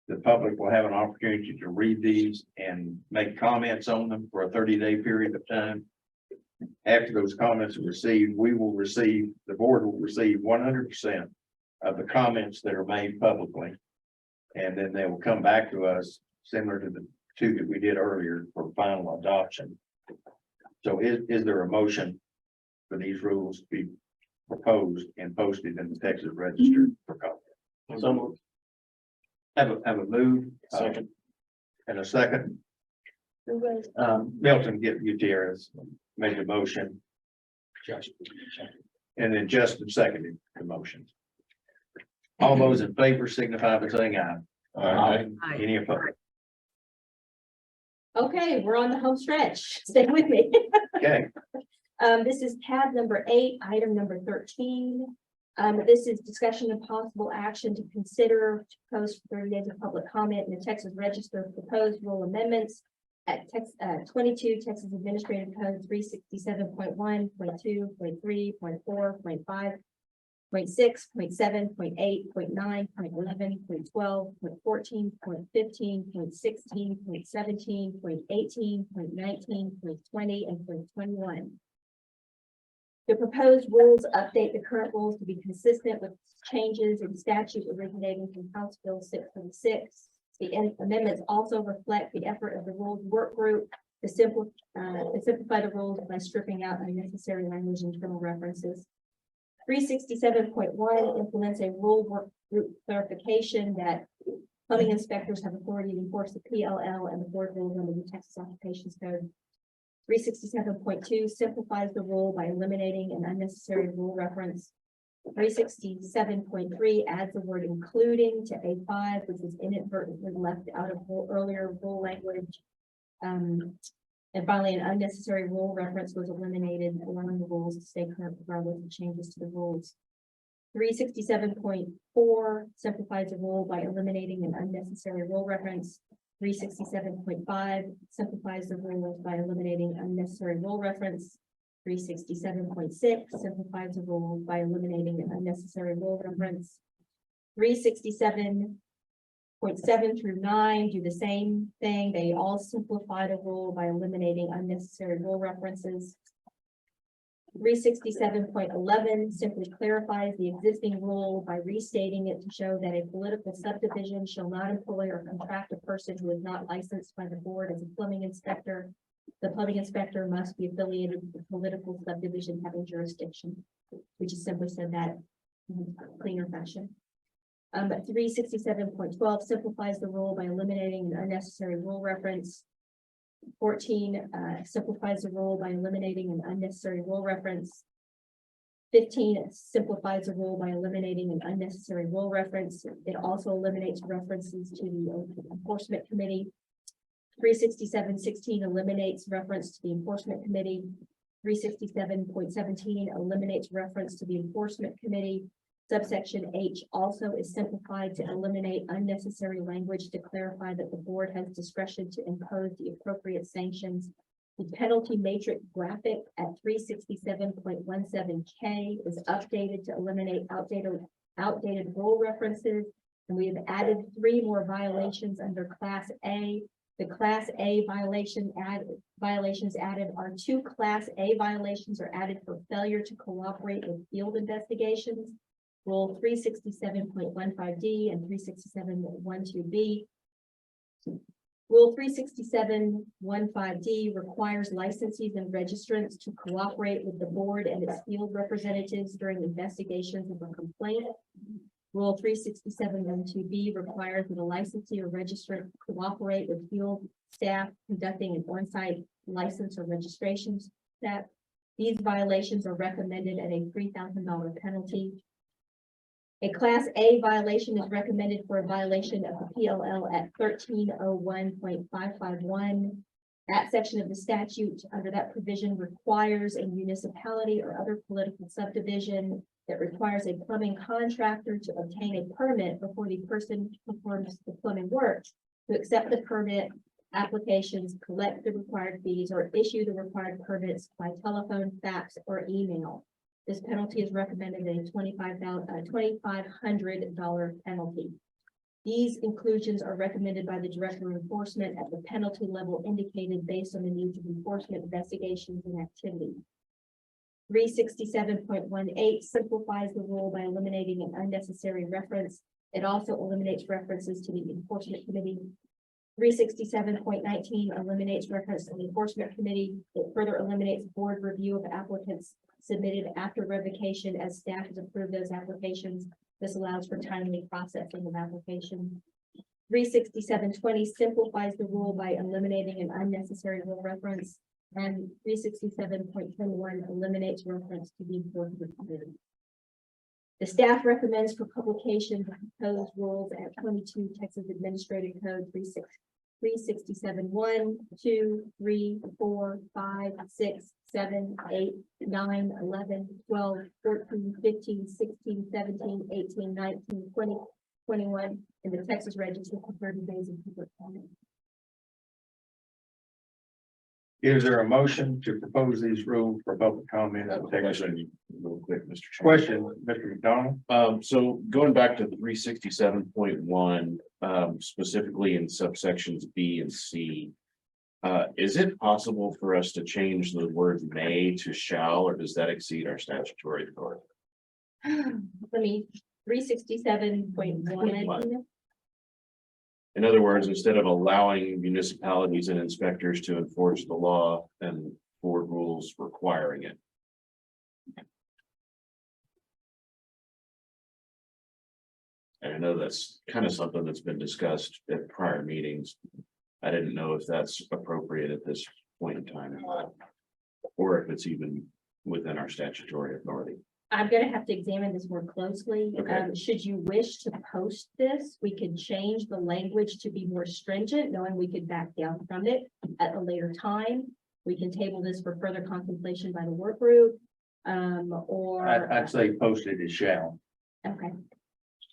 The public will have an opportunity to read these and make comments on them for a 30-day period of time. After those comments are received, the board will receive 100% of the comments that are made publicly. And then they will come back to us similar to the two that we did earlier for final adoption. So is there a motion for these rules to be proposed and posted in the Texas Register for comment? So Have a move. Second. And a second. Who was- Milton Gutierrez made the motion, and then Justin seconded the motion. All those in favor signify by saying aye. Aye. Any opposed? Okay, we're on the home stretch. Stay with me. Okay, This is tab number 8, item number 13. This is discussion of possible action to consider to post for 30 days of public comment in the Texas Register of proposed rule amendments at 22 Texas Administrative Code 367.1, .2, .3, .4, .5, .6, .7, .8, .9, .11, .12, .14, .15, .16, .17, .18, .19, .20, and .21. The proposed rules update the current rules to be consistent with changes in statute originating from House Bill 636. The amendments also reflect the effort of the rules work group to simplify the rules by stripping out unnecessary language and internal references. 367.1 implements a rule work group clarification that plumbing inspectors have authority to enforce the PLL and the board rules under the Texas Occupations Code. 367.2 simplifies the rule by eliminating an unnecessary rule reference. 367.3 adds the word including to A5, which was inadvertently left out of earlier rule language. And finally, an unnecessary rule reference was eliminated, allowing the rules to stay current regardless of changes to the rules. 367.4 simplifies the rule by eliminating an unnecessary rule reference. 367.5 simplifies the rules by eliminating unnecessary rule reference. 367.6 simplifies the rules by eliminating an unnecessary rule reference. 367.7 through 9 do the same thing. They all simplify the rule by eliminating unnecessary rule references. 367.11 simply clarifies the existing rule by restating it to show that a political subdivision shall not employ or contract a person who is not licensed by the board as a plumbing inspector. The plumbing inspector must be affiliated with the political subdivision having jurisdiction. We just simply said that in cleaner fashion. 367.12 simplifies the rule by eliminating an unnecessary rule reference. 14 simplifies the rule by eliminating an unnecessary rule reference. 15 simplifies the rule by eliminating an unnecessary rule reference. It also eliminates references to the enforcement committee. 367.16 eliminates reference to the enforcement committee. 367.17 eliminates reference to the enforcement committee. Subsection H also is simplified to eliminate unnecessary language to clarify that the board has discretion to impose the appropriate sanctions. The penalty matrix graphic at 367.17K is updated to eliminate outdated rule references. And we have added 3 more violations under Class A. The Class A violations added are 2 Class A violations are added for failure to cooperate with field investigations. Rule 367.15D and 367.12B. Rule 367.15D requires licensees and registrants to cooperate with the board and its field representatives during investigations of a complaint. Rule 367.12B requires that a licensee or registrant cooperate with field staff conducting an on-site license or registration step. These violations are recommended at a $3,000 penalty. A Class A violation is recommended for a violation of the PLL at 1301.551. That section of the statute under that provision requires a municipality or other political subdivision that requires a plumbing contractor to obtain a permit before the person performs the plumbing work to accept the permit applications, collect the required fees, or issue the required permits by telephone, fax, or email. This penalty is recommended at a $2,500 penalty. These inclusions are recommended by the Director of Enforcement at the penalty level indicated based on the needs of enforcement investigations and activity. 367.18 simplifies the rule by eliminating an unnecessary reference. It also eliminates references to the enforcement committee. 367.19 eliminates reference to the enforcement committee. It further eliminates board review of applicants submitted after revocation as staff has approved those applications. This allows for timely processing of applications. 367.20 simplifies the rule by eliminating an unnecessary rule reference. And 367.21 eliminates reference to the enforcement committee. The staff recommends for publication the proposed rules at 22 Texas Administrative Code 367 1, 2, 3, 4, 5, 6, 7, 8, 9, 11, 12, 14, 15, 16, 17, 18, 19, 20, 21 in the Texas Register for 30 days of public comment. Is there a motion to propose these rules for public comment? Question, real quick, Mr. Chairman. Question, Mr. McDonald? So going back to 367.1, specifically in subsections B and C. Is it possible for us to change the word may to shall, or does that exceed our statutory authority? Let me, 367.1. In other words, instead of allowing municipalities and inspectors to enforce the law and board rules requiring it. And I know that's kind of something that's been discussed at prior meetings. I didn't know if that's appropriate at this point in time, or if it's even within our statutory authority. I'm gonna have to examine this more closely. Okay. Should you wish to post this, we could change the language to be more stringent, knowing we could back down from it at a later time. We can table this for further contemplation by the work group, or. I'd say posted as shall, Okay.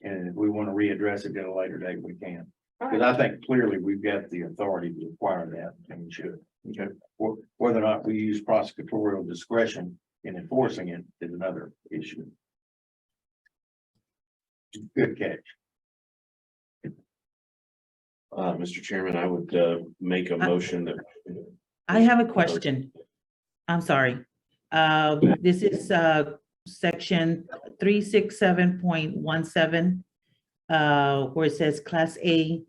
and if we want to readdress it at a later date, we can. All Because right. I think clearly we've got the authority to require that, and we should. Okay. Whether or not we use prosecutorial discretion in enforcing it is another issue. Good catch. Mr. Chairman, I would make a motion that. I have a question. I'm sorry. This is section 367.17, where it says Class A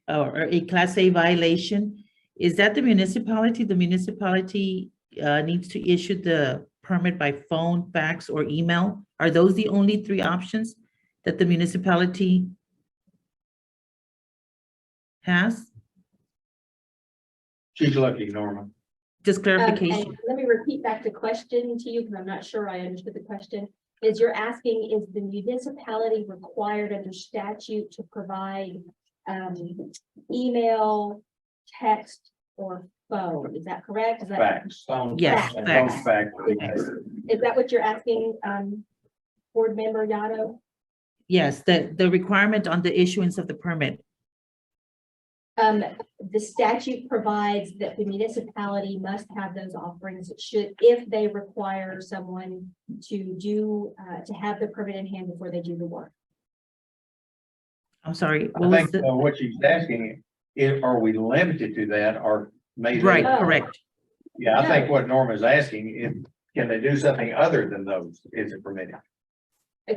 or a Class A violation. Is that the municipality? The municipality needs to issue the permit by phone, fax, or email? Are those the only three options that the municipality has? She's lucky, Norma. Just And clarification. let me repeat back the question to you, because I'm not sure I understood the question. Is you're asking, is the municipality required under statute to provide email, text, or phone? Is that correct? Is that, Facts. Phone. Yes, Phone facts. fax. is that what you're asking, board member Yado? Yes, the requirement on the issuance of the permit. The statute provides that the municipality must have those offerings if they require someone to have the permit in hand before they do the work. I'm sorry, I what was think the, what she's asking, are we limited to that or maybe? right, Oh. correct. Yeah, I think what Norma's asking, can they do something other than those? Is it permitted?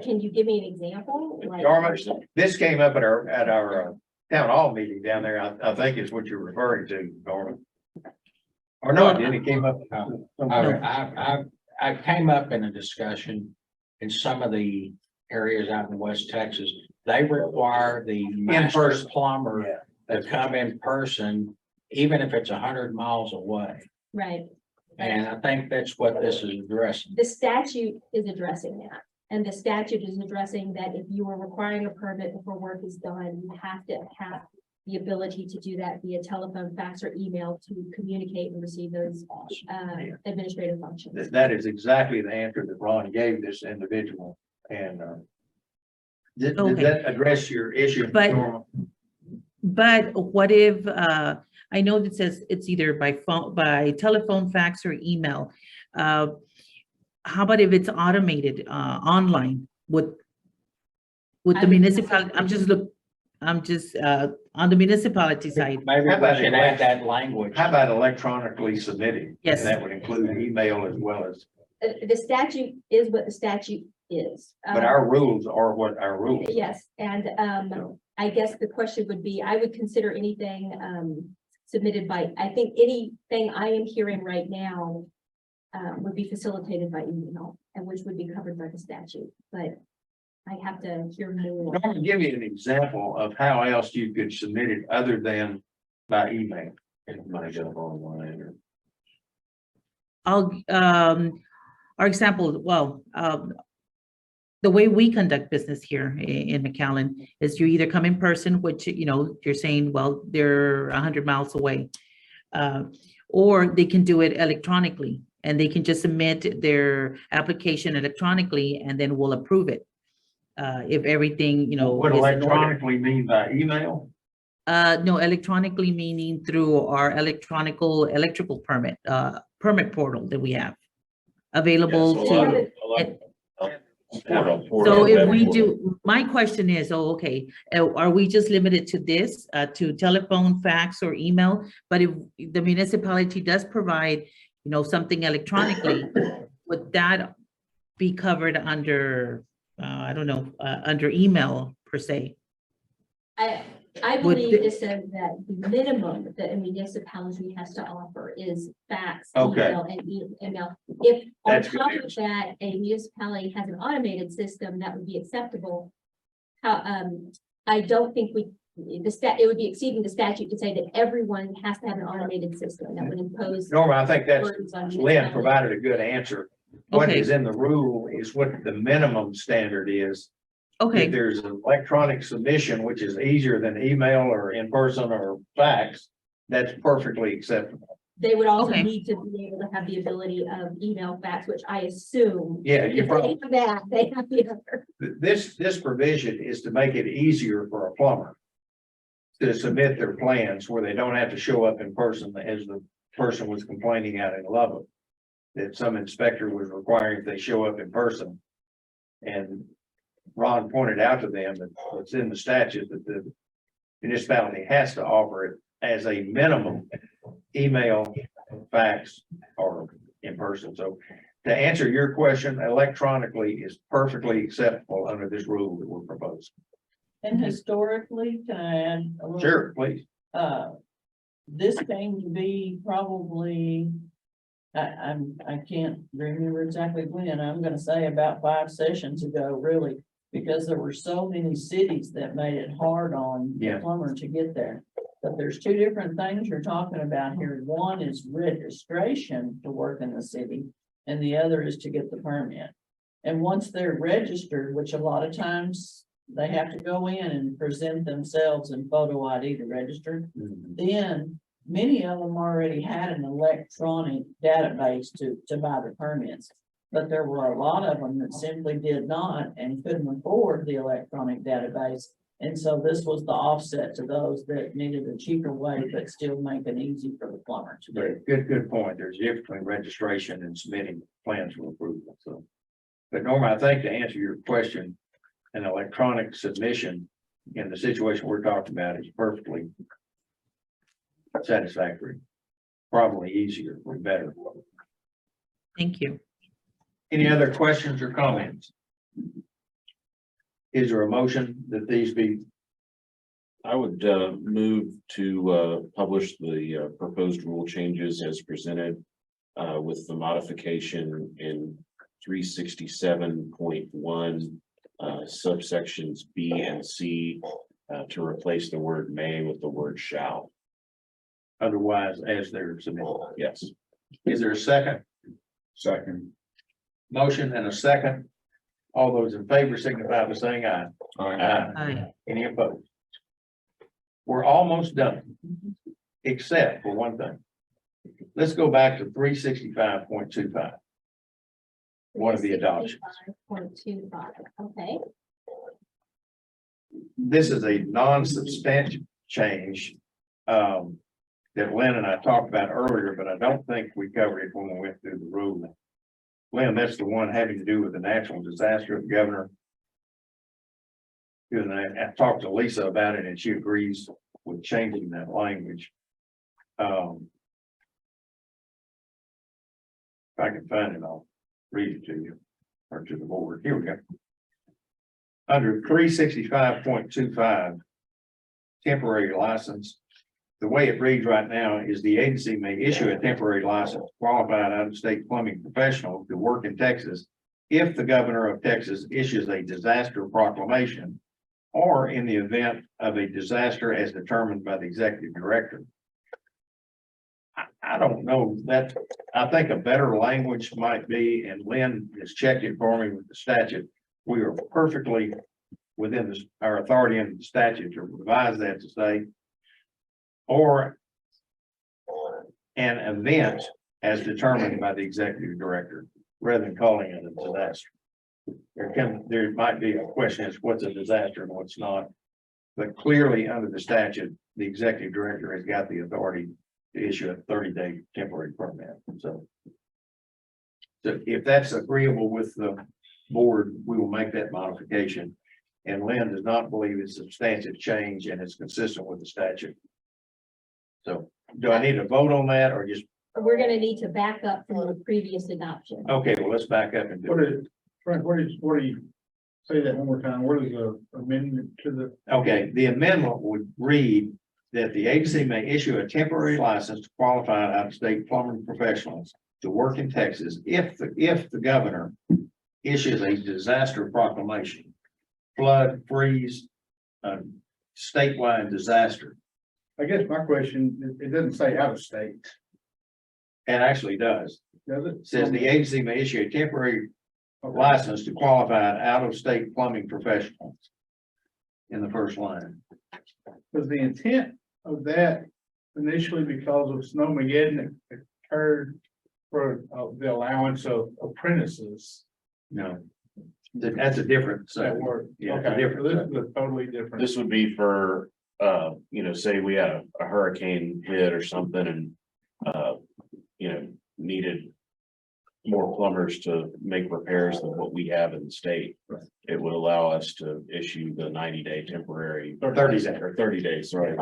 Can you give me an example? Like- Norma, this came up at our town hall meeting down there. I think is what you're referring to, Norma. Or no, it didn't. It came up. I came up in a discussion in some of the areas out in West Texas. They require the master person. plumber to come in person, even if it's 100 miles away. Right. And I think that's what this is addressing. The statute is addressing that. And the statute is addressing that if you are requiring a permit before work is done, you have to have the ability to do that via telephone, fax, or email to communicate and receive those administrative functions. That is exactly the answer that Ron gave this individual. And did Okay. that address your issue, But- Norma? But what if, I know that says it's either by phone, by telephone, fax, or email. How about if it's automated, online with I the would municipality? consider- I'm just on the municipality side. Maybe we How about should add that language. How about electronically submitting? Yes. And that would include email as well as, The statute is what the statute is. but our rules are what our rules. Yes, and I guess the question would be, I would consider anything submitted by, I think anything I am hearing right now would be facilitated by email, and which would be covered by the statute, but I have to hear more. I'm gonna give you an example of how else you could submit it other than by email. Our example, well, the way we conduct business here in McAllen is you either come in person, which, you know, you're saying, well, they're 100 miles away. Or they can do it electronically, and they can just submit their application electronically, and then we'll approve it. If everything, you know. What is in order. electronically mean by email? No, electronically meaning through our electrical permit, permit portal that we have available to. So if we do, my question is, oh, okay, are we just limited to this, to telephone, fax, or email? But if the municipality does provide, you know, something electronically, would that be covered under, I don't know, under email per se? I Would believe the- it says that the minimum that a municipality has to offer is fax, Okay. email, and email. If on That's good top of news. that, a municipality has an automated system, that would be acceptable. I don't think it would be exceeding the statute to say that everyone has to have an automated system that would impose. Norma, I think that's, burdens on Lynn municipalities. provided a good answer. What Okay. is in the rule is what the minimum standard is. If Okay, there's an electronic submission, which is easier than email or in person or fax, that's perfectly acceptable. They would also Okay. need to be able to have the ability of email, fax, which I assume. Yeah, you If probably, they have that, they have the other. this provision is to make it easier for a plumber to submit their plans where they don't have to show up in person, as the person was complaining out in Lubbock, that some inspector was requiring they show up in person. And Ron pointed out to them that it's in the statute that the municipality has to offer it as a minimum, email, fax, or in person. So to answer your question, electronically is perfectly acceptable under this rule that we're proposing. And historically, can I add a little? Sure, please. This came to be probably, I can't remember exactly when, I'm gonna say about 5 sessions ago, really. Because there were so many cities that made it hard on the Yeah. plumber to get there. But there's 2 different things you're talking about here. One is registration to work in the city, and the other is to get the permit. And once they're registered, which a lot of times they have to go in and present themselves in photo ID to register, then many of them already had an electronic database to buy the permits. But there were a lot of them that simply did not and couldn't afford the electronic database. And so this was the offset to those that needed a cheaper way, but still make it easy for the plumber to do. Good point. There's a difference between registration and submitting plans for approval, so. But Norma, I think to answer your question, an electronic submission in the situation we're talking about is perfectly satisfactory. Probably easier or better. Thank you. Any other questions or comments? Is there a motion that these be, I would move to publish the proposed rule changes as presented with the modification in 367.1 subsections B and C to replace the word may with the word shall. otherwise as they're submitted? Yes. Is there a second? Second. Motion and a second. All those in favor signify by saying aye. Aye. Any opposed? We're almost done, except for one thing. Let's go back to 365.25. One of the adoptions. 365.25, okay. This is a non-substantial change that Lynn and I talked about earlier, but I don't think we covered it when we went through the rule. Lynn, that's the one having to do with the natural disaster. The governor. And I talked to Lisa about it and she agrees with changing that language. If I can find it, I'll read it to you or to the board. Here we go. Under 365.25, temporary license. The way it reads right now is the agency may issue a temporary license to qualified out-of-state plumbing professional to work in Texas if the governor of Texas issues a disaster proclamation or in the event of a disaster as determined by the executive director. I don't know that, I think a better language might be, and Lynn has checked it for me with the statute. We are perfectly within our authority in the statute to revise that to say, or an event as determined by the executive director, rather than calling it a disaster. There might be a question as what's a disaster and what's not. But clearly under the statute, the executive director has got the authority to issue a 30-day temporary permit. So if that's agreeable with the board, we will make that modification. And Lynn does not believe it's substantive change and it's consistent with the statute. So do I need to vote on that or just, We're gonna need to back up from the previous adoption. okay, well, let's back up and do What it. is, Frank, what do you, say that one more time, what is the amendment to the? Okay, the amendment would read that the agency may issue a temporary license to qualified out-of-state plumbing professionals to work in Texas if the governor issues a disaster proclamation, flood, freeze, statewide disaster. I guess my question, it doesn't say out of state, And actually does. does it? It says the agency may issue a temporary license to qualified out-of-state plumbing professionals in the first line. Was the intent of that initially because of Snowmageddon occurred for the allowance of apprentices? No, that's a different, That so, were, yeah, it's a okay, so different. this is a totally different. This would be for, say we had a hurricane hit or something and, needed more plumbers to make repairs than what we have in the state. Right. It would allow us to issue the 90-day temporary. 30 days. Or 30 days, right?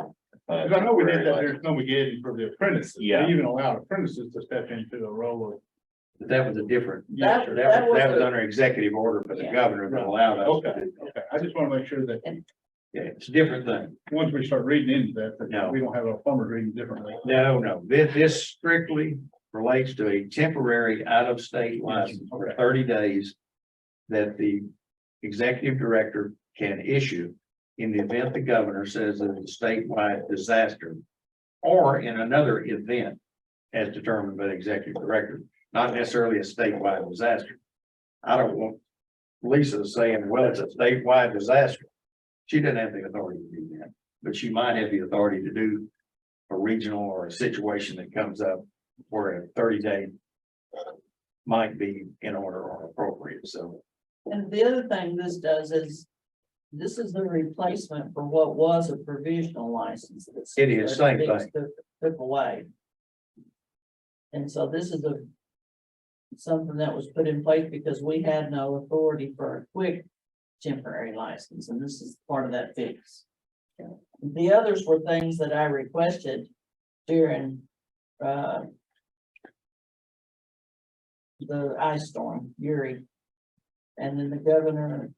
Because I know we did that, there's Snowmageddon for the apprentices. Yeah. We even allowed apprentices to step into the role But that was a different, That- that that was that was a- under executive order for the Yeah. governor that allowed us. to Okay, do okay, I just want to make sure that that. Yeah, it's a different thing. once we start reading into that, No. that we don't have a plumber reading differently. No, this strictly relates to a temporary out-of-state license for 30 days that the executive director can issue in the event the governor says that it's a statewide disaster or in another event as determined by the executive director, not necessarily a statewide disaster. I don't want Lisa saying, well, it's a statewide disaster. She doesn't have the authority to do that, but she might have the authority to do a regional or a situation that comes up where a 30-day might be in order or appropriate, so. And the other thing this does is, this is the replacement for what was a provisional license. that's- It is, same that thing. Took away. And so this is something that was put in place because we had no authority for a quick temporary license, and this is part of that fix. The others were things that I requested during, the ice storm, Uri. And then the governor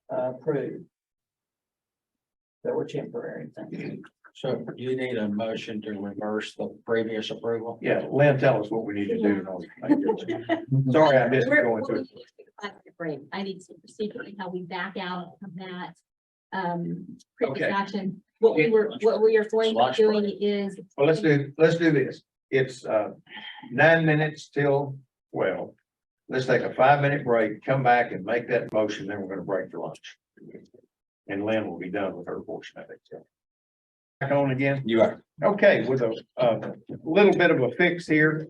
approved. That were temporary things. So do you need a motion to reverse the previous approval? Yeah, Lynn, tell us what we need to do. in order to make this. Sorry, I missed going through it. I need to procedurally how we back out of that. Previous Okay. action. What we were going to be doing is. Well, let's do this. It's 9 minutes till 12. Let's take a 5-minute break, come back and make that motion, then we're gonna break for lunch. And Lynn will be done with her portion of it. So. Back on again? You are. Okay, with a little bit of a fix here.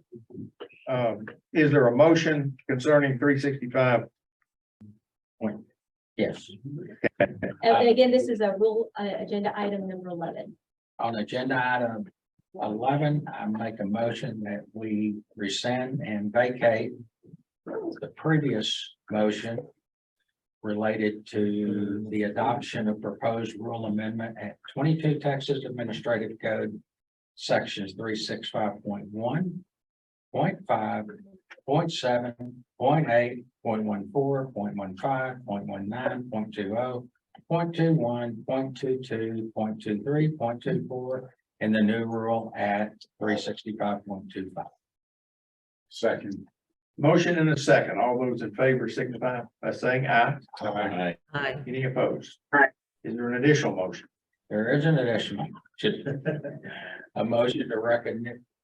Is there a motion concerning 365? Yes. And again, this is a rule, agenda item number 11. On agenda item 11, I make a motion that we rescind and vacate the previous motion related to the adoption of proposed rule amendment at 22 Texas Administrative Code, sections 365.1, 0.5, 0.7, 0.8, 0.14, 0.15, 0.19, 0.20, 0.21, 0.22, 0.23, 0.24, and the new rule at 365.25. Second. Motion and a second. All those in favor signify by saying aye. Aye. Aye. Any opposed? Is there an additional motion? There is an additional, a motion to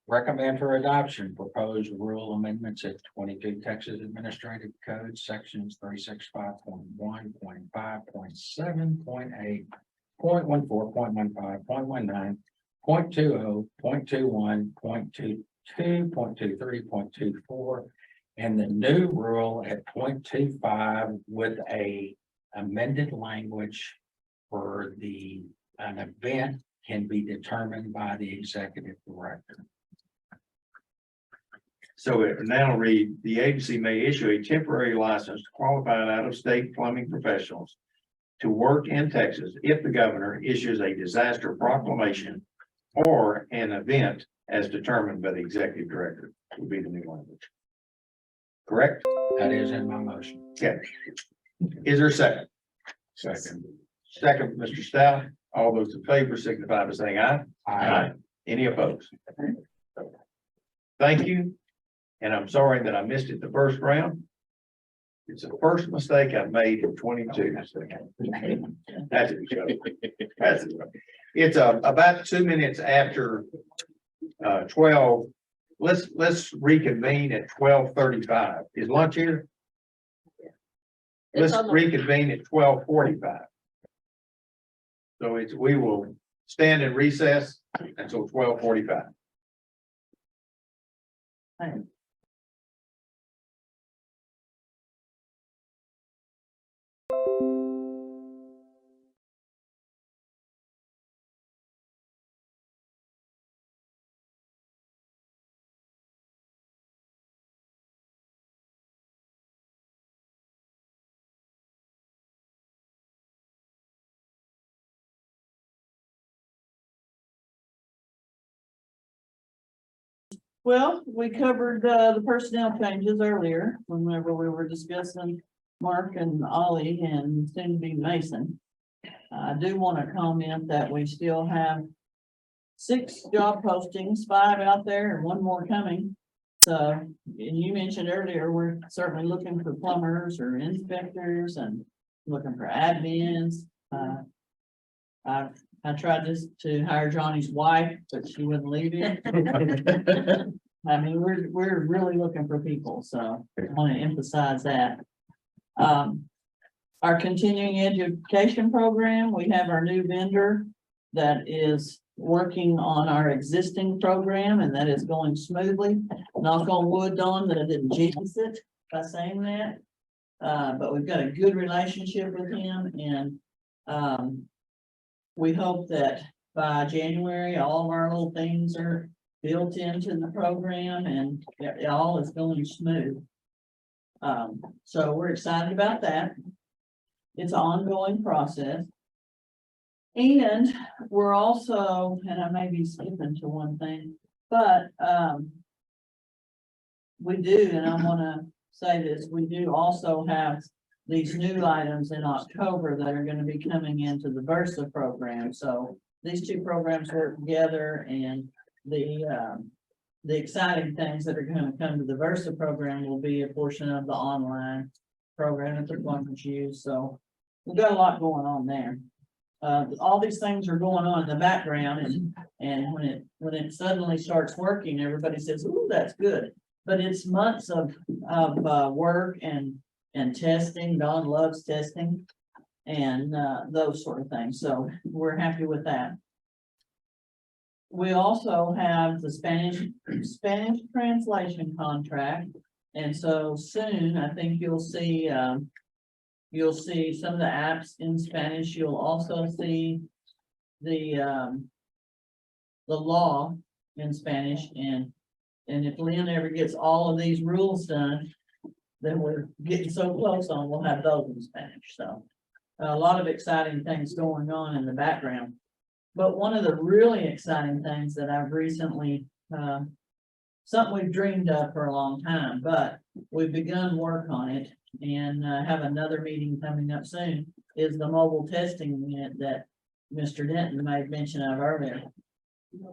recommend for adoption proposed rule amendments at 22 Texas Administrative Code, sections 365.1, 0.5, 0.7, 0.8, 0.14, 0.15, 0.19, 0.20, 0.21, 0.22, 0.23, 0.24, and the new rule at 0.25 with a amended language for an event can be determined by the executive director. So it now read, the agency may issue a temporary license to qualified out-of-state plumbing professionals to work in Texas if the governor issues a disaster proclamation or an event as determined by the executive director, would be the new language. Correct? That is in my motion. Okay. Is there a second? Second. Second, Mr. Stout. All those in favor signify by saying aye. Any opposed? Thank you. And I'm sorry that I missed it the first round. It's the first mistake I've made in 22. That's a joke. That's a joke. It's about 2 minutes after 12. Let's reconvene at 12:35. Is lunch here? It's Let's on the- reconvene at 12:45. So we will stand in recess until 12:45. Well, we covered, the personnel changes earlier, whenever we were discussing Mark and Ollie and soon to be Mason. I do want to comment that we still have 6 job postings, 5 out there and 1 more coming. So, and you mentioned earlier, we're certainly looking for plumbers or inspectors and looking for admins. I tried to hire Johnny's wife, but she wouldn't leave him. I mean, we're really looking for people, so I want to emphasize that. Our continuing education program, we have our new vendor that is working on our existing program, and that is going smoothly. Knock on wood, Dawn, that I didn't jinx it by saying that. But we've got a good relationship with him, and we hope that by January, all of our little things are built into the program and it all is going smooth. So we're excited about that. It's an ongoing process. And we're also, and I may be skipping to one thing, but we do, and I want to say this, we do also have these new items in October that are going to be coming into the Versa program. So these 2 programs work together, and the exciting things that are going to come to the Versa program will be a portion of the online program that the plumbers use. So we've got a lot going on there. All these things are going on in the background, and when it suddenly starts working, everybody says, "Ooh, that's good." But it's months of work and testing. Dawn loves testing and those sort of things. So we're happy with that. We also have the Spanish translation contract. And so soon, I think you'll see some of the apps in Spanish. You'll also see the law in Spanish. And if Lynn ever gets all of these rules done, then we're getting so close on, we'll have those in Spanish. So a lot of exciting things going on in the background. But one of the really exciting things that I've recently, something we've dreamed of for a long time, but we've begun work on it and have another meeting coming up soon, is the mobile testing unit that Mr. Denton made mention of earlier.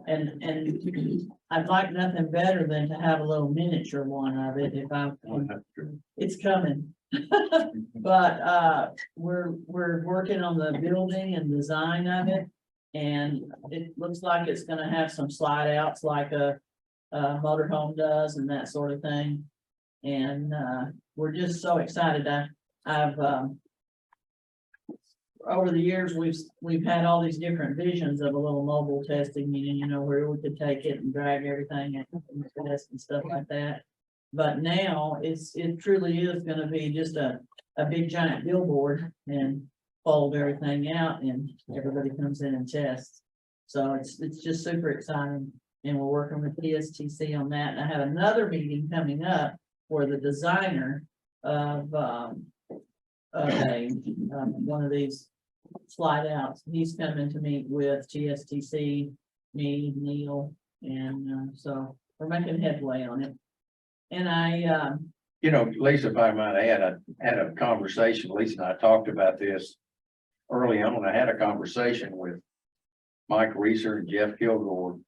And I'd like nothing better than to have a little miniature one of it it's coming. But we're working on the building and design of it. And it looks like it's gonna have some slide outs like a motorhome does and that sort of thing. And we're just so excited. I've over the years, we've had all these different visions of a little mobile testing, you know, where we could take it and drag everything and test and stuff like that. But now it truly is gonna be just a big giant billboard and fold everything out and everybody comes in and tests. So it's just super exciting, and we're working with TSTC on that. And I have another meeting coming up where the designer of one of these slide outs, he's coming to meet with TSTC, me, Neil, and so we're making headway on it. And You know, Lisa, if I might add, I had a conversation, Lisa and I talked about this early on. I had a conversation with Mike Reeser and Jeff Kilgore.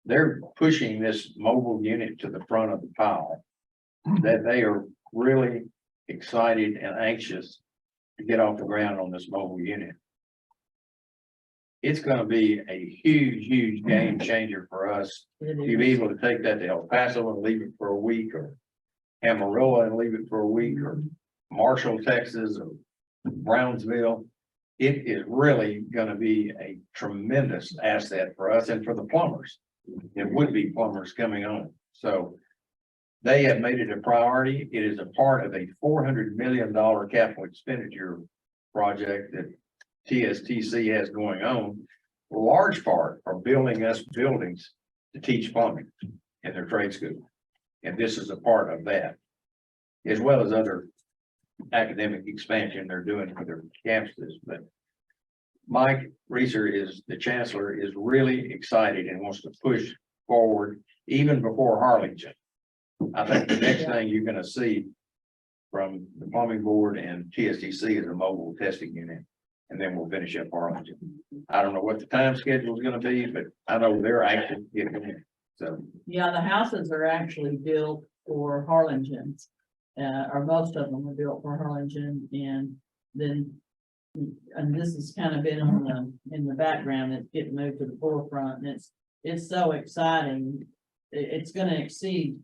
They're pushing this mobile unit to the front of the pile, that they are really excited and anxious to get off the ground on this mobile unit. It's gonna be a huge game changer for us to be able to take that to El Paso and leave it for a week, or Amarillo and leave it for a week, or Marshall, Texas, or Brownsville. It is really gonna be a tremendous asset for us and for the plumbers. It would be plumbers coming on. So they have made it a priority. It is a part of a $400 million capital expenditure project that TSTC has going on. A large part are building us buildings to teach plumbing in their trade school. And this is a part of that, as well as other academic expansion they're doing for their campuses. But Mike Reeser, the chancellor, is really excited and wants to push forward even before Harlingen. I think the next thing you're gonna see from the plumbing board and TSDC is a mobile testing unit. And then we'll finish up Harlingen. I don't know what the time schedule is gonna be, but I know they're active getting it. So, Yeah, the houses are actually built for Harlingen. Or most of them are built for Harlingen and then. And this has kind of been on in the background, it's getting moved to the forefront and it's so exciting. It's gonna exceed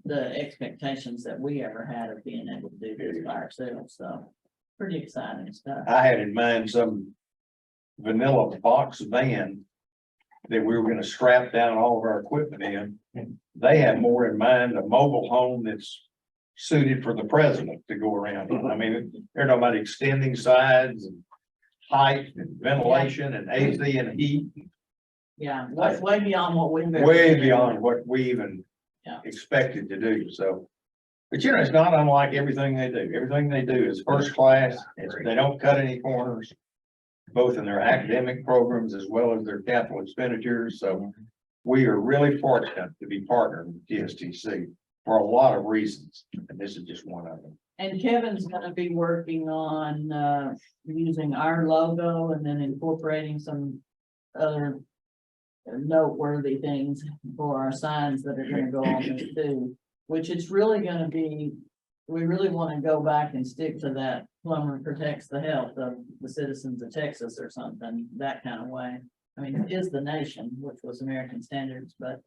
the expectations that we ever had of being able to do this by ourselves, so pretty exciting stuff. I had in mind some vanilla box van that we were gonna strap down all of our equipment in. They have more in mind, a mobile home that's suited for the president to go around in. I mean, they're talking about extending sides and height and ventilation and AC and heat, Yeah, way beyond what we've. ever way done. beyond what we even Yeah. expected to do, so. But you know, it's not unlike everything they do. Everything they do is first class. They don't cut any corners, both in their academic programs as well as their capital expenditures. So we are really fortunate to be partnered with TSTC for a lot of reasons, and this is just one of them. And Kevin's gonna be working on, using our logo and then incorporating some other noteworthy things for our signs that are gonna go on this too, which it's really gonna be, we really wanna go back and stick to that plumber protects the health of the citizens of Texas or something, that kind of way. I mean, it is the nation, which was American standards, but,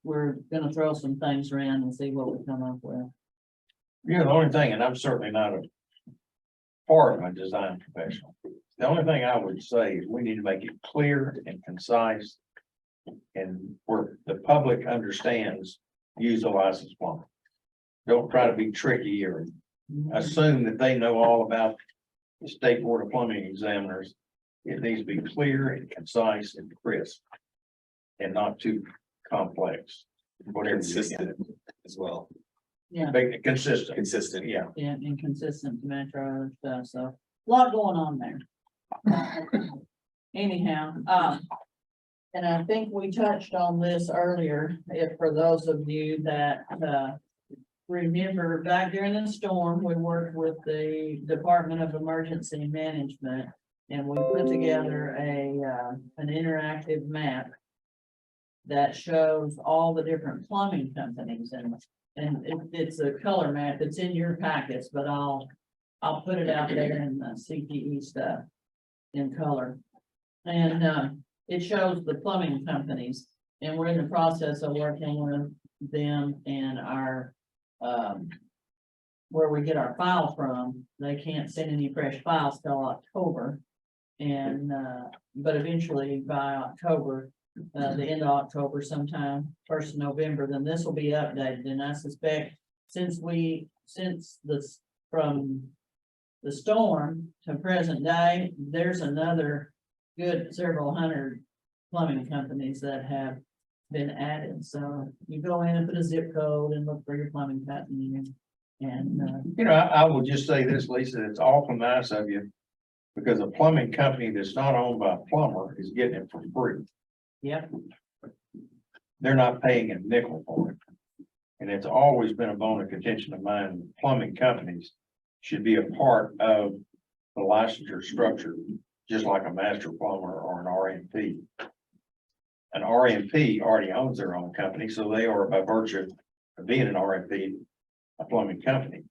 we're gonna throw some things around and see what we come up with. You know, the only thing, and I'm certainly not a part of a design professional. The only thing I would say is we need to make it clear and concise and where the public understands, use a licensed plumber. Don't try to be tricky or assume that they know all about the State Board of Plumbing examiners. It needs to be clear and concise and crisp and not too complex. Whatever. Consistent as well. Yeah, Make it consistent. Consistent. Yeah. and inconsistent to match our other stuff, so a lot going on there. Anyhow, and I think we touched on this earlier, if for those of you that, remember back during the storm, we worked with the Department of Emergency Management. And we put together an interactive map that shows all the different plumbing companies and it's a color map. It's in your packets, but I'll put it out there in the CPE stuff in color. And, it shows the plumbing companies and we're in the process of working with them and our, where we get our file from. They can't send any fresh files till October. And, but eventually by October, the end of October sometime, 1st of November, then this will be updated. And I suspect since from the storm to present day, there's another good several hundred plumbing companies that have been added. So you go in and put a zip code and look for your plumbing company and, You know, I will just say this, Lisa, it's awful nice of you. Because a plumbing company that's not owned by a plumber is getting it for free. yep, They're not paying a nickel for it. And it's always been a bone of contention of mine, plumbing companies should be a part of the licensure structure, just like a master plumber or an RMP. An RMP already owns their own company, so they are by virtue of being an RMP, a plumbing company.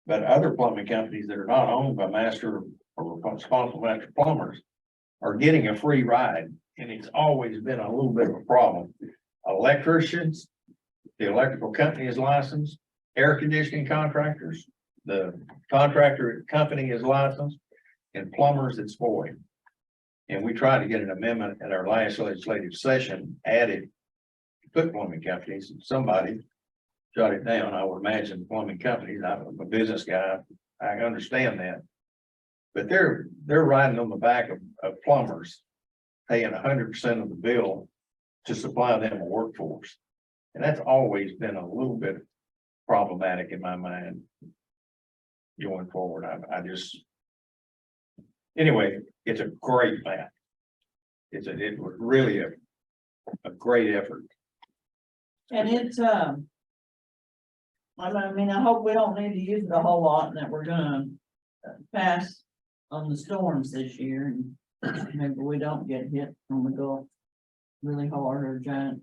But other plumbing companies that are not owned by master or responsible master plumbers are getting a free ride, and it's always been a little bit of a problem. Electricians, the electrical company is licensed, air conditioning contractors, the contractor company is licensed, and plumbers it's void. And we tried to get an amendment at our last legislative session added to put plumbing companies, and somebody shot it down. I would imagine plumbing companies, I'm a business guy, I understand that. But they're riding on the back of plumbers, paying 100% of the bill to supply them a workforce. And that's always been a little bit problematic in my mind. Going forward, I just. Anyway, it's a great map. It was really a great effort And it's, I mean, I hope we don't need to use it a whole lot and that we're gonna pass on the storms this year and maybe we don't get hit from the Gulf really hard or giant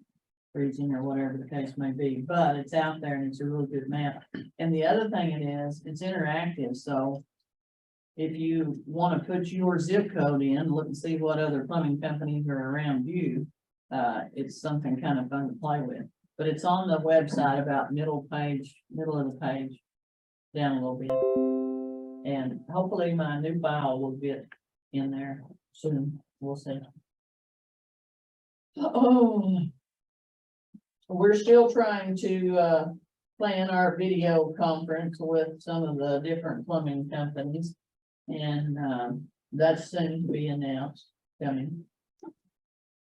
freezing or whatever the case may be, but it's out there and it's a really good map. And the other thing it is, it's interactive, so if you want to put your zip code in, look and see what other plumbing companies are around you, it's something kind of fun to play with. But it's on the website about middle of the page, down a little bit. And hopefully my new file will get in there soon, we'll see. Oh. We're still trying to, plan our video conference with some of the different plumbing companies. And, that's soon to be announced, coming.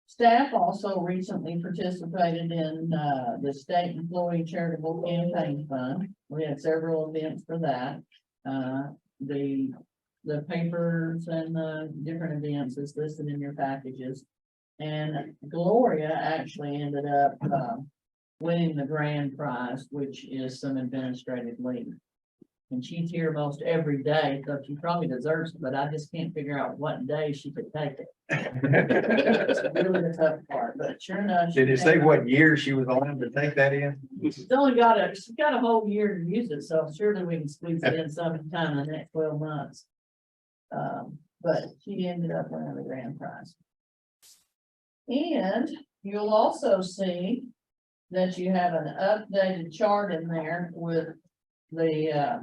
Staff also recently participated in, the State Employee Charitable Campaign Fund. We had several events for that. The papers and the different events is listed in your packages. And Gloria actually ended up, winning the grand prize, which is some administrative leave. And she's here most every day, so she probably deserves it, but I just can't figure out what day she could take it. It's really the tough part, but sure enough. Did it say what year she was allowed to take that in? She's got a whole year to use it, so surely we can squeeze it in sometime in the next 12 months. But she ended up winning the grand prize. And you'll also see that you have an updated chart in there with the,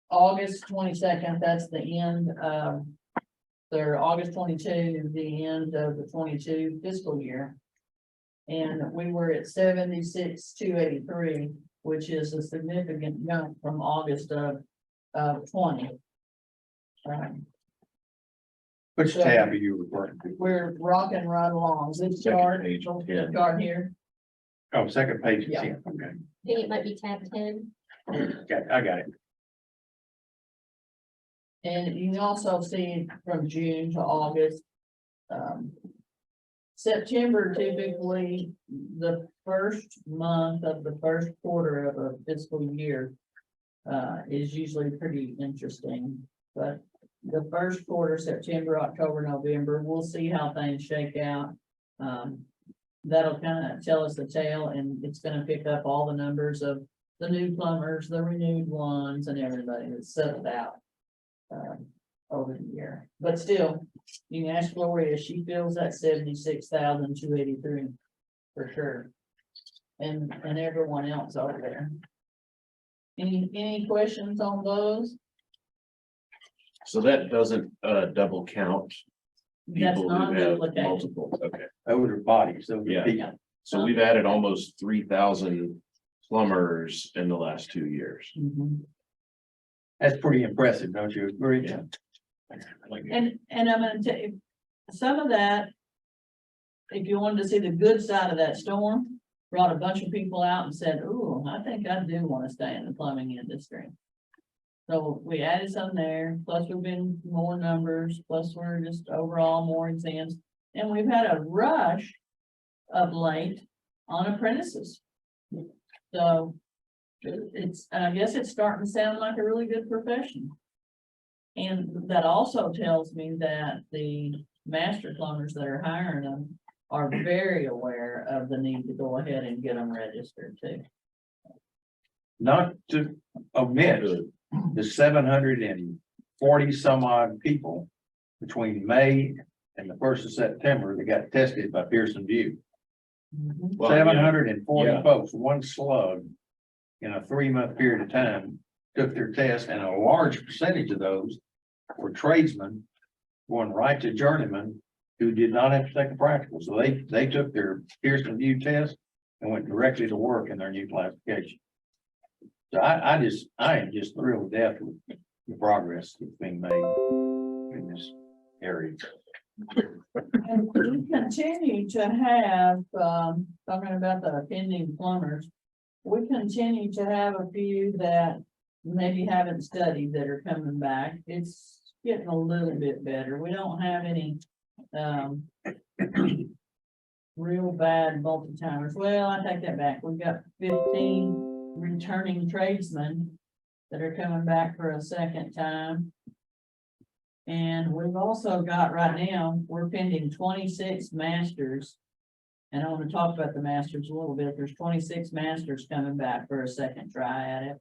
August 22nd, that's the end of their August 22, the end of the 22 fiscal year. And we were at 76,283, which is a significant jump from August of 20. Which tab are you referring to? We're rocking right along. This Second chart, page, the chart here. Oh, second page, is Yeah. in. Okay, I think it might be tab 10. okay, I got it. And you can also see from June to August. September typically, the first month of the first quarter of a fiscal year. Is usually pretty interesting, but the first quarter, September, October, November, we'll see how things shake out. That'll kind of tell us the tale, and it's gonna pick up all the numbers of the new plumbers, the renewed ones, and everybody that's settled out. Over the year, but still, you can ask Gloria, she feels that 76,283 for sure. And everyone else over there. Any questions on those? So that doesn't, double count That's people who not have duplicated. multiple, okay. Those are bodies, those are Yeah. people. So we've added almost 3,000 plumbers in the last 2 years. Mhm. That's pretty impressive, don't you agree? Yeah. And I'm gonna tell you, some of that, if you wanted to see the good side of that storm, brought a bunch of people out and said, ooh, I think I do want to stay in the plumbing industry. So we added some there, plus we've been more numbers, plus we're just overall more exams. And we've had a rush of late on apprentices. So I guess it's starting to sound like a really good profession. And that also tells me that the master plumbers that are hiring them are very aware of the need to go ahead and get them registered too. Not to omit the 740 some odd people between May and the 1st of September that got tested by Pearson View. Well, yeah. 740 Yeah. folks, one slug in a 3-month period of time took their test, and a large percentage of those were tradesmen going right to journeymen who did not have to take a practical. So they took their Pearson View test and went directly to work in their new classification. So I am just thrilled to death with the progress that's being made in this area. And we continue to have, talking about the pending plumbers, we continue to have a few that maybe haven't studied that are coming back. It's getting a little bit better. We don't have any, real bad multi-timers. Well, I take that back. We've got 15 returning tradesmen that are coming back for a second time. And we've also got right now, we're pending 26 masters. And I want to talk about the masters a little bit. There's 26 masters coming back for a second try at it.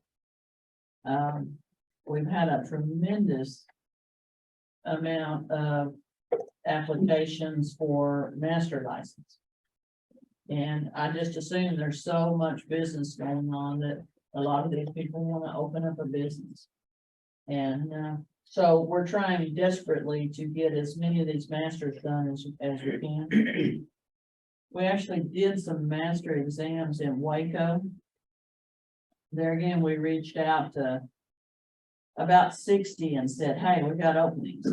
We've had a tremendous amount of applications for master license. And I just assume there's so much business going on that a lot of these people want to open up a business. And so we're trying desperately to get as many of these masters done as we can. We actually did some master exams in Waco. There again, we reached out to about 60 and said, hey, we got openings.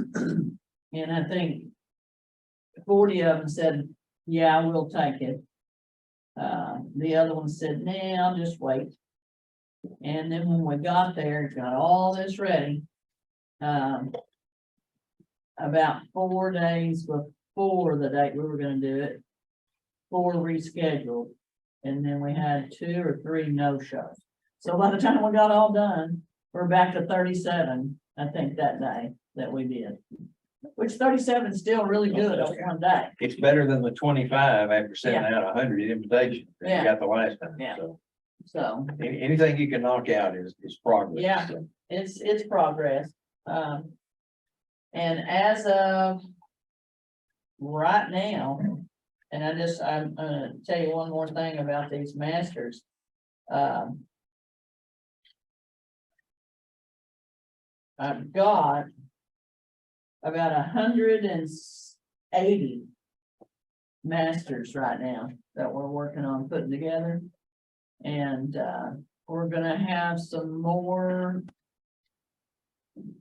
And I think 40 of them said, yeah, we'll take it. The other one said, nah, I'll just wait. And then when we got there, got all this ready. About 4 days before the date we were gonna do it, 4 rescheduled. And then we had 2 or 3 no-shows. So by the time we got all done, we're back to 37, I think, that day that we did. Which 37 is still really good on one day. It's better than the 25 after sending Yeah. out 100 invitations that Yeah. you got the last time. Yeah. So So anything you can knock out is progress. Yeah. So. it's progress. And as of right now, and I'm gonna tell you one more thing about these masters. I've got about 180 masters right now that we're working on putting together. And we're gonna have some more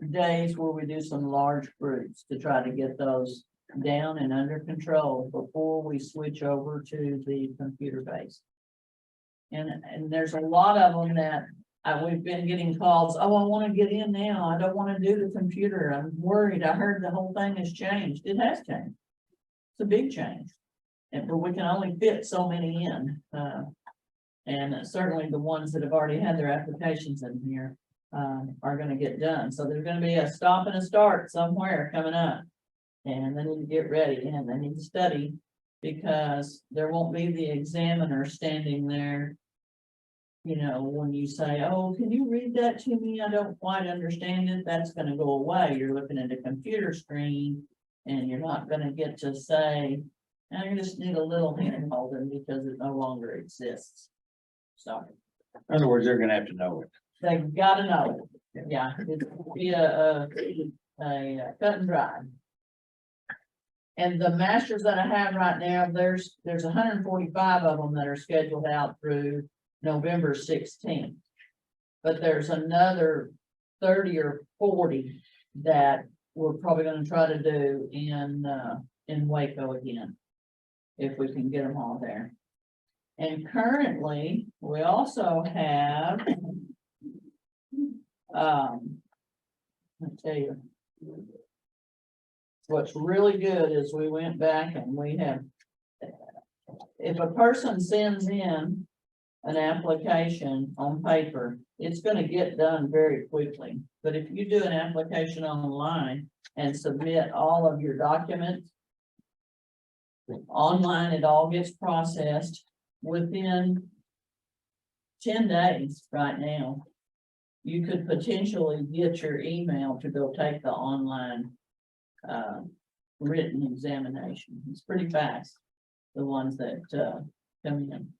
days where we do some large groups to try to get those down and under control before we switch over to the computer base. And there's a lot of them that we've been getting calls, oh, I want to get in now. I don't want to do the computer. I'm worried. I heard the whole thing has changed. It has changed. It's a big change. But we can only fit so many in. And certainly the ones that have already had their applications in here are going to get done. So there's going to be a stop and a start somewhere coming up. And they need to get ready and they need to study, because there won't be the examiner standing there. You know, when you say, oh, can you read that to me? I don't quite understand it. That's going to go away. You're looking at a computer screen and you're not going to get to say, I just need a little hand holding because it no longer exists. So. In other words, they're gonna have to know it. They've got to know it. Yeah, it'll be a cut and dry. And the masters that I have right now, there's 145 of them that are scheduled out through November 16th. But there's another 30 or 40 that we're probably going to try to do in Waco again, if we can get them all there. And currently, we also have, I'll tell you, what's really good is we went back and we have, if a person sends in an application on paper, it's going to get done very quickly. But if you do an application online and submit all of your documents online, it all gets processed within 10 days right now. You could potentially get your email to go take the online written examination. It's pretty fast, the ones that come in.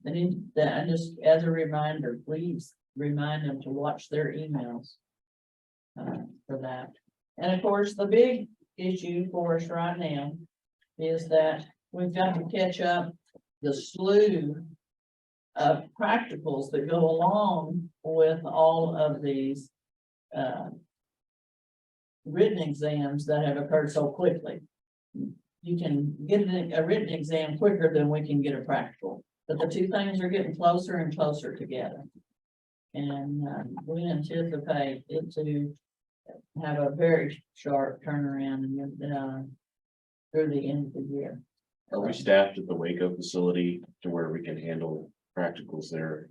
They need that, just as a reminder, please remind them to watch their emails for that. And of course, the big issue for us right now is that we've got to catch up the slew of practicals that go along with all of these written exams that have occurred so quickly. You can get a written exam quicker than we can get a practical, but the two things are getting closer and closer together. And we anticipate it to have a very sharp turnaround through the end of the year. Are we staffed at the Waco facility to where we can handle practicals there?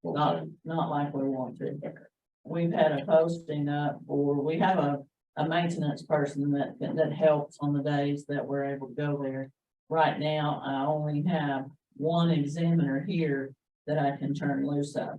full Not, time? not like we want to. We've had a posting up, or we have a maintenance person that helps on the days that we're able to go there. Right now, I only have one examiner here that I can turn loose of.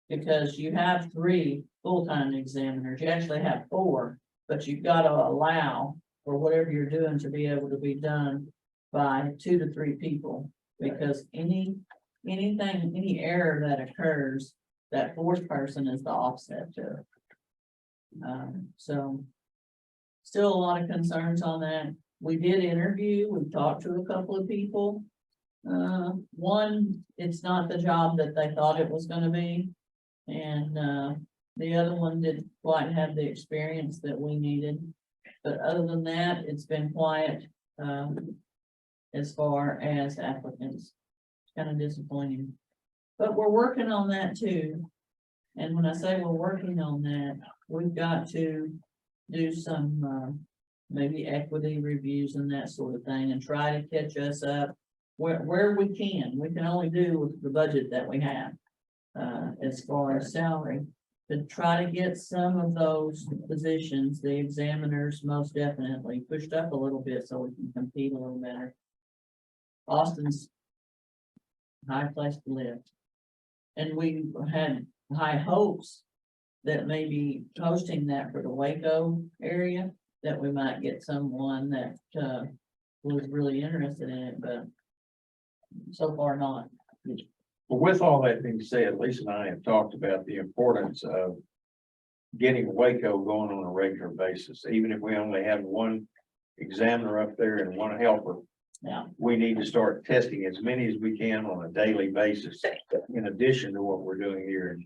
Because you have 3 full-time examiners, you actually have 4, but you've got to allow for whatever you're doing to be able to be done by 2 to 3 people. Because anything, any error that occurs, that 4th person is the offset to it. So still a lot of concerns on that. We did interview, we talked to a couple of people. One, it's not the job that they thought it was gonna be. And, the other one didn't quite have the experience that we needed. But other than that, it's been quiet, as far as applicants. Kind of disappointing. But we're working on that too. And when I say we're working on that, we've got to do some, maybe equity reviews and that sort of thing and try to catch us up where we can. We can only do with the budget that we have, as far as salary. To try to get some of those positions, the examiners most definitely pushed up a little bit so we can compete a little better. Austin's a high place to live. And we had high hopes that maybe posting that for the Waco area, that we might get someone that, was really interested in it, but so far not. But with all that being said, Lisa and I have talked about the importance of getting Waco going on a regular basis, even if we only have one examiner up there and one helper. Yeah. We need to start testing as many as we can on a daily basis, in addition to what we're doing here.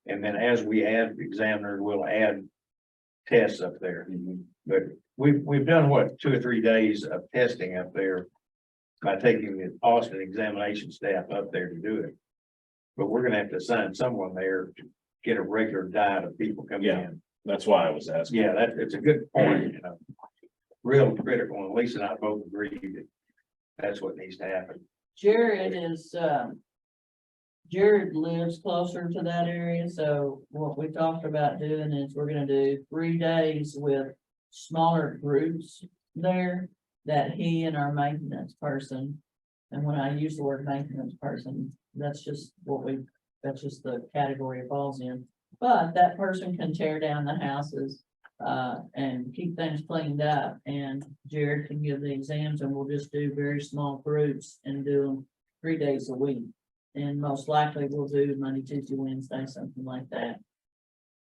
And then as we add examiners, we'll add tests up there. But we've done what, 2 or 3 days of testing up there by taking the Austin examination staff up there to do it. But we're gonna have to assign someone there to get a regular diet of people coming Yeah. in. That's why I was asking. Yeah, it's a good point, you know. Real critical, and Lisa and I both agree that that's what needs to happen. Jared is, Jared lives closer to that area, so what we talked about doing is we're gonna do 3 days with smaller groups there that he and our maintenance person, and when I use the word maintenance person, that's just that's just the category it falls in. But that person can tear down the houses, and keep things cleaned up, and Jared can give the exams, and we'll just do very small groups and do them 3 days a week. And most likely we'll do Monday, Tuesday, Wednesday, something like that.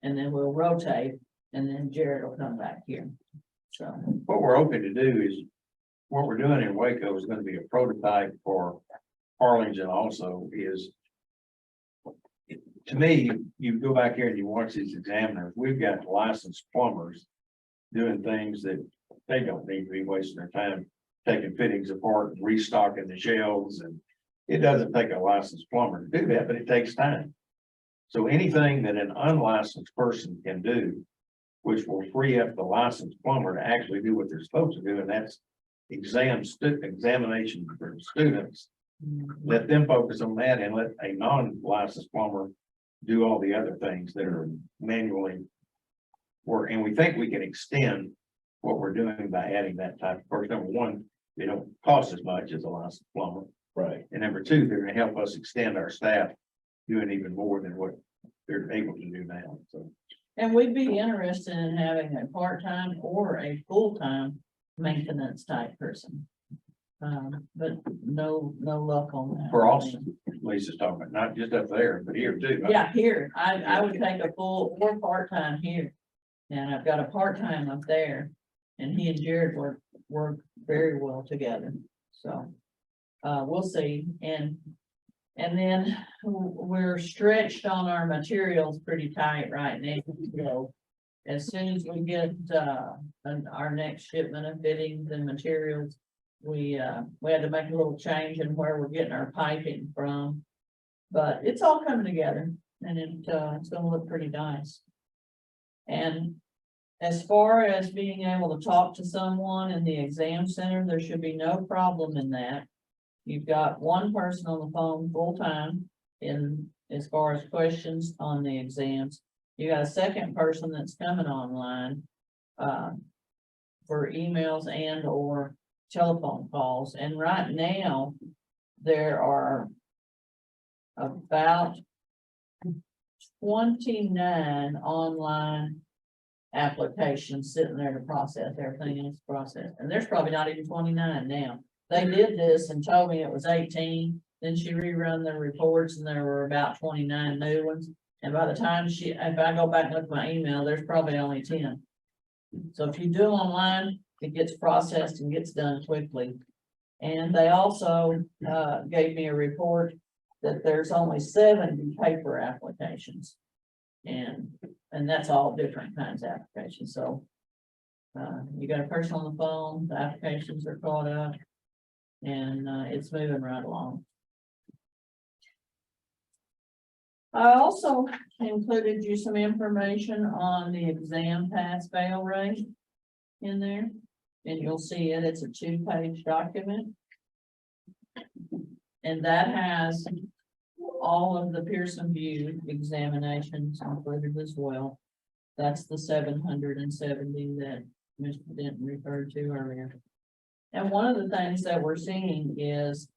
And then we'll rotate, and then Jared will come back here. So, What we're hoping to do is, what we're doing in Waco is gonna be a prototype for Arlington also is. To me, you go back here and you watch these examiners, we've got licensed plumbers doing things that they don't need to be wasting their time taking fittings apart and restocking the shelves, and it doesn't take a licensed plumber to do that, but it takes time. So anything that an unlicensed person can do, which will free up the licensed plumber to actually do what they're supposed to do, and that's examination for students. Let them focus on that and let a non-licensed plumber do all the other things that are manually work. And we think we can extend what we're doing by adding that type of person. Number one, they don't cost as much as a licensed plumber. Right. And number two, they're gonna help us extend our staff doing even more than what they're able to do now, so. and we'd be interested in having a part-time or a full-time maintenance type person. But no luck on that. For Austin, Lisa's talking about, not just up there, but here too. Yeah, here, I would take a full or part-time here. And I've got a part-time up there, and he and Jared work very well together, so. We'll see, and then we're stretched on our materials pretty tight right now, so. As soon as we get, our next shipment of fittings and materials, we had to make a little change in where we're getting our piping from. But it's all coming together, and it's gonna look pretty nice. And As far as being able to talk to someone in the exam center, there should be no problem in that. You've got one person on the phone full-time in, as far as questions on the exams. You got a second person that's coming online, for emails and or telephone calls. And right now, there are about 29 online applications sitting there to process, everything is processed, and there's probably not even 29 now. They did this and told me it was 18, then she rerun the reports and there were about 29 new ones. And by the time if I go back and look at my email, there's probably only 10. So if you do online, it gets processed and gets done quickly. And they also gave me a report that there's only 70 paper applications. And that's all different kinds of applications. So you got a person on the phone, the applications are caught up, and it's moving right along. I also included you some information on the exam pass fail rate in there, and you'll see it. It's a 2-page document. And that has all of the Pearson View examinations included as well. That's the 770 that Mr. Denton referred to earlier. And one of the things that we're seeing is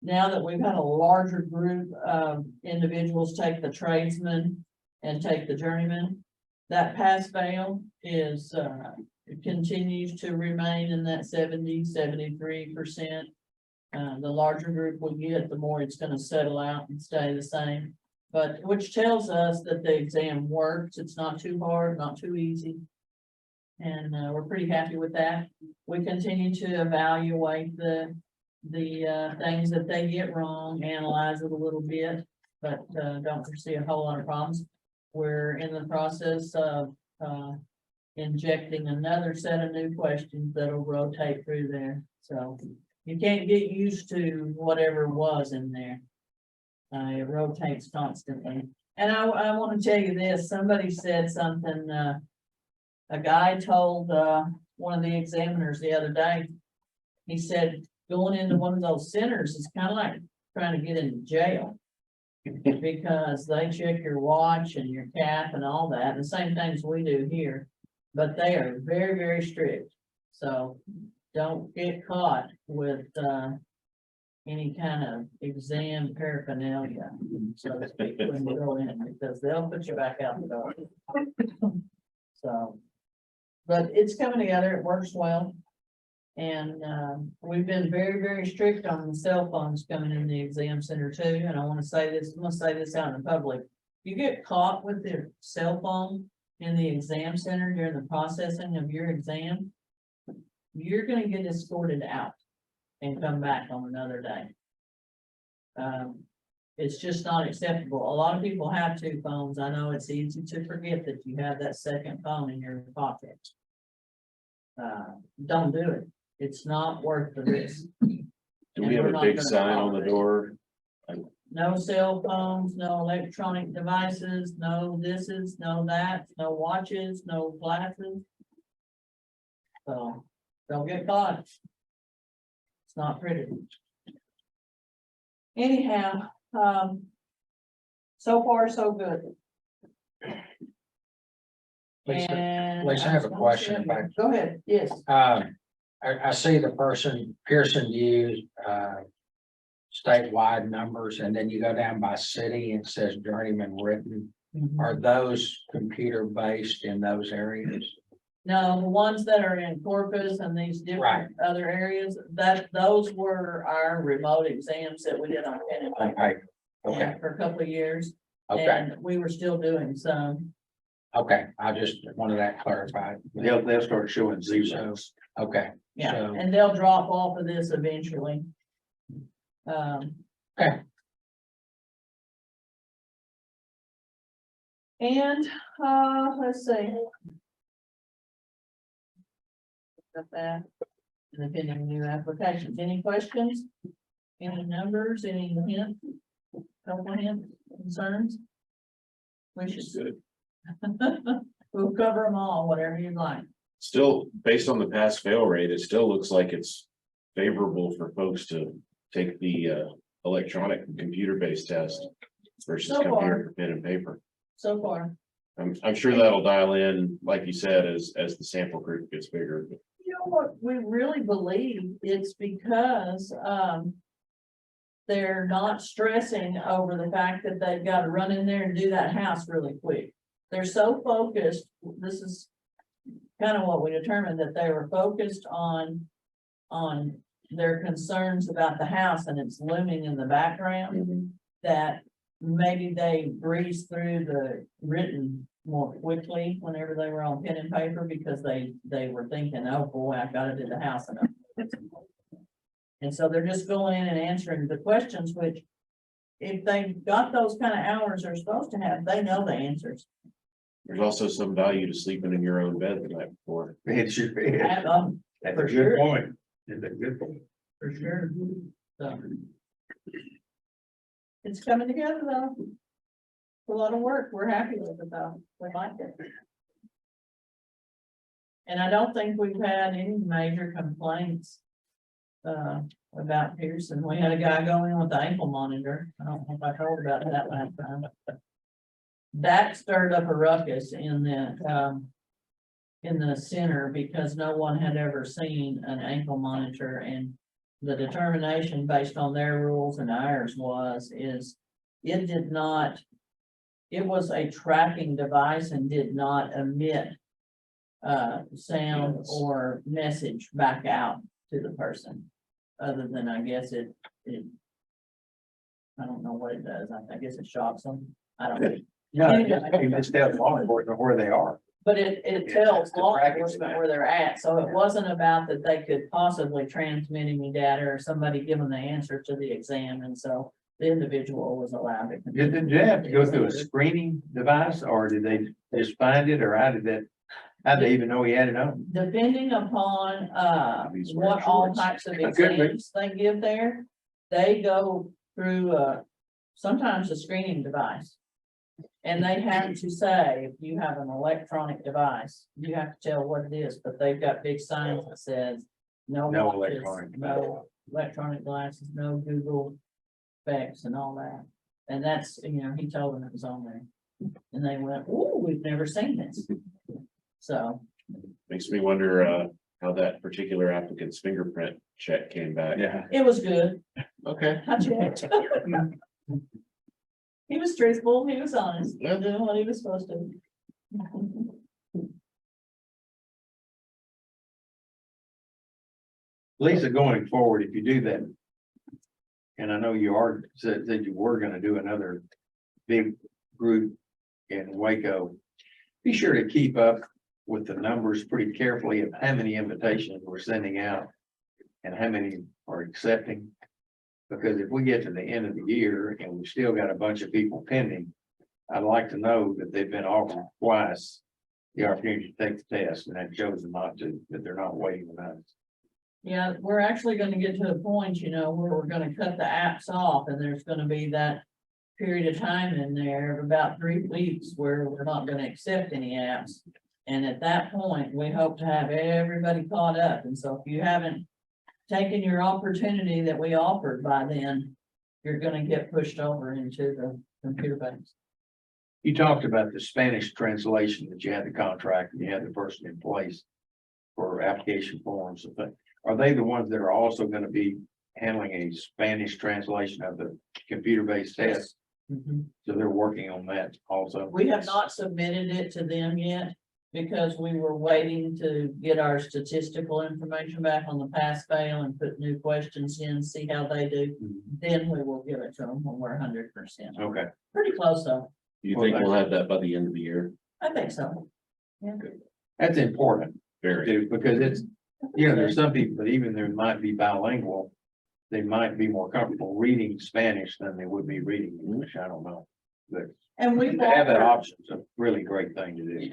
now that we've had a larger group of individuals take the tradesman and take the journeyman, that pass fail is it continues to remain in that 73%. The larger group we get, the more it's going to settle out and stay the same. But which tells us that the exam works. It's not too hard, not too easy. And we're pretty happy with that. We continue to evaluate the things that they get wrong, analyze it a little bit, but don't foresee a whole lot of problems. We're in the process of injecting another set of new questions that'll rotate through there. So you can't get used to whatever was in there. It rotates constantly. And I want to tell you this, somebody said something, a guy told one of the examiners the other day, he said, going into one of those centers is kind of like trying to get into jail. Because they check your watch and your cap and all that, the same things we do here, but they are very, very strict. So don't get caught with any kind of exam paraphernalia, so to speak, when you go in, because they'll put you back out the door. So, but it's coming together, it works well. And we've been very, very strict on the cell phones coming in the exam center too. And I want to say this, I'm going to say this out in public. You get caught with your cell phone in the exam center during the processing of your exam, you're going to get escorted out and come back on another day. It's just not acceptable. A lot of people have 2 phones. I know it's easy to forget that you have that second phone in your pocket. Don't do it. It's not worth the risk. Do we have a big sign on the door? No cell phones, no electronic devices, no thises, no that, no watches, no glasses. So don't get caught. It's not pretty. Anyhow, so far so good. Lisa, And Lisa, I have a question back. Go ahead, yes. I see the person Pearson used, statewide numbers, and then you go down by city and it says journeyman written. Are those computer based in those areas? No, the ones that are in Corpus and these different other areas, those were our remote exams that we did on pen and paper. Okay, okay, For a couple of years. okay, And we were still doing some. okay. I just wanted that clarified. They'll start showing zeros. Okay. Yeah, So- and they'll drop off of this eventually. Okay. And, let's see. Got that. And if any new applications, any questions? Any numbers, any hint? Couple hints, concerns? Wishes. We'll cover them all, whatever you'd like. Still, based on the pass fail rate, it still looks like it's favorable for folks to take the electronic and computer-based test versus So come far. here for pen and paper. So far. I'm sure that'll dial in, like you said, as the sample group gets bigger. You know what, we really believe it's because, they're not stressing over the fact that they've got to run in there and do that house really quick. They're so focused, this is kind of what we determined, that they were focused on their concerns about the house and it's looming in the background, that maybe they breezed through the written more quickly whenever they were on pen and paper, because they were thinking, oh boy, I've got to do the house. And so they're just going in and answering the questions, which if they've got those kind of hours they're supposed to have, they know the answers. There's also some value to sleeping in your own bed the night before. It should be. That's a For good sure. point. It's a good point. For sure. So. It's coming together though. A lot of work. We're happy with it though. We like it. And I don't think we've had any major complaints about Pearson. We had a guy going with the ankle monitor. I don't know if I told about that last time. That stirred up a ruckus in the center because no one had ever seen an ankle monitor, and the determination based on their rules and ours is it did not, it was a tracking device and did not emit sound or message back out to the person, other than I guess it I don't know what it does. I guess it shocks them. I don't know. No, you just tell law enforcement where they are. But it tells law enforcement where they're at, so it wasn't about that they could possibly transmit any data or somebody give them the answer to the exam, and so the individual was allowed to. Did they have to go through a screening device, or did they just find it, or how'd they even know he had it on? Depending upon, These what were all shorts. types of That could be. exams they give there, they go through, sometimes a screening device. And they have to say, if you have an electronic device, you have to tell what it is, but they've got big signs that says, no No watches, electronic no electronic glasses, no Google specs and all that. And that's, he told them it was on there. And they went, ooh, we've never seen this. So, Makes me wonder how that particular applicant's fingerprint check came back. Yeah. it was good. Okay. I checked. He was truthful, he was honest, doing what he was supposed to. Lisa, going forward, if you do that, and I know you said you were gonna do another big group in Waco, be sure to keep up with the numbers pretty carefully of how many invitations we're sending out and how many are accepting. Because if we get to the end of the year and we've still got a bunch of people pending, I'd like to know that they've been offered twice the opportunity to take the test and have chosen not to, that they're not waiting on us. Yeah, we're actually gonna get to a point, where we're gonna cut the apps off, and there's gonna be that period of time in there of about 3 weeks where we're not gonna accept any apps. And at that point, we hope to have everybody caught up, and so if you haven't taken your opportunity that we offered by then, you're gonna get pushed over into the computer banks. You talked about the Spanish translation, that you had the contract and you had the person in place for application forms. But are they the ones that are also going to be handling a Spanish translation of the computer-based test? Mhm. So they're working on that also. We have not submitted it to them yet because we were waiting to get our statistical information back on the pass fail and put new questions in, see how they do. Then we will give it to them when we're 100%. Okay. Pretty close though. You think we'll have that by the end of the year? I think so. Yeah. That's important Very. too, because it's, there's some people that even there might be bilingual, they might be more comfortable reading Spanish than they would be reading English. I don't know. But And we've to have that offered, option is a really great thing to do.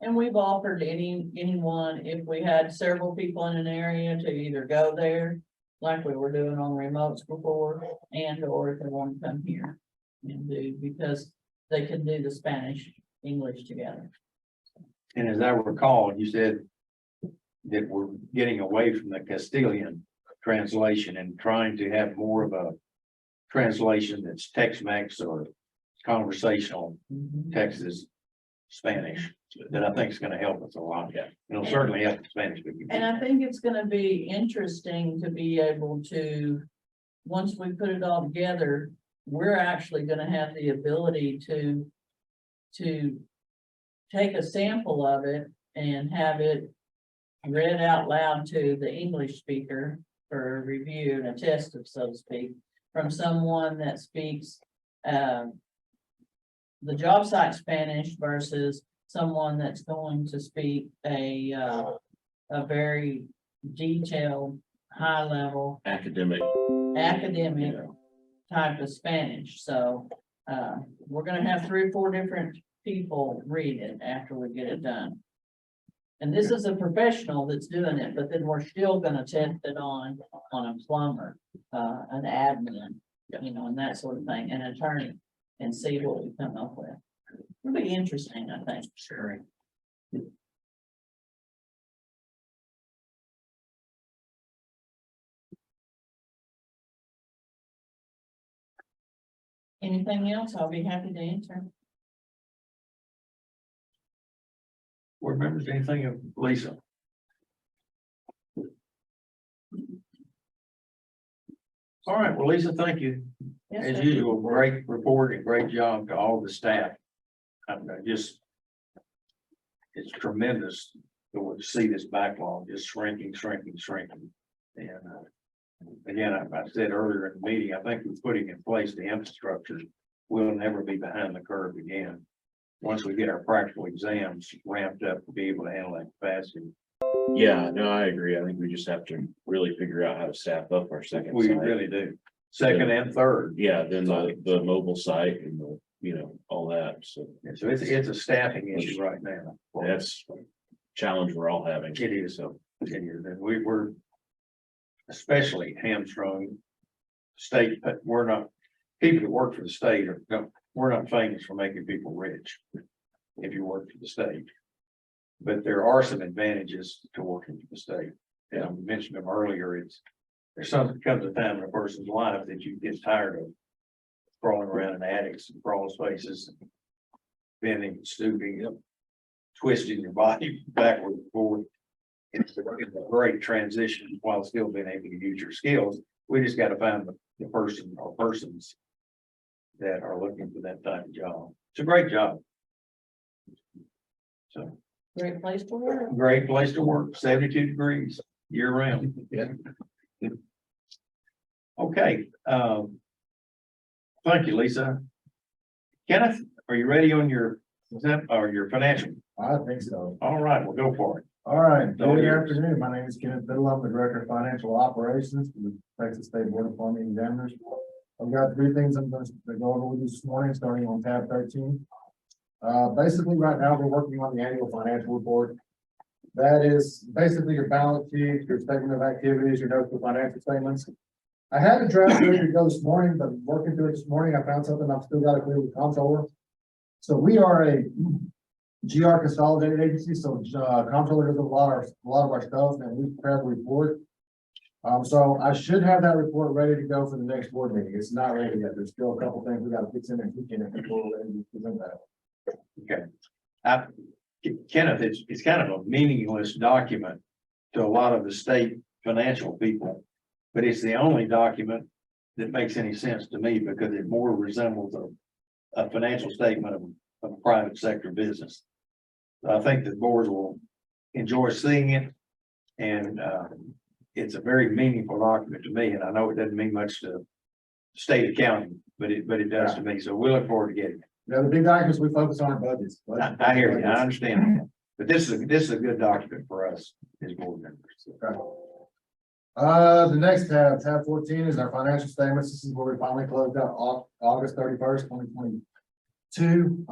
anyone, if we had several people in an area to either go there, like we were doing on remotes before, and or if they want to come here and do, because they can do the Spanish, English together. And as I recall, you said that we're getting away from the Castilian translation and trying to have more of a translation that's Tex-Mex or conversational Texas Spanish, that I think is gonna help us a lot. Yeah. It'll certainly help the Spanish speaking. And I think it's gonna be interesting to be able to, once we put it all together, we're actually gonna have the ability to take a sample of it and have it read out loud to the English speaker for review and a test of, so to speak, from someone that speaks, the job site Spanish versus someone that's going to speak a very detailed, high level, Academic. academic type of Spanish. So, we're gonna have 3 or 4 different people read it after we get it done. And this is a professional that's doing it, but then we're still gonna test it on a plumber, an admin, and that sort of thing, an attorney, and see what we come up with. It'll be interesting, I think. Sure. Anything else? I'll be happy to answer. Board members, anything of Lisa? All right, well, Lisa, thank you. Yes, As sir. usual, great report and great job to all the staff. Just, it's tremendous to see this backlog just shrinking. And again, I said earlier in the meeting, I think we're putting in place the infrastructure. We'll never be behind the curve again. Once we get our practical exams ramped up to be able to handle that capacity. Yeah, no, I agree. I think we just have to really figure out how to staff up our second We site. really do. Second and third. Yeah, then the mobile site and all that. So And so it's a staffing issue right now. that's a challenge we're all having. It is, so, it is, and we're especially hamstrung. State, but we're not, people that work for the state we're not famous for making people rich. If you work for the state. But there are some advantages to working for the state. And I mentioned them earlier, there's comes a time in a person's life that you get tired of crawling around in attics and crawl spaces, bending, and stooping, twisting your body backward and forward. It's a great transition while still being able to use your skills. We just got to find the person or persons that are looking for that type of job. It's a great job. So, Great place to work. great place to work, 72 degrees year round. Yeah. Okay, thank you, Lisa. Kenneth, are you ready on your financial? I think so. All right, we'll go for it. All right, All good yours. afternoon. My name is Kenneth Biddle. I'm the Director of Financial Operations for the Texas State Board of Plumbing Examiners. I've got 3 things I'm going to go over with you this morning, starting on tab 13. Basically, right now, we're working on the annual financial report. That is basically your balance sheet, your statement of activities, your notes for financial statements. I had a draft ready to go this morning, but working through it this morning, I found something I've still got to clear with the comptroller. So we are a GR consolidated agency, so comptroller does a lot of our stuff, and we prepare the report. So I should have that report ready to go for the next board meeting. It's not ready yet. There's still a couple things we got to fix in and tweak in it before we're ready to present that. Okay. Kenneth, it's kind of a meaningless document to a lot of the state financial people, but it's the only document that makes any sense to me because it more resembles a financial statement of a private sector business. I think the board will enjoy seeing it, and it's a very meaningful document to me, and I know it doesn't mean much to state accounting, but it does to me, so we look forward to getting it. Yeah, the big documents we focus on are budgets. I hear you, I understand, but this is a good document for us as board members. Okay. The next tab 14 is our financial statements. This is where we finally closed out August 31st, 2022.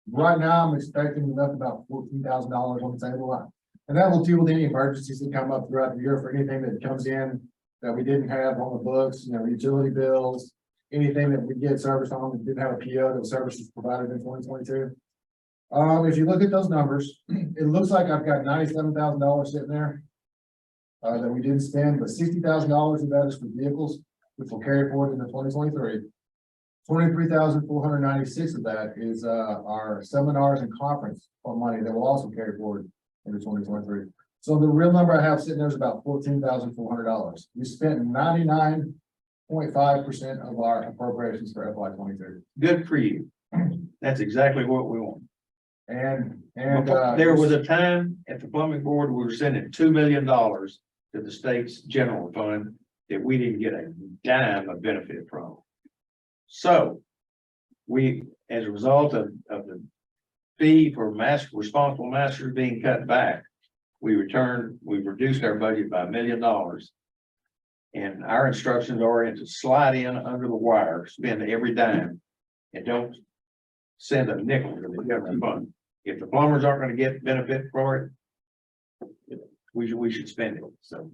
Right now, I'm expecting we left about $14,000 on the table. And that will deal with any emergencies that come up throughout the year for anything that comes in that we didn't have on the books, utility bills, anything that we get service on that didn't have a PO that service was provided in 2022. If you look at those numbers, it looks like I've got $97,000 sitting there. That we didn't spend, but $60,000 of that is for vehicles, which will carry forward into 2023. 23,496 of that is, our seminars and conference money that will also carry forward into 2023. So the real number I have sitting there is about $14,400. We spent 99.5% of our appropriations for FY 23. Good for you. That's exactly what we want. And, There was a time at the plumbing board, we were sending $2 million to the state's general fund that we didn't get a dime of benefit from. So we, as a result of the fee for responsible masters being cut back, we reduced our budget by $1 million. And our instructions are to slide in under the wire, spend every dime, and don't send a nickel to the general fund. If the plumbers aren't gonna get benefit for it, we should spend it, so.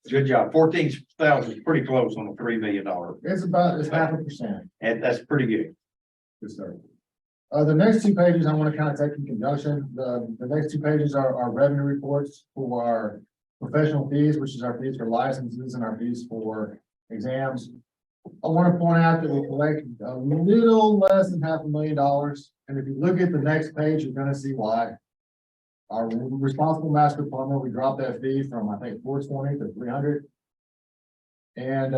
Good job, 14,000 is pretty close on a $3 million, it's about, it's 0.5%. and that's pretty good. Good start. The next two pages I want to kind of take in conjunction. The next two pages are our revenue reports for our professional fees, which is our fees for licenses and our fees for exams. I want to point out that we collect a little less than $500,000. And if you look at the next page, you're going to see why. Our responsible master plumber, we dropped that fee from, I think, $420 to $300. And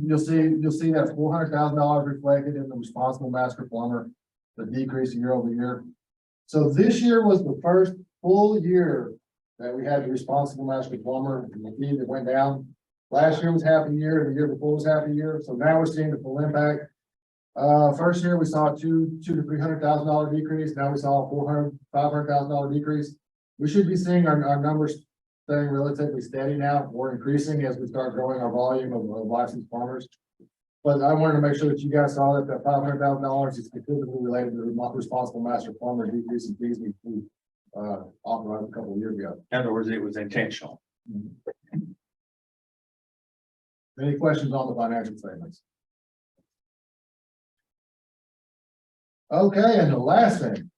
you'll see that $400,000 reflected in the responsible master plumber, the decrease year over year. So this year was the first full year that we had the responsible master plumber, and the fee that went down. Last year was half a year, and the year before was half a year. So now we're seeing the full impact. First year we saw a $200,000 to $300,000 decrease. Now we saw a $500,000 decrease. We should be seeing our numbers staying relatively steady now, or increasing as we start growing our volume of licensed plumbers. But I wanted to make sure that you guys saw that $500,000 is specifically related to the responsible master plumber decrease in fees we authorized a couple of years ago. In other words, it was intentional. Any questions on the financial statements? Okay, and the last thing.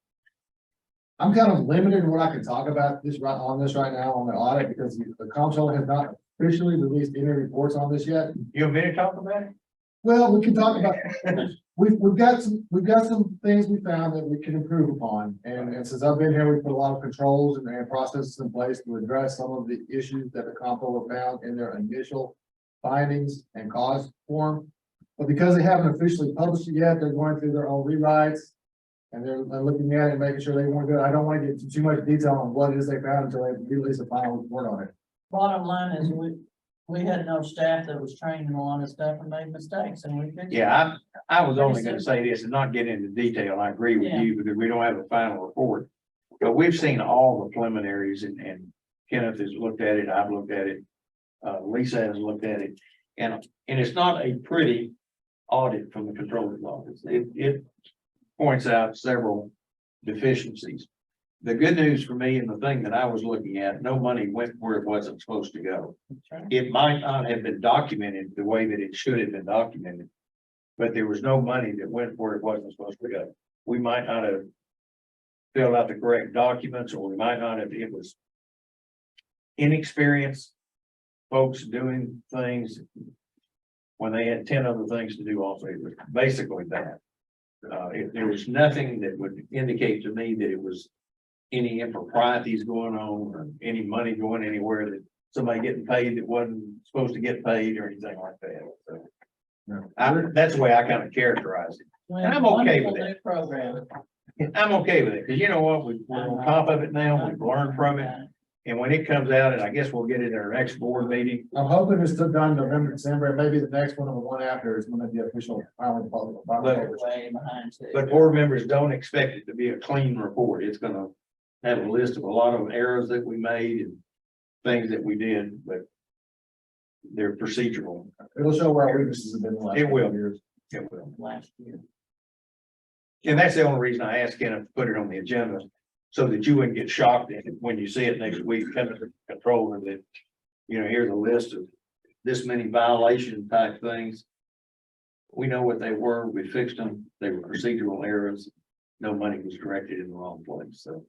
I'm kind of limited in what I can talk about this right now on the audit, because the comptroller has not officially released any reports on this yet. You want me to talk about it? Well, we can talk about, we've got some things we found that we can improve upon. And since I've been here, we put a lot of controls and processes in place to address some of the issues that the comptroller found in their initial findings and cause form. But because they haven't officially published it yet, they're going through their own rewrites. And they're looking at it and making sure they want to do it. I don't want to get into too much detail on what it is they found until they release a final report on it. Bottom line is we had no staff that was trained in a lot of stuff and made mistakes, and we fixed it. Yeah, I was only gonna say this and not get into detail. I agree with you, because we don't have a final report. But we've seen all the preliminaries, and Kenneth has looked at it, I've looked at it. Lisa has looked at it, and it's not a pretty audit from the controller's office. It points out several deficiencies. The good news for me, and the thing that I was looking at, no money went where it wasn't supposed to go. It might not have been documented the way that it should have been documented, but there was no money that went where it wasn't supposed to go. We might not have filled out the correct documents, or we might not have, it was inexperienced folks doing things when they had 10 other things to do also. It was basically that. If there was nothing that would indicate to me that it was any improprieties going on, or any money going anywhere, that somebody getting paid that wasn't supposed to get paid or anything like that. So that's the way I kind of characterize it. And I'm okay with it. Program. I'm okay with it, because you know what, we're on top of it now, we've learned from it. And when it comes out, and I guess we'll get it in our next board meeting. I'm hoping it's still done November, December, and maybe the next one or the one after is when the official filing public. Way behind too. But board members don't expect it to be a clean report. It's gonna have a list of a lot of errors that we made and things that we did, but they're procedural. It'll show where our weaknesses have been in the last It will. couple of years. It will. Last year. And that's the only reason I asked Kenneth to put it on the agenda, so that you wouldn't get shocked when you see it next week, kind of the controller, that, you know, here's a list of this many violation type things. We know what they were, we fixed them, they were procedural errors. no money was directed in the wrong place, so.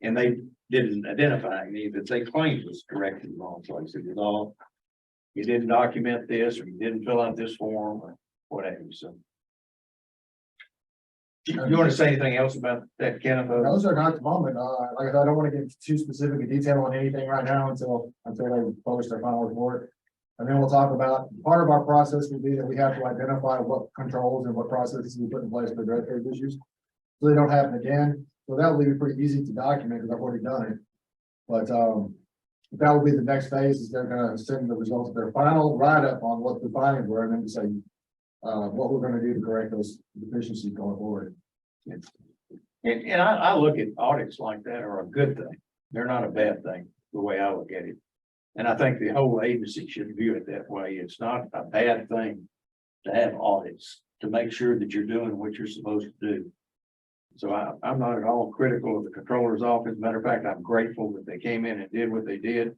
And they didn't identify any that they claimed was directed in the wrong place. It was all, you didn't document this, or you didn't fill out this form, or whatever, so. You want to say anything else about that, Kenneth? Those are not the moment. Like I said, I don't want to get too specific in detail on anything right now until they publish their final report. And then we'll talk about, part of our process would be that we have to identify what controls and what processes we put in place to address those issues. So they don't happen again. So that will be pretty easy to document because I've already done it. But that will be the next phase, is they're gonna send the results of their final write-up on what the findings were, and then say what we're gonna do to correct those deficiencies going forward. And I look at audits like that are a good thing. They're not a bad thing, the way I look at it. And I think the whole agency should view it that way. It's not a bad thing to have audits, to make sure that you're doing what you're supposed to do. So I'm not at all critical of the controller's office. Matter of fact, I'm grateful that they came in and did what they did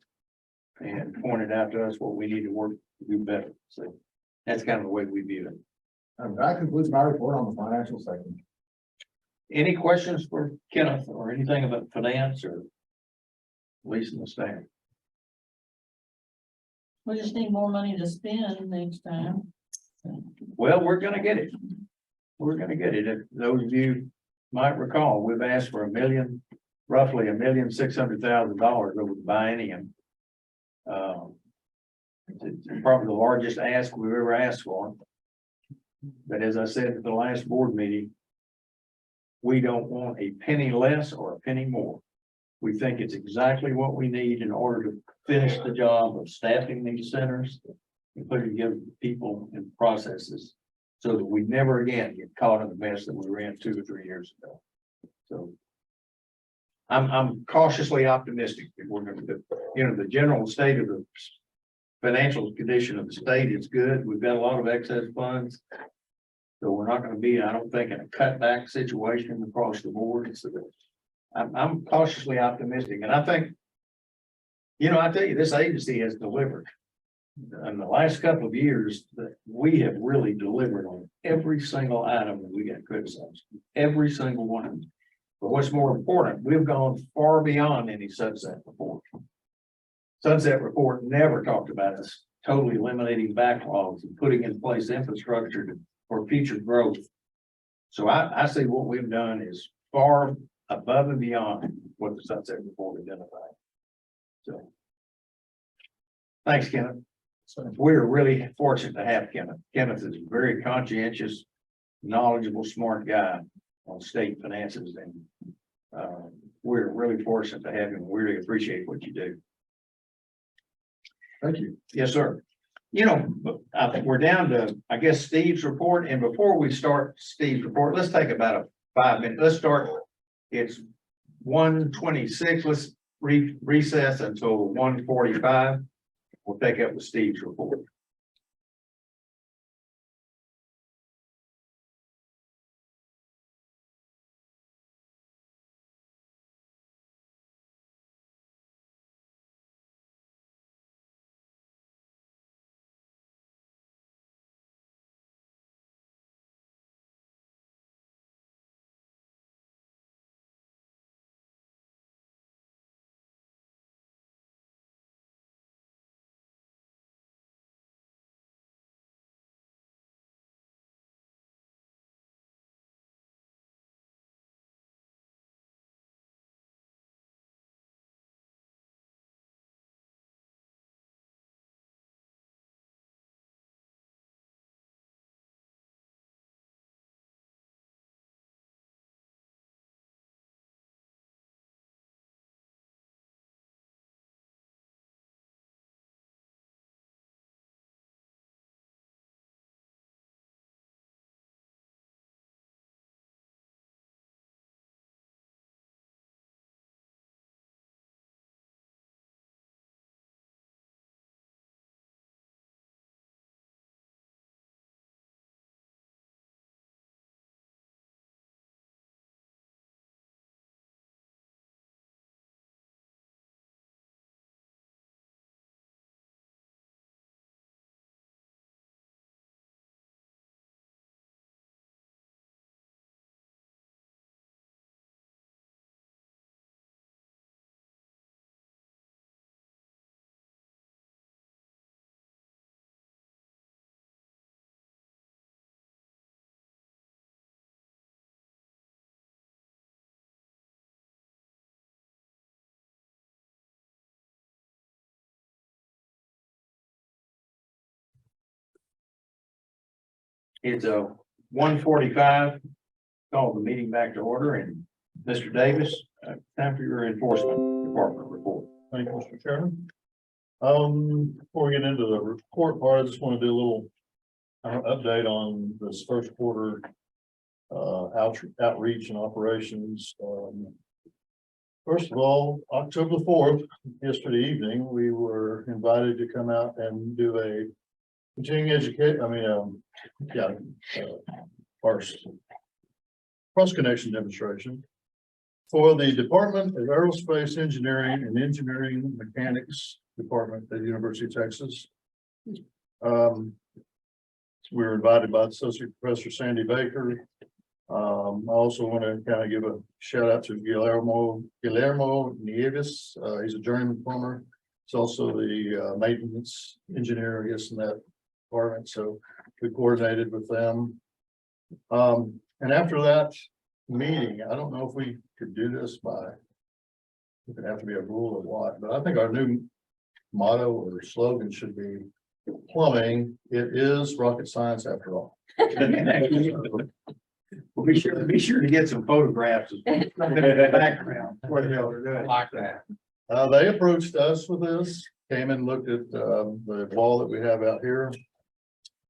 and pointed out to us what we need to work to do better. So that's kind of the way we view it. That concludes my report on the financial section. Any questions for Kenneth or anything about finance or Lisa and the staff? We just need more money to spend next time. Well, we're gonna get it. We're gonna get it. If those of you might recall, we've asked for roughly $1,600,000 over the biennium. It's probably the largest ask we've ever asked for. But as I said at the last board meeting, we don't want a penny less or a penny more. We think it's exactly what we need in order to finish the job of staffing these centers and putting together people and processes so that we never again get caught in the mess that we were in 2 or 3 years ago. So I'm cautiously optimistic that we're going to, the general state of the financial condition of the state is good. We've got a lot of excess funds. So we're not going to be, I don't think, in a cutback situation across the board. So I'm cautiously optimistic. And I think, I tell you, this agency has delivered. In the last couple of years, that we have really delivered on every single item that we got criticized, every single one. But what's more important, we've gone far beyond any sunset report. Sunset report never talked about us totally eliminating backlogs and putting in place infrastructure for future growth. So I see what we've done is far above and beyond what the sunset report identified. So. Thanks, Kenneth. We're really fortunate to have Kenneth. Kenneth is a very conscientious, knowledgeable, smart guy on state finances, and we're really fortunate to have him. We really appreciate what you do. Thank you. Yes, sir. I think we're down to, I guess, Steve's report. And before we start Steve's report, let's take about a 5 minute. Let's start. It's 1:26. Let's recess until 1:45. We'll take up with Steve's report. It's a 1:45. Call the meeting back to order, and Mr. Davis, time for your enforcement department report. Thank you, Mr. Chairman. Before we get into the report part, I just want to do a little update on this first quarter outreach and operations. First of all, October 4th, yesterday evening, we were invited to come out and do a our cross connection demonstration for the Department of Aerospace Engineering and Engineering Mechanics Department at the University of Texas. We were invited by Associate Professor Sandy Baker. I also want to kind of give a shout out to Guillermo Nieves. He's a journeyman plumber. He's also the maintenance engineer, I guess, in that department. So we coordinated with them. And after that meeting, I don't know if we could do this by, it would have to be a rule or what, but I think our new motto or slogan should be plumbing. It is rocket science after all. Well, be sure to get some photographs of the background. What the hell they're doing. Like that. They approached us with this, came and looked at the wall that we have out here.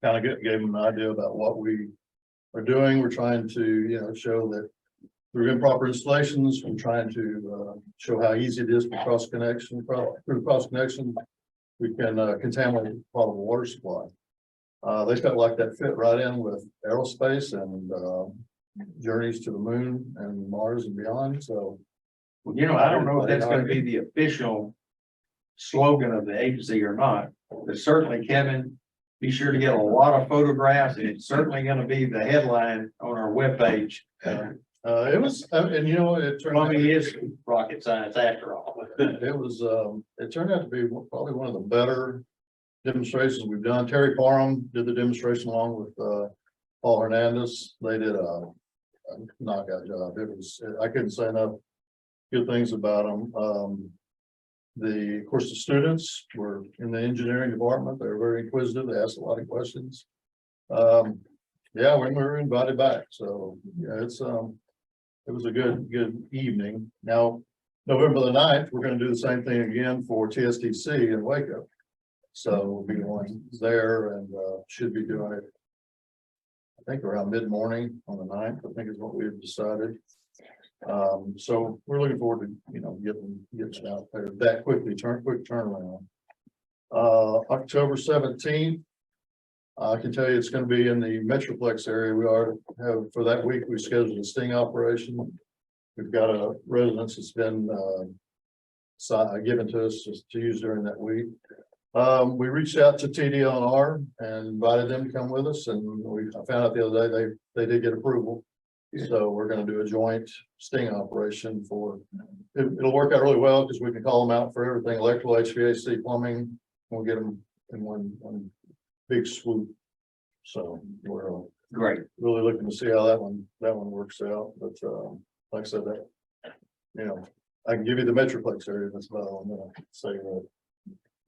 Kind of gave them an idea about what we are doing. We're trying to, show that through improper installations, we're trying to show how easy it is for cross connection. Through cross connection, we can contaminate potable water supply. They felt like that fit right in with aerospace and journeys to the moon and Mars and beyond. So, I don't know if that's going to be the official slogan of the agency or not, but certainly, Kevin, be sure to get a lot of photographs, and it's certainly going to be the headline on our webpage. it was, and it turned out. Plumbing is rocket science after all. It turned out to be probably one of the better demonstrations we've done. Terry Quorum did the demonstration along with Paul Hernandez. They did a knockout job. I couldn't say enough good things about them. Of course, the students were in the engineering department. They were very inquisitive. They asked a lot of questions. Yeah, we were invited back. So yeah, it was a good evening. Now, November the 9th, we're going to do the same thing again for TSDC in Waco. So we'll be going there and should be doing it, I think, around mid-morning on the 9th, I think is what we've decided. So we're looking forward to, getting out there that quick turnaround. October 17th, I can tell you it's going to be in the Metroplex area. For that week, we scheduled a sting operation. We've got a residence that's been given to us to use during that week. We reached out to TDLR and invited them to come with us, and I found out the other day they did get approval. So we're going to do a joint sting operation it'll work out really well because we can call them out for everything, electrical, HVAC, plumbing. We'll get them in one big swoop. So we're Great. really looking to see how that one works out. But like I said, I can give you the Metroplex area. That's about all I'm going to say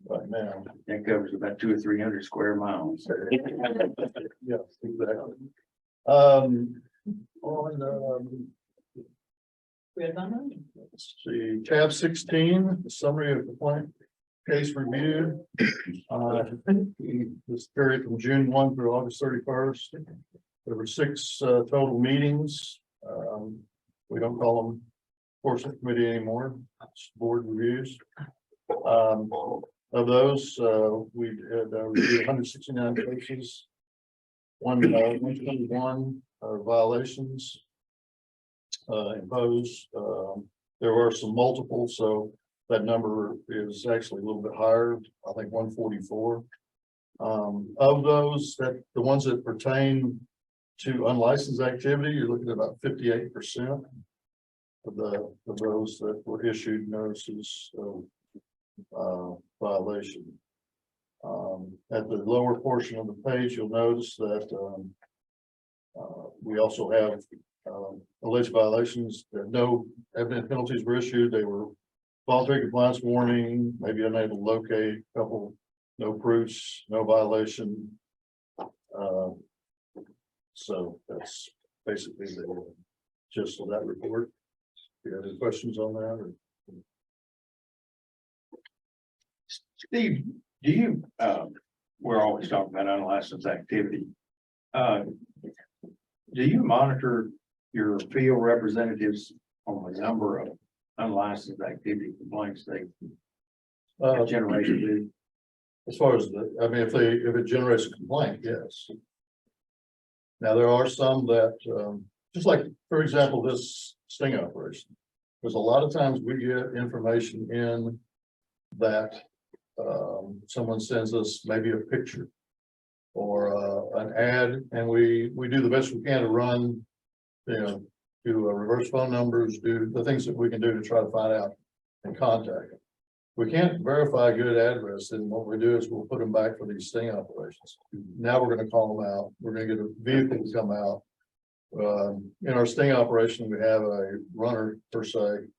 right now. That covers about 200 or 300 square miles. Yeah, exactly. Let's see, tab 16, the summary of complaint case review. This period from June 1 through August 31st. There were 6 total meetings. We don't call them enforcement committee anymore. It's board reviews. Of those, we had reviewed 169 cases. 121 violations imposed. There were some multiples, so that number is actually a little bit higher. I think 144. Of those, the ones that pertain to unlicensed activity, you're looking at about 58% of those that were issued notices of violation. At the lower portion of the page, you'll notice that we also have alleged violations that no evident penalties were issued. They were voluntary compliance warning, maybe unable to locate, couple, no proofs, no violation. So that's basically the gist of that report. Do you have any questions on that? Or? Steve, do you, we're always talking about unlicensed activity. Do you monitor your field representatives on the number of unlicensed activity complaints they generate? As far as I mean, if it generates a complaint, yes. Now, there are some that, just like, for example, this sting operation. There's a lot of times we get information in that someone sends us maybe a picture or an ad, and we do the best we can to run, do reverse phone numbers, do the things that we can do to try to find out and contact them. We can't verify a good address, and what we do is we'll put them back for these sting operations. Now we're going to call them out. We're going to get a vehicle to come out. In our sting operation, we have a runner per se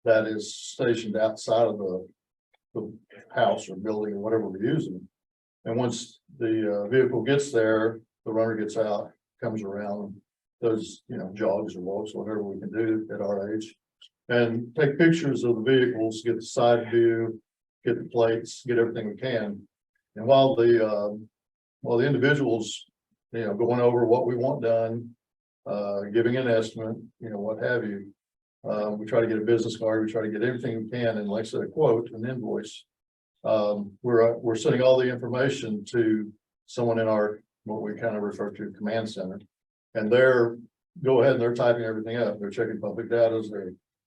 that is stationed outside of the house or building or whatever we're using. And once the vehicle gets there, the runner gets out, comes around, does, jogs or walks, whatever we can do at our age, and take pictures of the vehicles, get the side view, get the plates, get everything we can. And while the individuals, going over what we want done, giving an estimate, what have you, we try to get a business card, we try to get everything we can, and like I said, a quote, an invoice. We're sending all the information to someone in our, what we kind of refer to command center, and they're typing everything up. They're checking public data.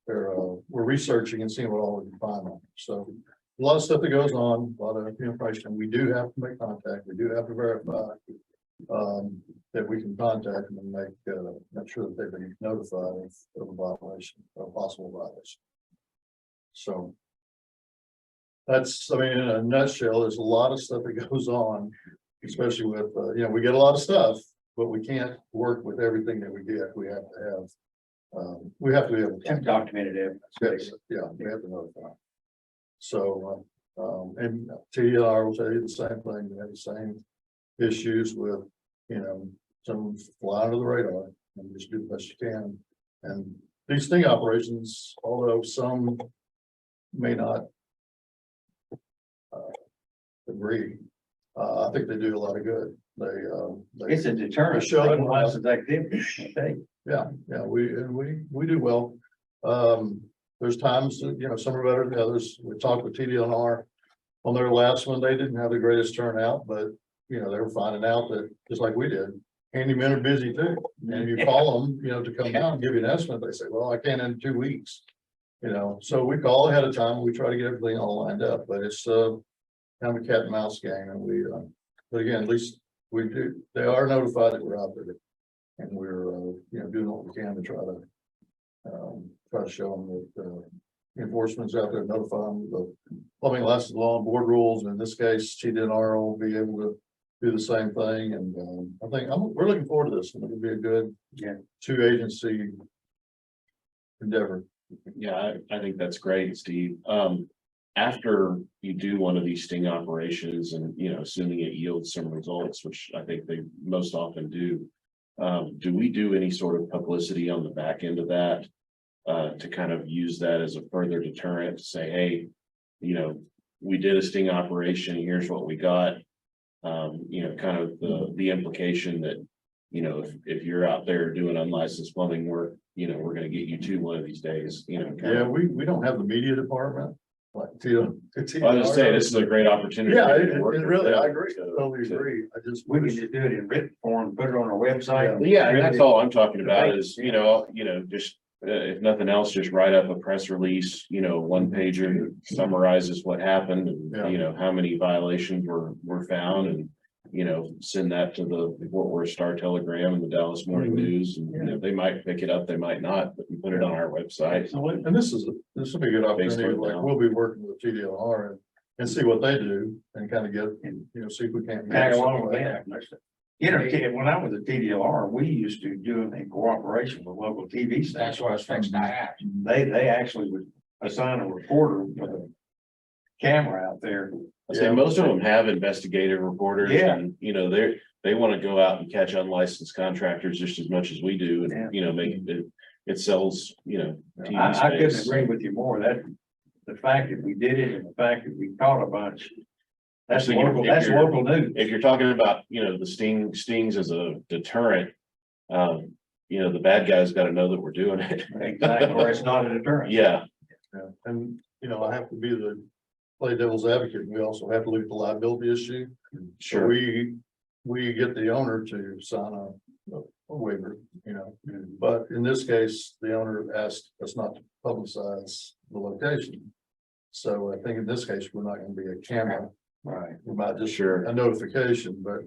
We're researching and seeing what all we can find on it. So a lot of stuff that goes on, a lot of information. We do have to make contact. We do have to verify that we can contact them and make sure that they've been notified of a violation, or a possible violation. So that's, in a nutshell, there's a lot of stuff that goes on, especially with, we get a lot of stuff, but we can't work with everything that we get. We have to be able to Documented evidence. Yeah, we have to notify. So, and TDR will tell you the same thing. We have the same issues with, some fly under the radar, and just do the best you can. And these sting operations, although some may not agree, I think they do a lot of good. It's a deterrent. Show them Unlicensed activity. Okay. Yeah, we do well. There's times that, some are better than others. We talked with TDNR on their last one. They didn't have the greatest turnout, but they were finding out that, just like we did, handymen are busy too. And you call them, to come down and give you an estimate, they say, well, I can't in 2 weeks. So we call ahead of time. We try to get everything all lined up, but it's kind of a cat and mouse game. And but again, at least we do, they are notified that we're out there. And we're, doing what we can to try to show them that enforcement's out there, notify them of the plumbing license law and board rules. And in this case, TDNR will be able to do the same thing. And I think we're looking forward to this. It'll be a good 2-agency endeavor. Yeah, I think that's great, Steve. After you do one of these sting operations and, assuming it yields some results, which I think they most often do we do any sort of publicity on the back end of that to kind of use that as a further deterrent to say, hey, we did a sting operation, here's what we got. Kind of the implication that, if you're out there doing unlicensed plumbing work, we're going to get you to one of these days, Yeah, we don't have the media department. Like I'll just say this is a great opportunity. Yeah, to work with really, them. I agree. I totally agree. We can just do it in written form, put it on our website. Yeah, and that's all I'm talking about is, just if nothing else, just write up a press release, 1 pager that summarizes what happened and, how many violations were found and, send that to the Fort Worth Star Telegram and the Dallas Morning News. And they might pick it up, they might not, but we put it on our website. And this will be a good opportunity. Like we'll be working with TDLR and see what they do and kind of get, see if we can't. Tag along with that. When I was at TDLR, we used to do it in cooperation with local TV stations. That's what I was fixing to ask. They actually would assign a reporter with a camera out there. I say most of them have investigative reporters. Yeah. And, they want to go out and catch unlicensed contractors just as much as we do, Yeah. and, you know, make it sells, you know. TV I couldn't space. agree with you more. That, the fact that we did it and the fact that we caught a bunch. That's So you're- local, if that's you're- local news. If you're talking about, you know, the stings as a deterrent, you know, the bad guys got to know that we're doing it. Exactly, or it's not a deterrent. Yeah, Yeah, and, you know, I have to be play devil's advocate. We also have to look at the liability issue. So sure. we get the owner to sign a waiver, you know, but in this case, the owner asked us not to publicize the location. So I think in this case, we're not gonna be a camera. Right. We might just Sure. a notification, but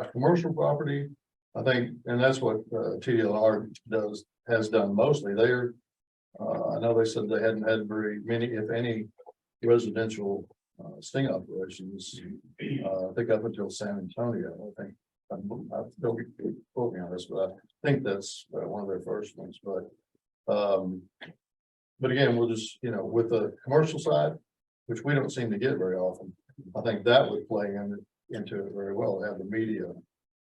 a commercial property, I think, and that's what TDLR has done mostly. I know they said they hadn't had very many, if any, residential sting operations. I think up until San Antonio, I think. I don't quote me on this, but I think that's one of their first ones, but again, we'll just, you know, with the commercial side, which we don't seem to get very often, I think that would play into it very well, have the media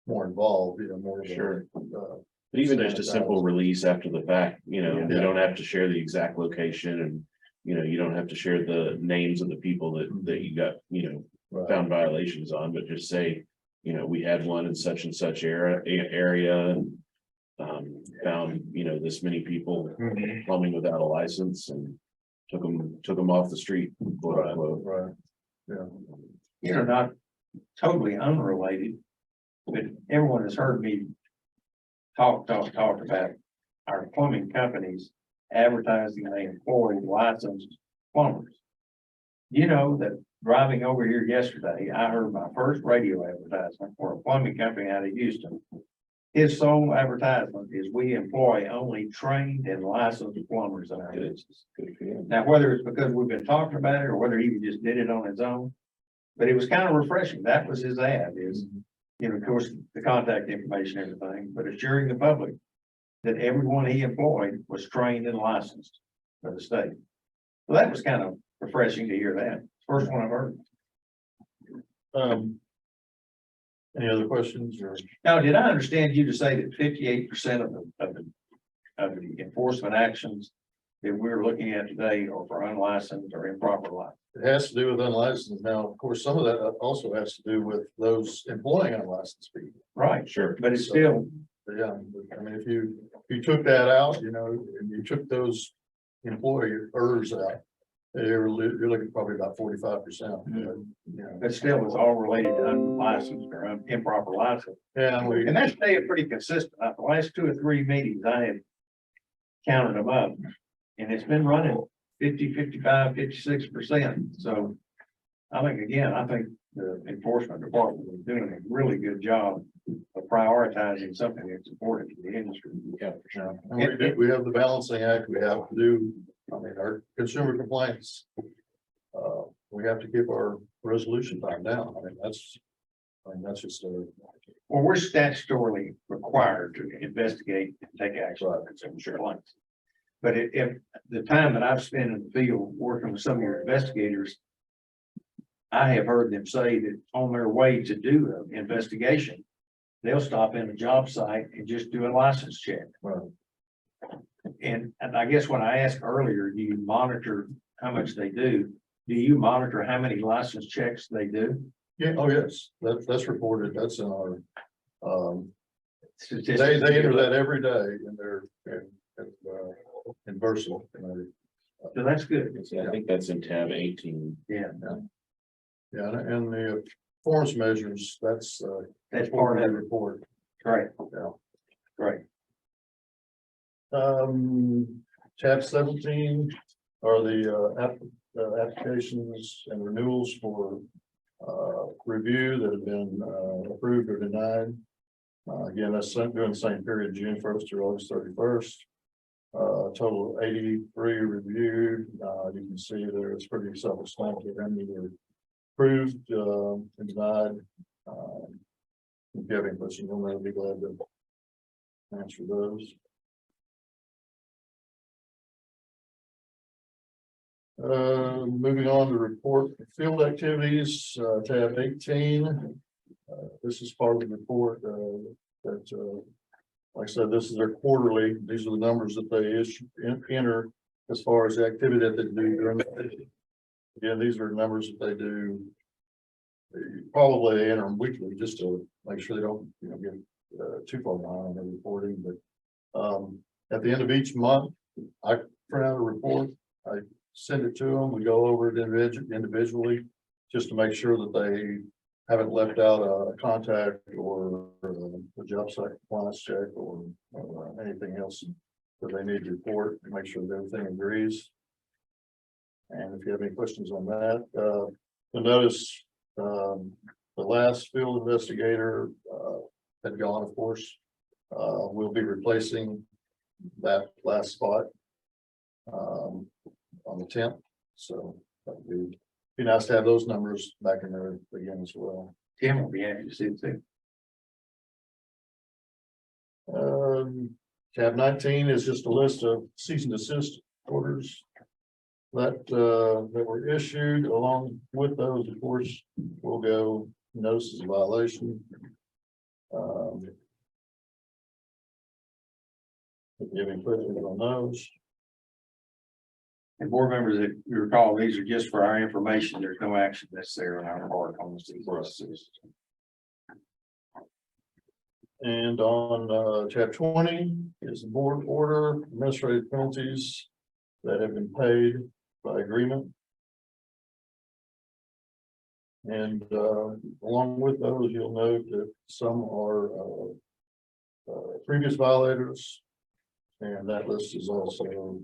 more involved, you know, more. of a, Sure. But even just a simple release after the fact, you know, you Yeah. don't have to share the exact location, and, you know, you don't have to share the names of the people that you got, you know, Right. found violations on, but just say, you know, we had one in such and such area and found, you know, this many people Mhm. plumbing without a license, and took them off the street, quote unquote. Right, yeah. You know, not totally unrelated, but everyone has heard me talk about our plumbing companies advertising they employ licensed plumbers. You know that driving over here yesterday, I heard my first radio advertisement for a plumbing company out of Houston. His sole advertisement is we employ only trained and licensed plumbers in our business. Good for you. Now, whether it's because we've been talking about it or whether he just did it on his own, but it was kind of refreshing. That was his ad is, you know, of course, the contact information, everything, but assuring the public that everyone he employed was trained and licensed by the state. So that was kind of refreshing to hear that. First one I've heard. Any other questions or? Now, did I understand you to say that 58% of the enforcement actions that we're looking at today are for unlicensed or improper license? It has to do with unlicensed. Now, of course, some of that also has to do with those employing unlicensed people. Right, Sure. but it's still, Yeah, I mean, if you took that out, you know, and you took those employers out, you're looking probably about 45%. You know, but still it's all related to unlicensed or improper license. yeah, And that's staying pretty consistent. The last 2 or 3 meetings, I have counted them up. And it's been running 50, 55, 56%. So I think the enforcement department is doing a really good job of prioritizing something that's important to the industry. Yeah, for sure. and we have the balancing act we have to do. I mean, our consumer complaints. We have to keep our resolution time down. I mean, that's just a. Well, we're statutorily required to investigate and take action on consumer complaints. But if the time that I've spent in the field working with some of your investigators, I have heard them say that on their way to do an investigation, they'll stop in a job site and just do a license check. Well, And I guess when I asked earlier, do you monitor how much they do? Do you monitor how many license checks they do? yeah, oh, yes, that's reported. That's in our, Statistics. they enter that every day in their, in Versal. So that's good. I think that's in tab 18. Yeah, Yeah, and the performance measures, that's part of that it. report. Great, Yeah. great. Tab 17 are the applications and renewals for review that have been approved or denied. Again, that's during the same period, June 1st through August 31st. Total of 83 reviewed. You can see there it's pretty self-explanatory. How many were approved and denied. If you have any questions on that, I'd be glad to answer those. Moving on to report field activities, tab 18. This is part of the report, that, like I said, this is their quarterly, these are the numbers that they issue, enter as far as the activity that they do during the day. Again, these are numbers that they do. Probably they enter them weekly just to make sure they don't, get too far behind on their reporting, but at the end of each month, I print out a report, I send it to them, we go over it individually, just to make sure that they haven't left out a contact or a job site compliance check or anything else that they need to report, and make sure that everything agrees. And if you have any questions on that, you'll notice the last field investigator had gone, of course. We'll be replacing that last spot on the 10th. So that'd be nice to have those numbers back in there again as well. Tim will be happy to see it too. Tab 19 is just a list of cease and desist orders that were issued. Along with those, of course, will go notices of violation. If you have any questions on those. And board members, if you recall, these are just for our information. There's no action necessary on our part on this. And on tab 20 is the board order administrative penalties that have been paid by agreement. And along with those, you'll note that some are previous violators, and that list is also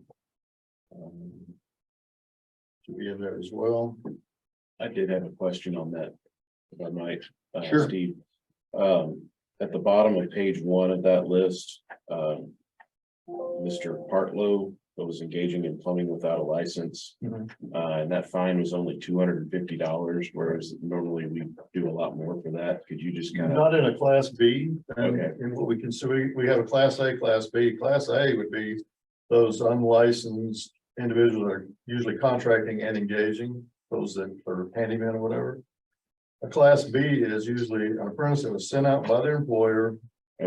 to be in there as well. I did have a question on that, if I might, Sure. Steve. At the bottom of page 1 of that list, Mr. Partlow was engaging in plumbing without a license. Mhm. And that fine was only $250, whereas normally we do a lot more for that. Could you just kind of, Not in a class B, and Okay. in what we consider, we have a class A, class B. Class A would be those unlicensed individuals that are usually contracting and engaging, those that are handyman or whatever. A class B is usually an apprentice that was sent out by their employer.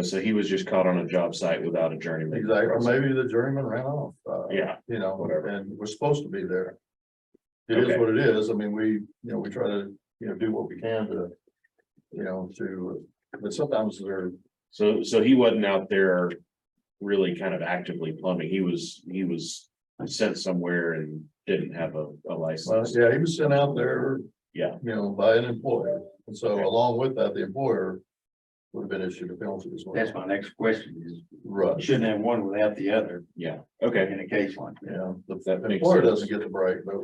so he was just caught on a job site without a journeyman? Exactly, or maybe the journeyman ran off. Yeah. Whatever, and we're supposed to be there. It is Okay. what it is. I mean, we try to, do what we can to, but sometimes they're, So he wasn't out there really kind of actively plumbing. He was sent somewhere and didn't have a well, license. yeah, he was sent out there, Yeah, by an employer. And so Okay. along with that, the employer would have been issued a penalty as well. That's my next question is, Right, you shouldn't have one without the other yeah, okay. in a case like that. yeah. That The makes employer sense. doesn't get the break, but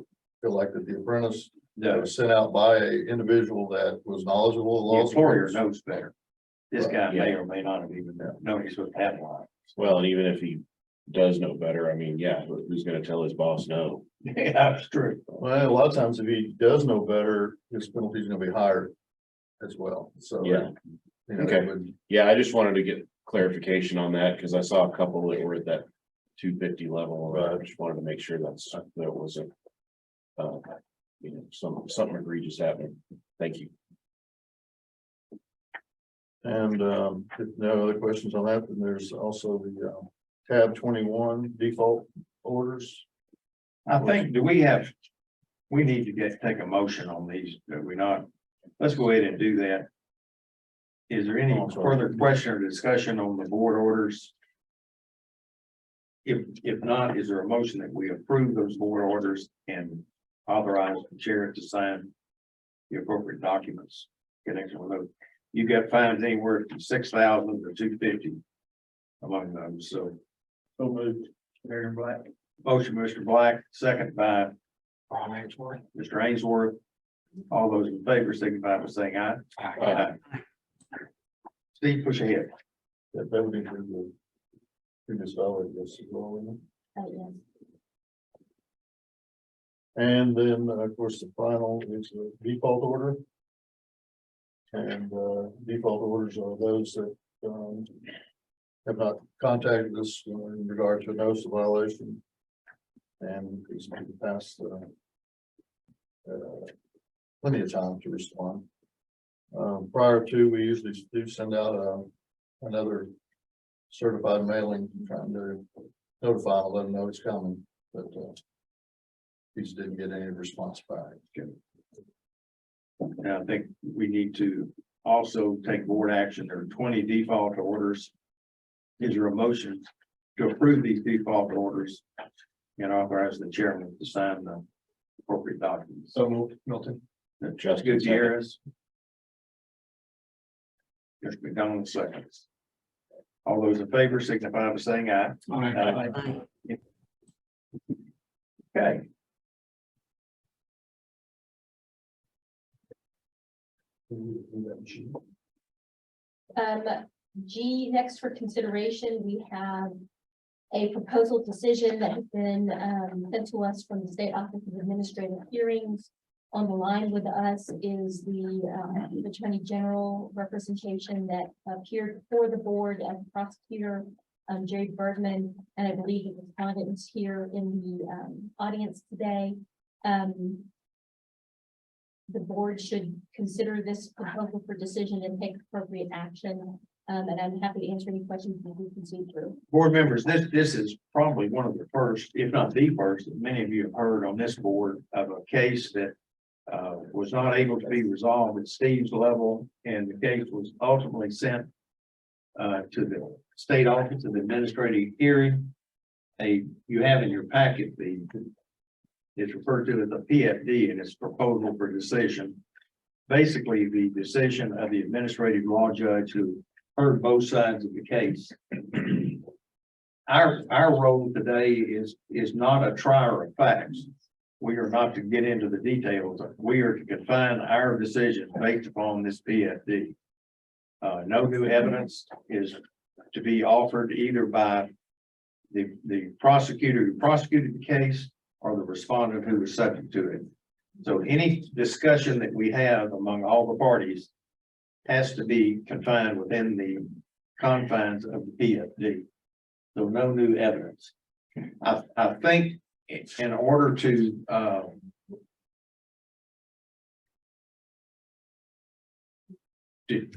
feel like that the apprentice that The was sent out by a individual that was knowledgeable of the laws. employer knows better. This guy may Yeah. or may not have even known he's supposed to have one. Well, and even if he does know better, I mean, yeah, who's gonna tell his boss no? Yeah, that's true. Well, a lot of times if he does know better, his penalty is gonna be higher as well, so. Yeah. It Okay. would- Yeah, I just wanted to get clarification on that, because I saw a couple that were at that 250 level, and I just wanted to make sure that wasn't something egregious happening. Thank you. And if no other questions on that, then there's also the tab 21 default orders. I think, we need to take a motion on these, do we not? Let's go ahead and do that. Is there any further question or discussion on the board orders? If not, is there a motion that we approve those board orders and authorize the chair to sign the appropriate documents? Connection with those. You got fines anywhere from 6,000 to 250 among those, so. So moved. Mr. Black. Motion, Mr. Black, second by Mr. Ainsworth. All those in favor signify by saying aye. Aye. Steve, push ahead. That would include the previous valid list as well, wouldn't Yes. it? And then, of course, the final is the default order. And default orders are those that have not contacted us in regard to a notice of violation. And these can pass plenty of time to respond. Prior to, we usually do send out, another certified mailing, trying to notify them, let them know it's coming, but, we just didn't get any response back. And I think we need to also take board action. There are 20 default orders. Is there a motion to approve these default orders and authorize the chairman to sign the appropriate documents? So moved, Milton. Just Gutierrez. Just McDonald seconds. All those in favor signify by saying aye. Aye. Okay. G, next for consideration, we have a proposal decision that has been sent to us from the State Office of Administrative Hearings. On the line with us is the Attorney General representation that appeared before the board as prosecutor, Jerry Bergman, and I believe the respondent is here in the audience today. The board should consider this proposal for decision and take appropriate action. And I'm happy to answer any questions that we can see through. Board members, this is probably one of the first, if not the first, that many of you have heard on this board of a case that was not able to be resolved at Steve's level, and the case was ultimately sent to the State Office of Administrative Hearing. You have in your packet it's referred to as a PFD, and it's proposal for decision. Basically, the decision of the administrative law judge who heard both sides of the case. Our role today is not a trier of facts. We are not to get into the details. We are to confine our decision based upon this PFD. No new evidence is to be offered either by the prosecutor who prosecuted the case or the respondent who was subject to it. So any discussion that we have among all the parties has to be confined within the confines of the PFD. So no new evidence. I think in order to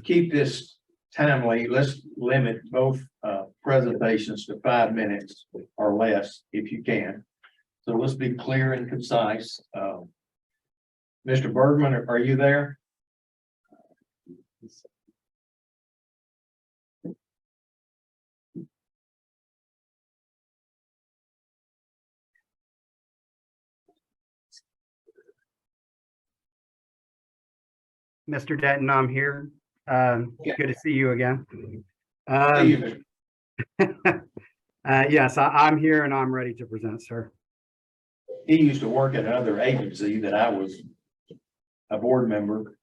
keep this timely, let's limit both presentations to 5 minutes or less if you can. So let's be clear and concise. Mr. Bergman, are you there? Mr. Denton, I'm here. Good to see you again. Yes, I'm here and I'm ready to present, sir. He used to work at another agency that I was a board member.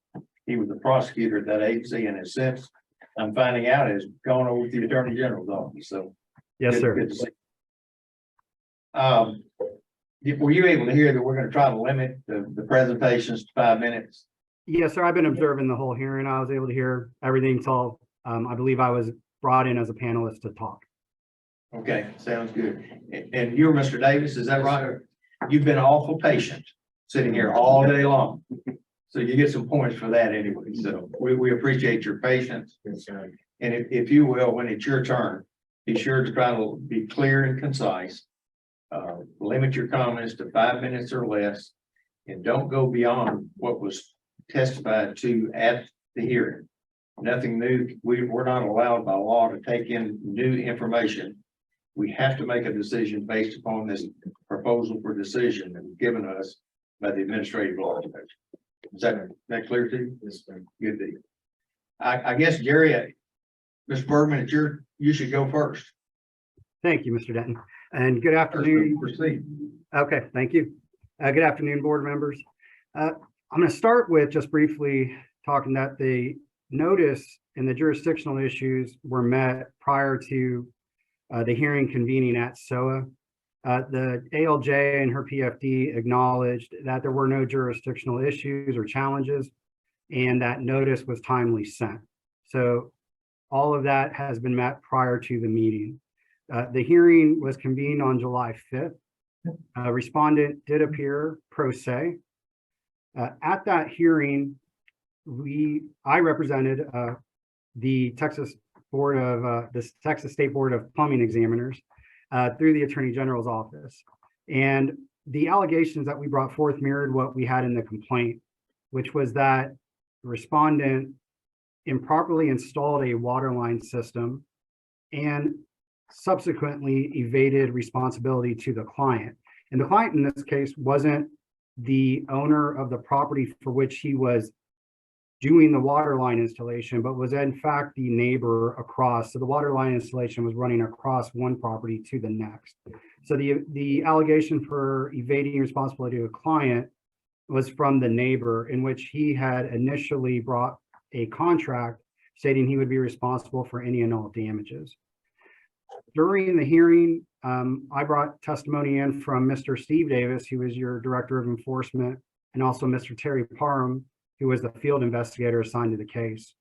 He was the prosecutor at that agency, and has since, I'm finding out, has gone over to the Attorney General's office. So Yes, sir. good to see. Were you able to hear that we're going to try to limit the presentations to 5 minutes? Yes, sir. I've been observing the whole hearing. I was able to hear everything till I believe I was brought in as a panelist to talk. Okay, sounds good. And you're Mr. Davis, is that right? You've been awful patient, sitting here all day long. So you get some points for that anyway. So we appreciate your patience. And if you will, when it's your turn, be sure to try to be clear and concise. Limit your comments to 5 minutes or less, and don't go beyond what was testified to at the hearing. Nothing new. We're not allowed by law to take in new information. We have to make a decision based upon this proposal for decision that was given us by the administrative law judge. Is that clear to you? Yes, sir. Good deal. I guess, Jerry, Mr. Bergman, you should go first. Thank you, Mr. Denton, and good afternoon. Proceed. Okay, thank you. Good afternoon, board members. I'm going to start with just briefly talking that the notice and the jurisdictional issues were met prior to the hearing convening at SOA. The ALJ and her PFD acknowledged that there were no jurisdictional issues or challenges, and that notice was timely sent. So all of that has been met prior to the meeting. The hearing was convened on July 5th. Respondent did appear pro se. At that hearing, I represented the Texas State Board of Plumbing Examiners through the Attorney General's office. And the allegations that we brought forth mirrored what we had in the complaint, which was that the respondent improperly installed a water line system and subsequently evaded responsibility to the client. And the client in this case wasn't the owner of the property for which he was doing the water line installation, but was in fact the neighbor across. So the water line installation was running across one property to the next. So the allegation for evading responsibility to a client was from the neighbor, in which he had initially brought a contract stating he would be responsible for any and all damages. During the hearing, I brought testimony in from Mr. Steve Davis, who was your Director of Enforcement, and also Mr. Terry Parham, who was the field investigator assigned to the case.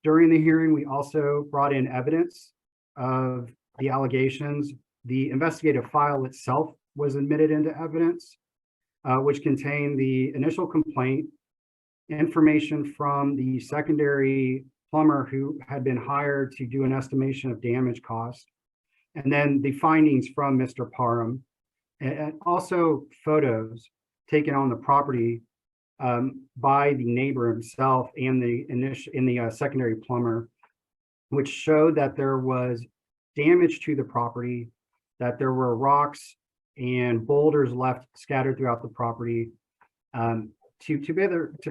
During the hearing, we also brought in evidence of the allegations. The investigative file itself was admitted into evidence, which contained the initial complaint, information from the secondary plumber who had been hired to do an estimation of damage cost, and then the findings from Mr. Parham, and also photos taken on the property by the neighbor himself and the secondary plumber, which showed that there was damage to the property, that there were rocks and boulders left scattered throughout the property, to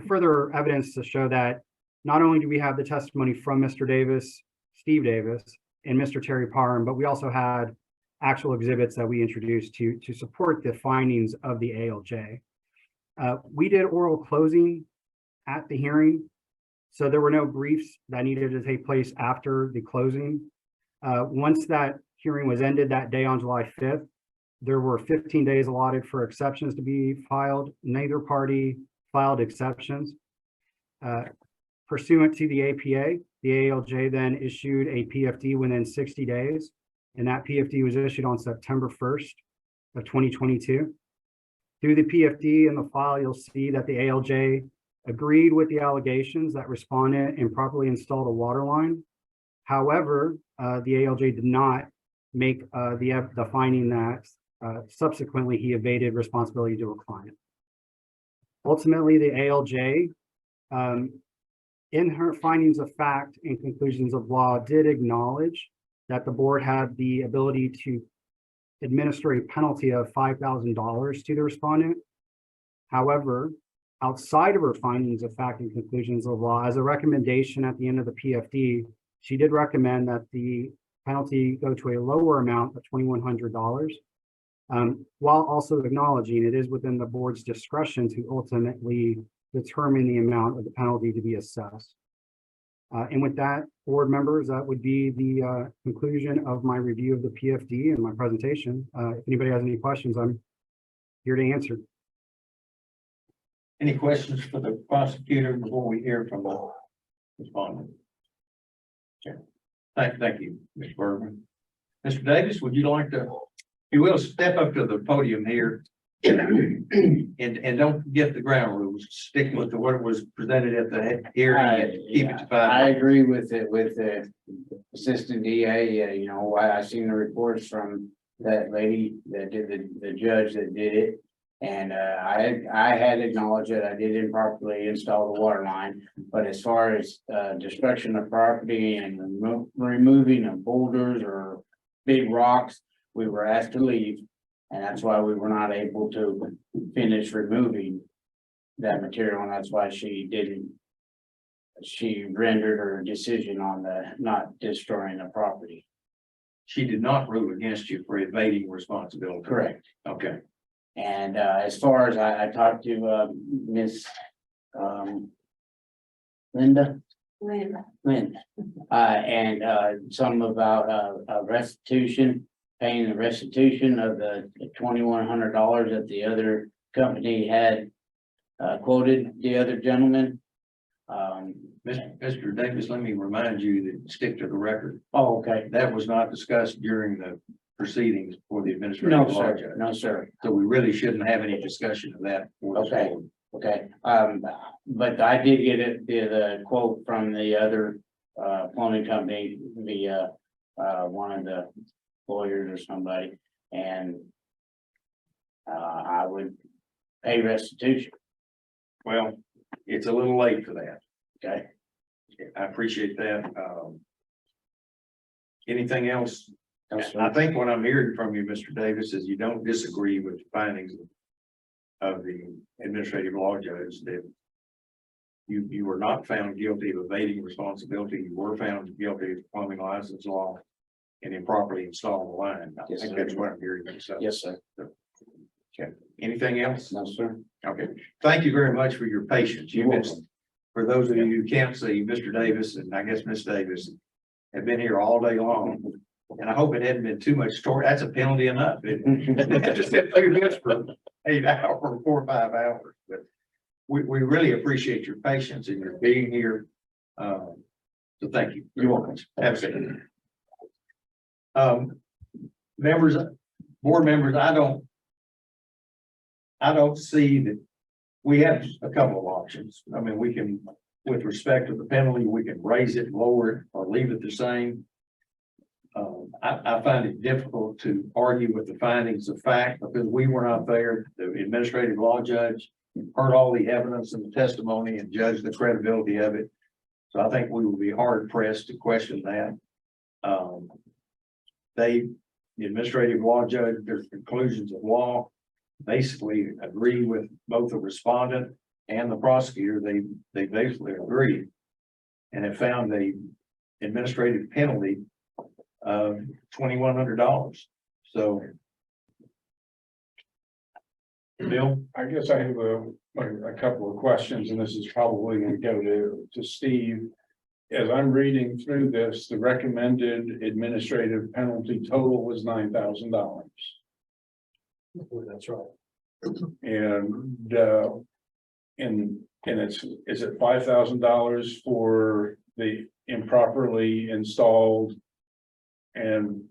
further evidence to show that not only do we have the testimony from Mr. Davis, Steve Davis, and Mr. Terry Parham, but we also had actual exhibits that we introduced to support the findings of the ALJ. We did oral closing at the hearing, so there were no briefs that needed to take place after the closing. Once that hearing was ended that day on July 5th, there were 15 days allotted for exceptions to be filed. Neither party filed exceptions. Pursuant to the APA, the ALJ then issued a PFD within 60 days, and that PFD was issued on September 1st of 2022. Through the PFD in the file, you'll see that the ALJ agreed with the allegations that respondent improperly installed a water line. However, the ALJ did not make the finding that subsequently he evaded responsibility to a client. Ultimately, the ALJ, in her findings of fact and conclusions of law, did acknowledge that the board had the ability to administer a penalty of $5,000 to the respondent. However, outside of her findings of fact and conclusions of law, as a recommendation at the end of the PFD, she did recommend that the penalty go to a lower amount of $2,100, while also acknowledging it is within the board's discretion to ultimately determine the amount of the penalty to be assessed. And with that, board members, that would be the conclusion of my review of the PFD and my presentation. If anybody has any questions, I'm here to answer. Any questions for the prosecutor before we hear from the respondent? Okay. Thank you, Ms. Bergman. Mr. Davis, would you like to, if you will, step up to the podium here and don't forget the ground rules. Stick with what was presented at the hearing and keep it to 5 I minutes. agree with it, with the assistant DA, you know, I seen the reports from that lady that did the judge that did it. And I had acknowledged that I did improperly install the water line, but as far as destruction of property and removing of boulders or big rocks, we were asked to leave. And that's why we were not able to finish removing that material, and that's why she rendered her decision on the not destroying the property. She did not rule against you for evading responsibility. Correct. Okay. And as far as I talked to Miss Linda, and some about restitution, paying the restitution of the $2,100 that the other company had quoted the other gentleman. Mr. Davis, let me remind you that stick to the record. Oh, okay. That was not discussed during the proceedings for the administrative No, law sir. judge. No, sir. So we really shouldn't have any discussion of that. Okay. Okay, but I did get the quote from the other, plumbing company via, one of the lawyers or somebody, and I would pay restitution, Well, it's a little late for that. okay? I appreciate that. Anything else? Yes, sir. I think what I'm hearing from you, Mr. Davis, is you don't disagree with the findings of the administrative law judge that you were not found guilty of evading responsibility. You were found guilty of plumbing license law and improperly installed the line. I Yes, think sir. that's what I'm hearing. So, Yes, sir. okay. Anything else? No, sir. Okay. Thank you very much for your patience. You're welcome. For those of you who can't see, Mr. Davis and I guess Miss Davis have been here all day long. And I hope it hadn't been too much torture. That's a penalty enough. It just sit through this for 8 hours, 4 or 5 hours, but we really appreciate your patience and your being here. So thank you. You're welcome. Absolutely. Members, board members, I don't see that we have a couple of options. I mean, we can, with respect to the penalty, we can raise it, lower it, or leave it the same. I find it difficult to argue with the findings of fact because we were not there. The administrative law judge heard all the evidence and the testimony and judged the credibility of it. So I think we would be hard pressed to question that. The administrative law judge, their conclusions of law basically agree with both the respondent and the prosecutor. They basically agree and have found the administrative penalty of $2,100. So, Bill? I guess I have a couple of questions, and this is probably going to go to Steve. As I'm reading through this, the recommended administrative penalty total was $9,000. That's right. And is it $5,000 for the improperly installed and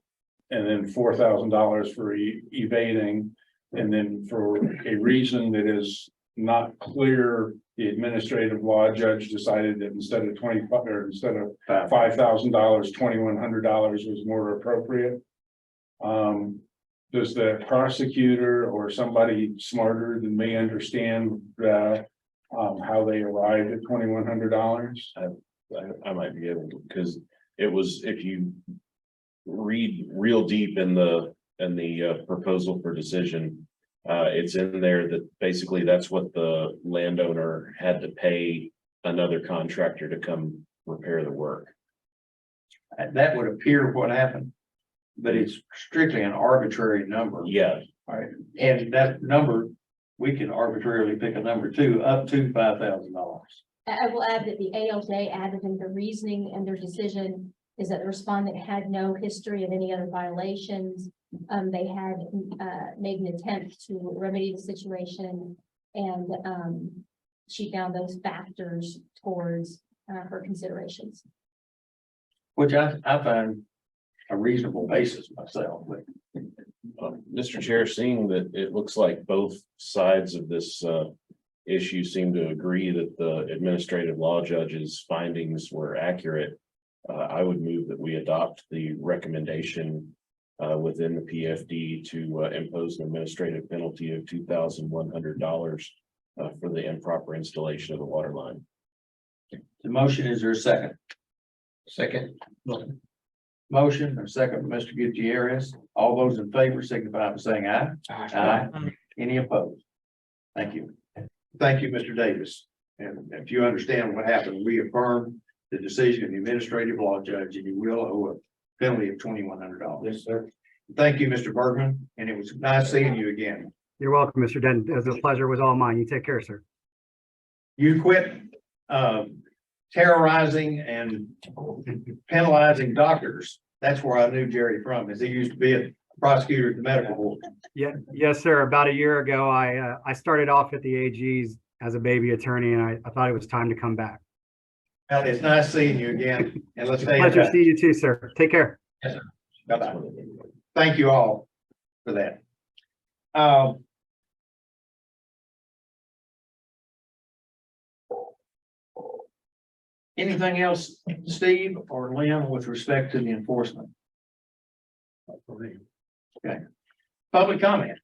then $4,000 for evading, and then for a reason that is not clear, the administrative law judge decided that instead of $5,000, $2,100 was more appropriate. Does the prosecutor or somebody smarter than me understand how they arrived at $2,100? I might be able to, because it was, if you read real deep in the proposal for decision, it's in there that basically that's what the landowner had to pay another contractor to come repair the work. That would appear what happened, but it's strictly an arbitrary number. Yeah. Right, and that number, we can arbitrarily pick a number too, up to $5,000. I will add that the ALJ added in the reasoning and their decision is that the respondent had no history of any other violations. They had made an attempt to remedy the situation, and she found those factors towards her considerations. Which I find a reasonable basis myself, but Mr. Chair, seeing that it looks like both sides of this issue seem to agree that the administrative law judge's findings were accurate, I would move that we adopt the recommendation within the PFD to impose an administrative penalty of $2,100 for the improper installation of the water line. the motion, is there a second? Second. Motion, a second from Mr. Gutierrez. All those in favor signify by saying aye. Aye. Any opposed? Thank you. Thank you, Mr. Davis. And if you understand what happened, we affirm the decision of the administrative law judge, and you will owe a penalty of $2,100. Yes, sir. Thank you, Mr. Bergman, and it was nice seeing you again. You're welcome, Mr. Denton. It was a pleasure, was all mine. You take care, sir. You quit terrorizing and penalizing doctors. That's where I knew Jerry from, is he used to be a prosecutor at the medical board. Yeah, yes, sir. About a year ago, I started off at the AG's as a baby attorney, and I thought it was time to come back. Well, it's nice seeing you again, and let's stay in Pleasure touch. to see you too, sir. Take care. Bye-bye. Thank you all for that. Anything else, Steve or Lynn, with respect to the enforcement? Okay. Public comment.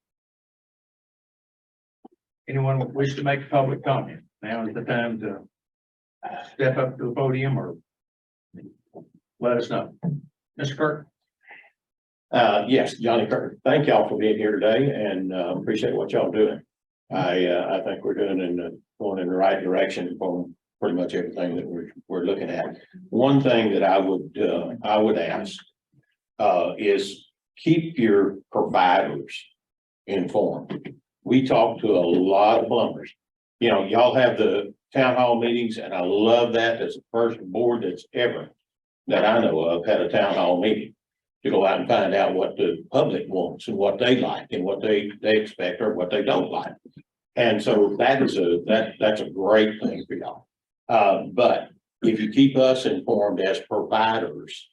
Anyone wish to make a public comment? Now is the time to step up to the podium or let us know. Mr. Kirk? Yes, Johnny Kirk, thank y'all for being here today and appreciate what y'all doing. I think we're going in the right direction from pretty much everything that we're looking at. One thing that I would ask is keep your providers informed. We talk to a lot of plumbers. You know, y'all have the town hall meetings and I love that. As the first board that's ever that I know of had a town hall meeting to go out and find out what the public wants and what they like and what they expect or what they don't like. And so that's a great thing for y'all. But if you keep us informed as providers,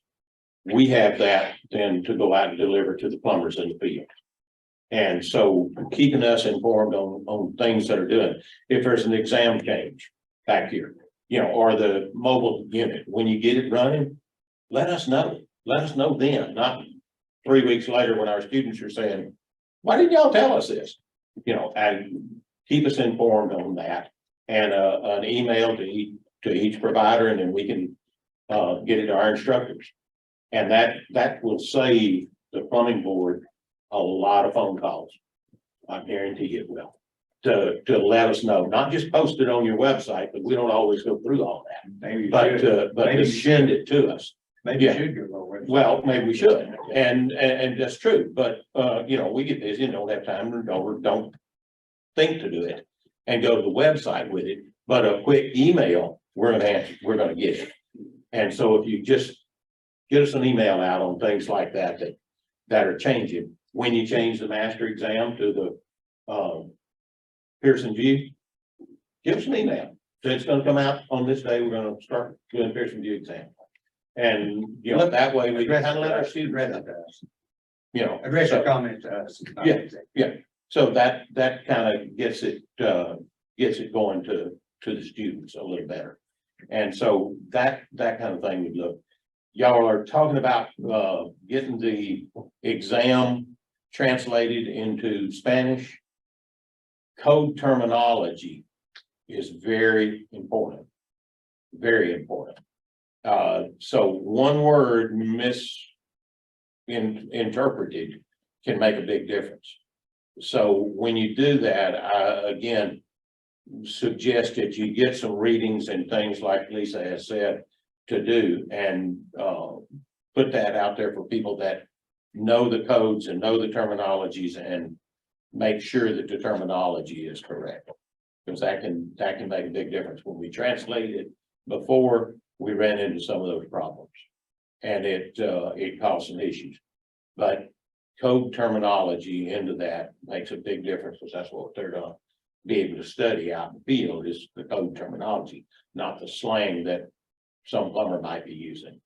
we have that then to go out and deliver to the plumbers in the field. And so keeping us informed on things that are doing, if there's an exam change back here, you know, or the mobile unit, when you get it running, let us know. Let us know then, not 3 weeks later when our students are saying, why didn't y'all tell us this? You know, and keep us informed on that and an email to each provider, and then we can get it to our instructors. And that will save the plumbing board a lot of phone calls. I guarantee it will. To let us know, not just post it on your website, but we don't always go through all that. Maybe you But should. Maybe to you send it to us. Maybe you should go over it. Well, maybe we should, and that's true, but you know, we get busy and don't have time or don't think to do it and go to the website with it. But a quick email, we're gonna get it. And so if you just get us an email out on things like that are changing, when you change the master exam to the Pearson View, give us an email. So it's gonna come out on this day, we're gonna start doing Pearson View exam. And, you know, that way we can kind of let our students read it to us. You know. Address your so- comment to us. Yeah. So that kind of gets it going to the students a little better. And so that kind of thing would look. Y'all are talking about getting the exam translated into Spanish. Code terminology is very important. Very important. So one word misinterpreted can make a big difference. So when you do that, I again suggest that you get some readings and things like Lisa has said to do and put that out there for people that know the codes and know the terminologies and make sure that the terminology is correct. Because that can make a big difference. When we translate it before, we ran into some of those problems and it caused some issues. But code terminology into that makes a big difference because that's what they're gonna be able to study out in the field is the code terminology, not the slang that some plumber might be using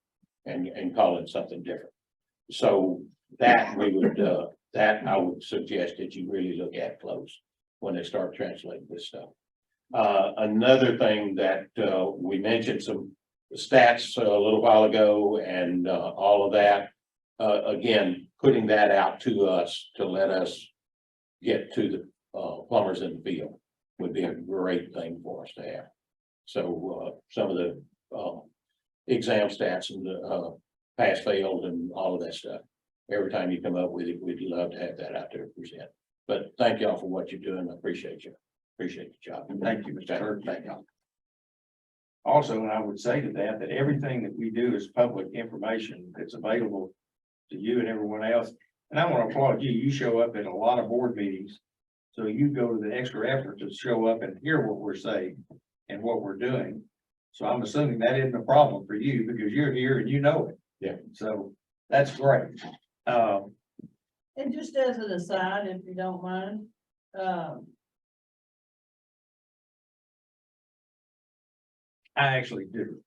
and call it something different. So that we would, that I would suggest that you really look at close when they start translating this stuff. Another thing that we mentioned some stats a little while ago and all of that. Again, putting that out to us to let us get to the plumbers in the field would be a great thing for us to have. So some of the exam stats and the pass failed and all of that stuff. Every time you come up with it, we'd love to have that out there to present. But thank y'all for what you're doing. I appreciate you. Appreciate the job. Thank you, Mr. Kirk. Thank y'all. Also, and I would say to that everything that we do is public information that's available to you and everyone else. And I want to applaud you. You show up at a lot of board meetings. So you go to the extra effort to show up and hear what we're saying and what we're doing. So I'm assuming that isn't a problem for you because you're here and you know it. Yeah. So that's great. And just as an aside, if you don't mind, I actually do.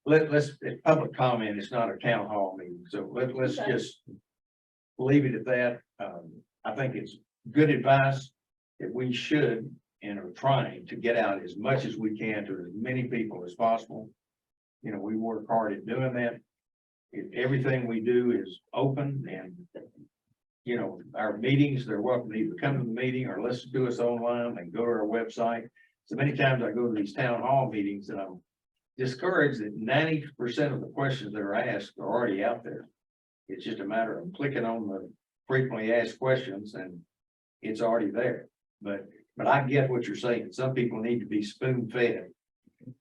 Let's, public comment is not a town hall meeting, so let's just leave it at that. I think it's good advice that we should and are trying to get out as much as we can to as many people as possible. You know, we work hard at doing that. If everything we do is open and, you know, our meetings, they're welcome to either come to the meeting or listen to us online and go to our website. So many times I go to these town hall meetings and I'm discouraged that 90% of the questions that are asked are already out there. It's just a matter of clicking on the frequently asked questions and it's already there. But I get what you're saying. Some people need to be spoon fed.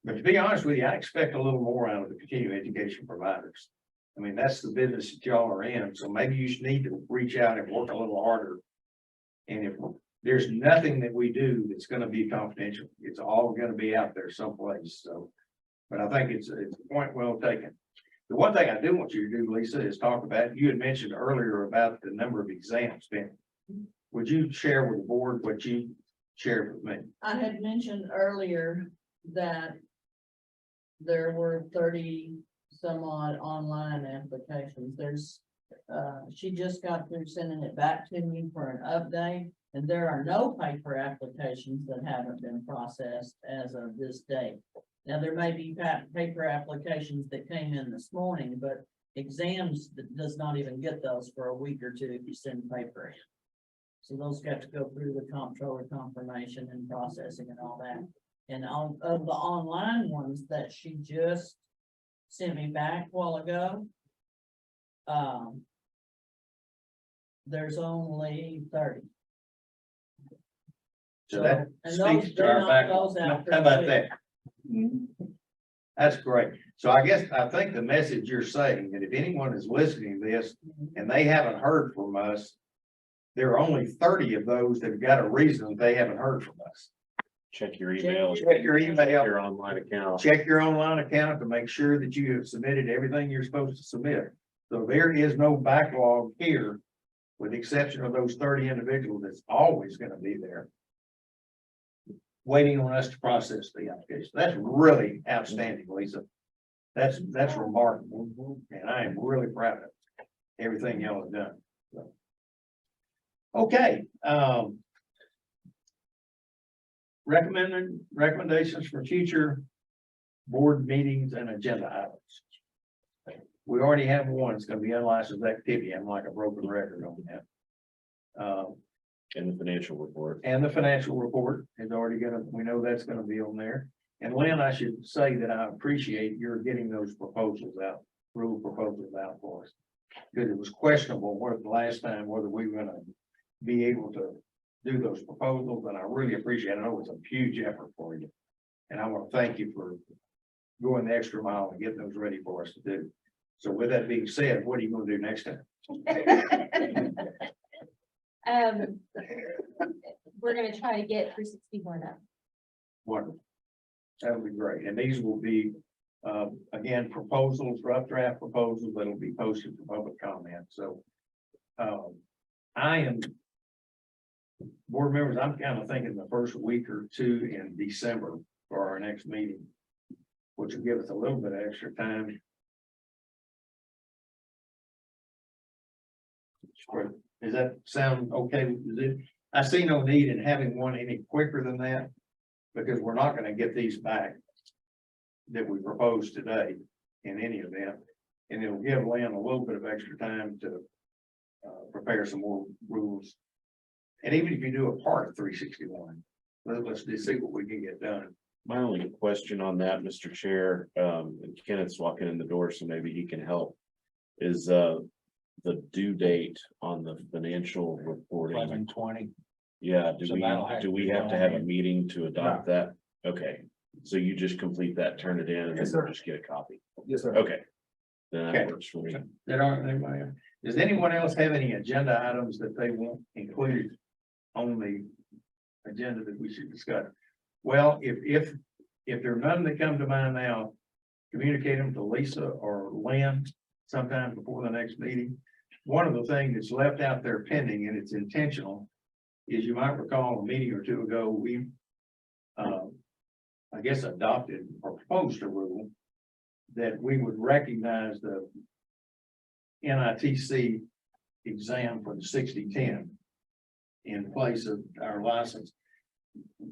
But to be honest with you, I expect a little more out of the continuing education providers. I mean, that's the business that y'all are in. So maybe you should need to reach out and work a little harder. And if there's nothing that we do that's going to be confidential, it's all going to be out there someplace. So, but I think it's a point well taken. The one thing I do want you to do, Lisa, is talk about, you had mentioned earlier about the number of exams spent. Would you share with the board what you shared with me? I had mentioned earlier that there were 30 some odd online applications. There's, she just got through sending it back to me for an update, and there are no paper applications that haven't been processed as of this date. Now, there may be paper applications that came in this morning, but exams does not even get those for a week or two if you send paper in. So those got to go through the comptroller confirmation and processing and all that. And of the online ones that she just sent me back a while ago, there's only 30. So that and speaks those, to they our knock backlog. those out How about pretty that? That's great. So I think the message you're saying that if anyone is listening to this and they haven't heard from us, there are only 30 of those that have got a reason that they haven't heard from us. Check your email. Check your email. Your online account. Check your online account to make sure that you have submitted everything you're supposed to submit. So there is no backlog here, with the exception of those 30 individuals that's always going to be there, waiting on us to process the application. That's really outstanding, Lisa. That's remarkable. And I am really proud of everything y'all have done. So. Okay. Recommendations for future board meetings and agenda items. We already have one. It's going to be unlicensed activity. I'm like a broken record on that. And the financial report. And the financial report is already we know that's gonna be on there. And Lynn, I should say that I appreciate your getting those proposals out, rule proposals out for us. Because it was questionable whether the last time, whether we were gonna be able to do those proposals, and I really appreciate it. I know it's a huge effort for you. And I want to thank you for going the extra mile and getting those ready for us to do. So with that being said, what are you gonna do next time? We're gonna try to get 361 up. Wonderful. That would be great. And these will be, again, proposals, rough draft proposals that'll be posted for public comment. So, I am, board members, I'm kind of thinking the first week or two in December for our next meeting, which will give us a little bit of extra time. Does that sound okay? I see no need in having one any quicker than that, because we're not going to get these back that we proposed today in any event. And it'll give Lynn a little bit of extra time to prepare some more rules. And even if you do a part of 361, let's just see what we can get done. My only question on that, Mr. Chair, and Kenneth's walking in the door, so maybe he can help, is the due date on the financial reporting. 11/20. Yeah, So that'll have do to we be have to done have a in- meeting to adopt that? Okay, so you just complete that, turn it in, and then Yes, we'll sir. just get a copy. Yes, sir. Okay. Then Okay. that works for me. Anybody else? Does anyone else have any agenda items that they want included on the agenda that we should discuss? Well, if there are none that come to mind now, communicate them to Lisa or Lynn sometime before the next meeting. One of the things that's left out there pending, and it's intentional, is you might recall a meeting or two ago, we I guess adopted or proposed a rule that we would recognize the NITC exam for the 60-10 in place of our license.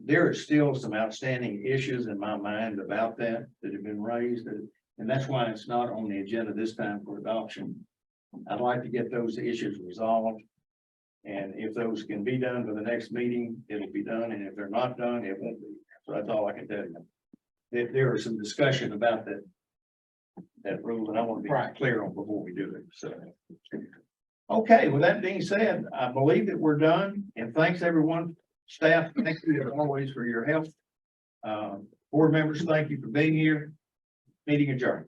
there is still some outstanding issues in my mind about that have been raised, and that's why it's not on the agenda this time for adoption. I'd like to get those issues resolved. And if those can be done for the next meeting, it'll be done, and if they're not done, it won't be. So that's all I can tell you. There is some discussion about that rule, and I want to be clear on before we do it, so. Okay, with that being said, I believe that we're done, and thanks everyone, staff, thank you as always for your help. Board members, thank you for being here. Meeting adjourned.